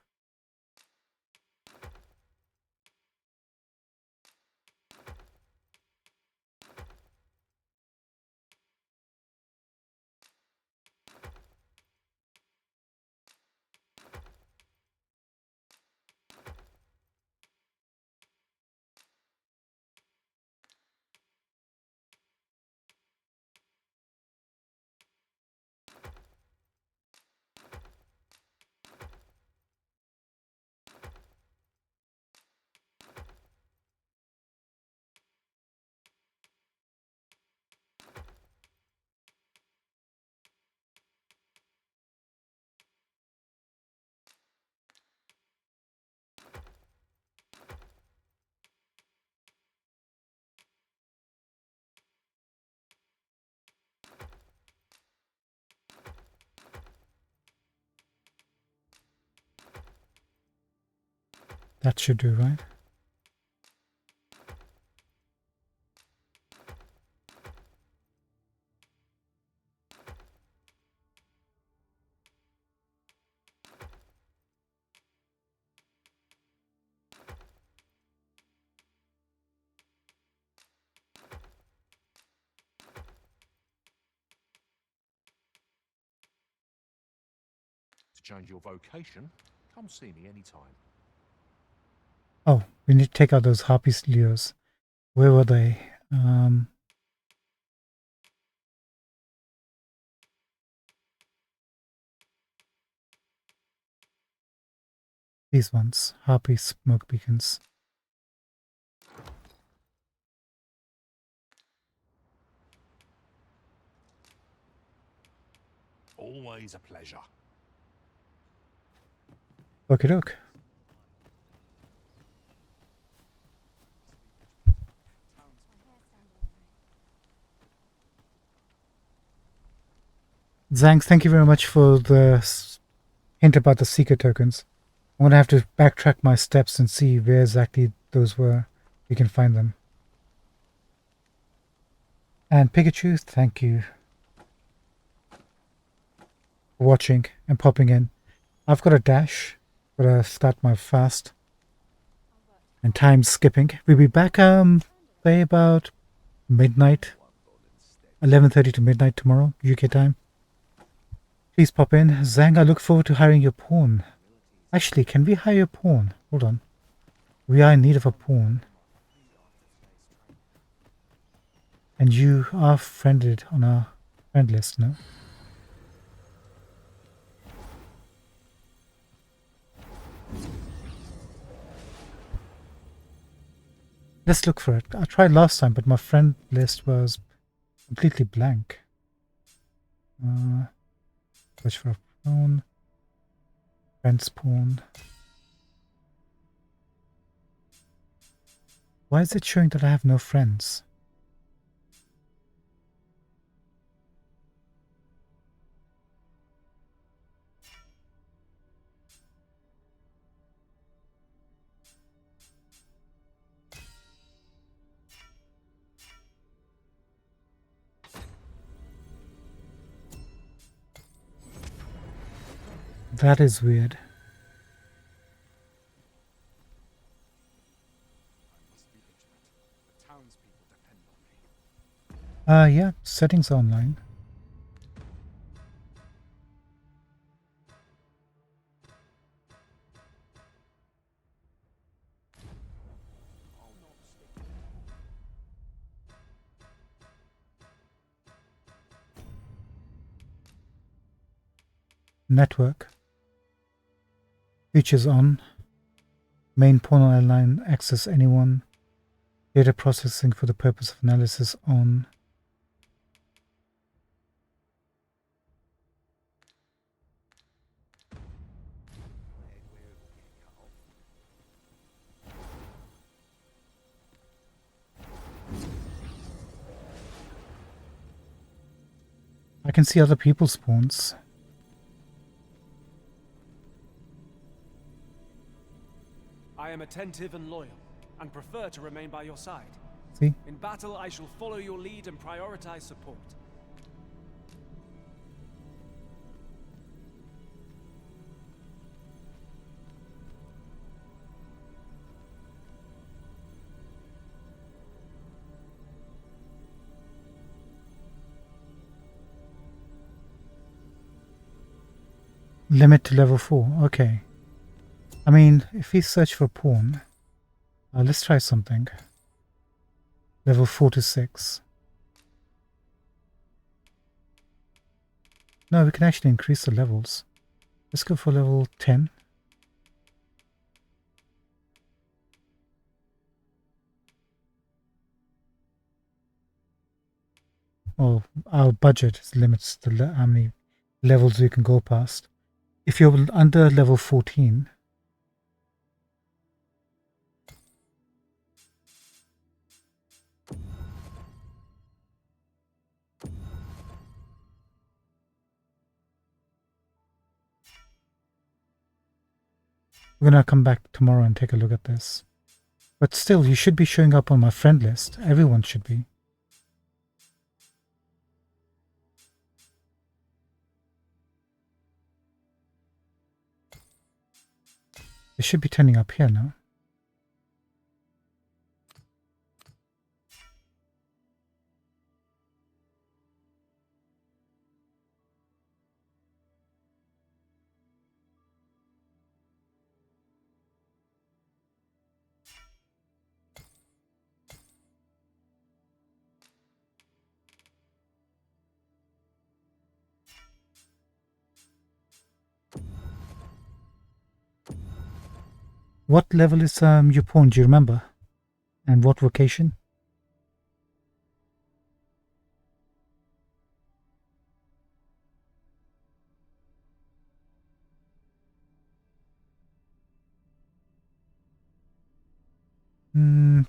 That should do, right? To change your vocation, come see me anytime. Oh, we need to take out those harpy lures. Where were they? These ones. Harpy smoke beacons. Always a pleasure. Okie doke. Zhang, thank you very much for the hint about the Seeker tokens. I'm going to have to backtrack my steps and see where exactly those were. We can find them. And Pikachu, thank you for watching and popping in. I've got a dash. Got to start my fast. And time skipping. We'll be back say about midnight. 11:30 to midnight tomorrow, UK time. Please pop in. Zhang, I look forward to hiring your pawn. Actually, can we hire a pawn? Hold on. We are in need of a pawn. And you are friended on our friend list, no? Let's look for it. I tried last time, but my friend list was completely blank. Search for a pawn. Friend's pawn. Why is it showing that I have no friends? That is weird. Yeah, settings are online. Network. Features on. Main pawn online, access anyone. Data processing for the purpose of analysis on. I can see other people's pawns. I am attentive and loyal, and prefer to remain by your side. See? In battle, I shall follow your lead and prioritize support. Limit to level 4. Okay. I mean, if we search for pawn, let's try something. Level 4 to 6. No, we can actually increase the levels. Let's go for level 10. Well, our budget limits how many levels we can go past. If you're under level 14, we're gonna come back tomorrow and take a look at this. But still, you should be showing up on my friend list. Everyone should be. It should be turning up here now. What level is your pawn? Do you remember? And what vocation?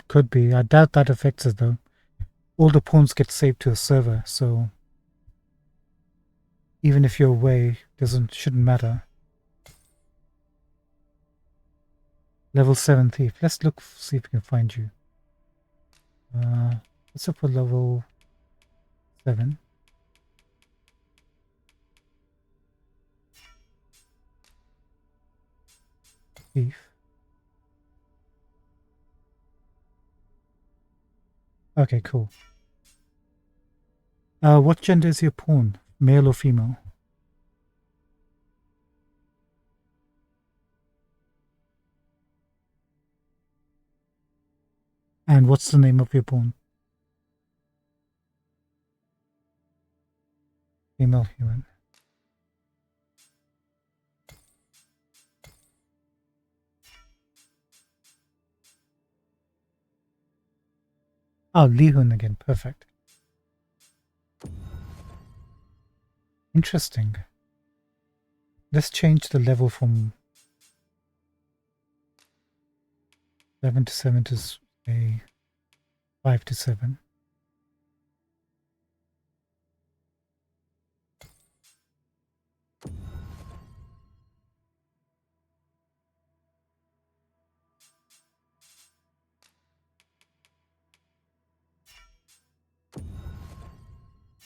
Could be. I doubt that affects it though. All the pawns get saved to a server, so even if you're away, shouldn't matter. Level 7 thief. Let's look, see if we can find you. Let's look for level 7. Thief. Okay, cool. What gender is your pawn? Male or female? And what's the name of your pawn? Female human. Oh, Lihun again. Perfect. Interesting. Let's change the level from 7 to 7 to say 5 to 7.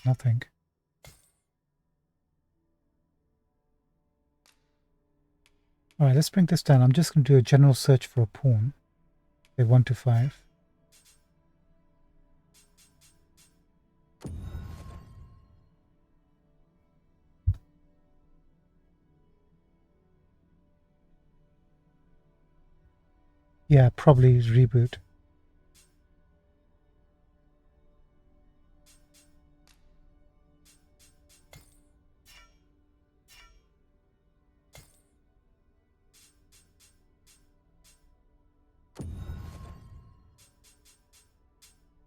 Nothing. Alright, let's bring this down. I'm just going to do a general search for a pawn. Say 1 to 5. Yeah, probably reboot.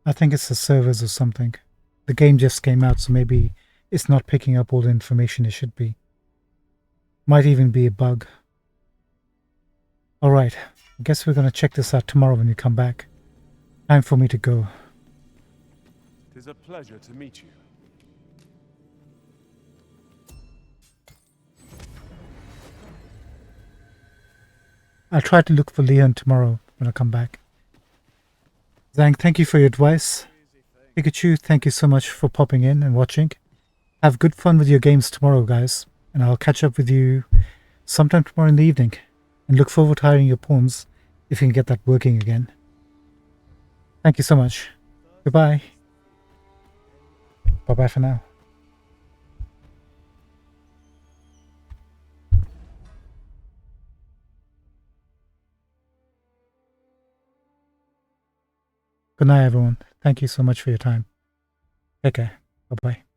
I think it's the servers or something. The game just came out, so maybe it's not picking up all the information it should be. Might even be a bug. Alright, I guess we're going to check this out tomorrow when you come back. Time for me to go. It is a pleasure to meet you. I'll try to look for Leon tomorrow when I come back. Zhang, thank you for your advice. Pikachu, thank you so much for popping in and watching. Have good fun with your games tomorrow, guys. And I'll catch up with you sometime tomorrow in the evening. And look forward to hiring your pawns if you can get that working again. Thank you so much. Goodbye. Bye-bye for now. Good night, everyone. Thank you so much for your time. Take care. Bye-bye.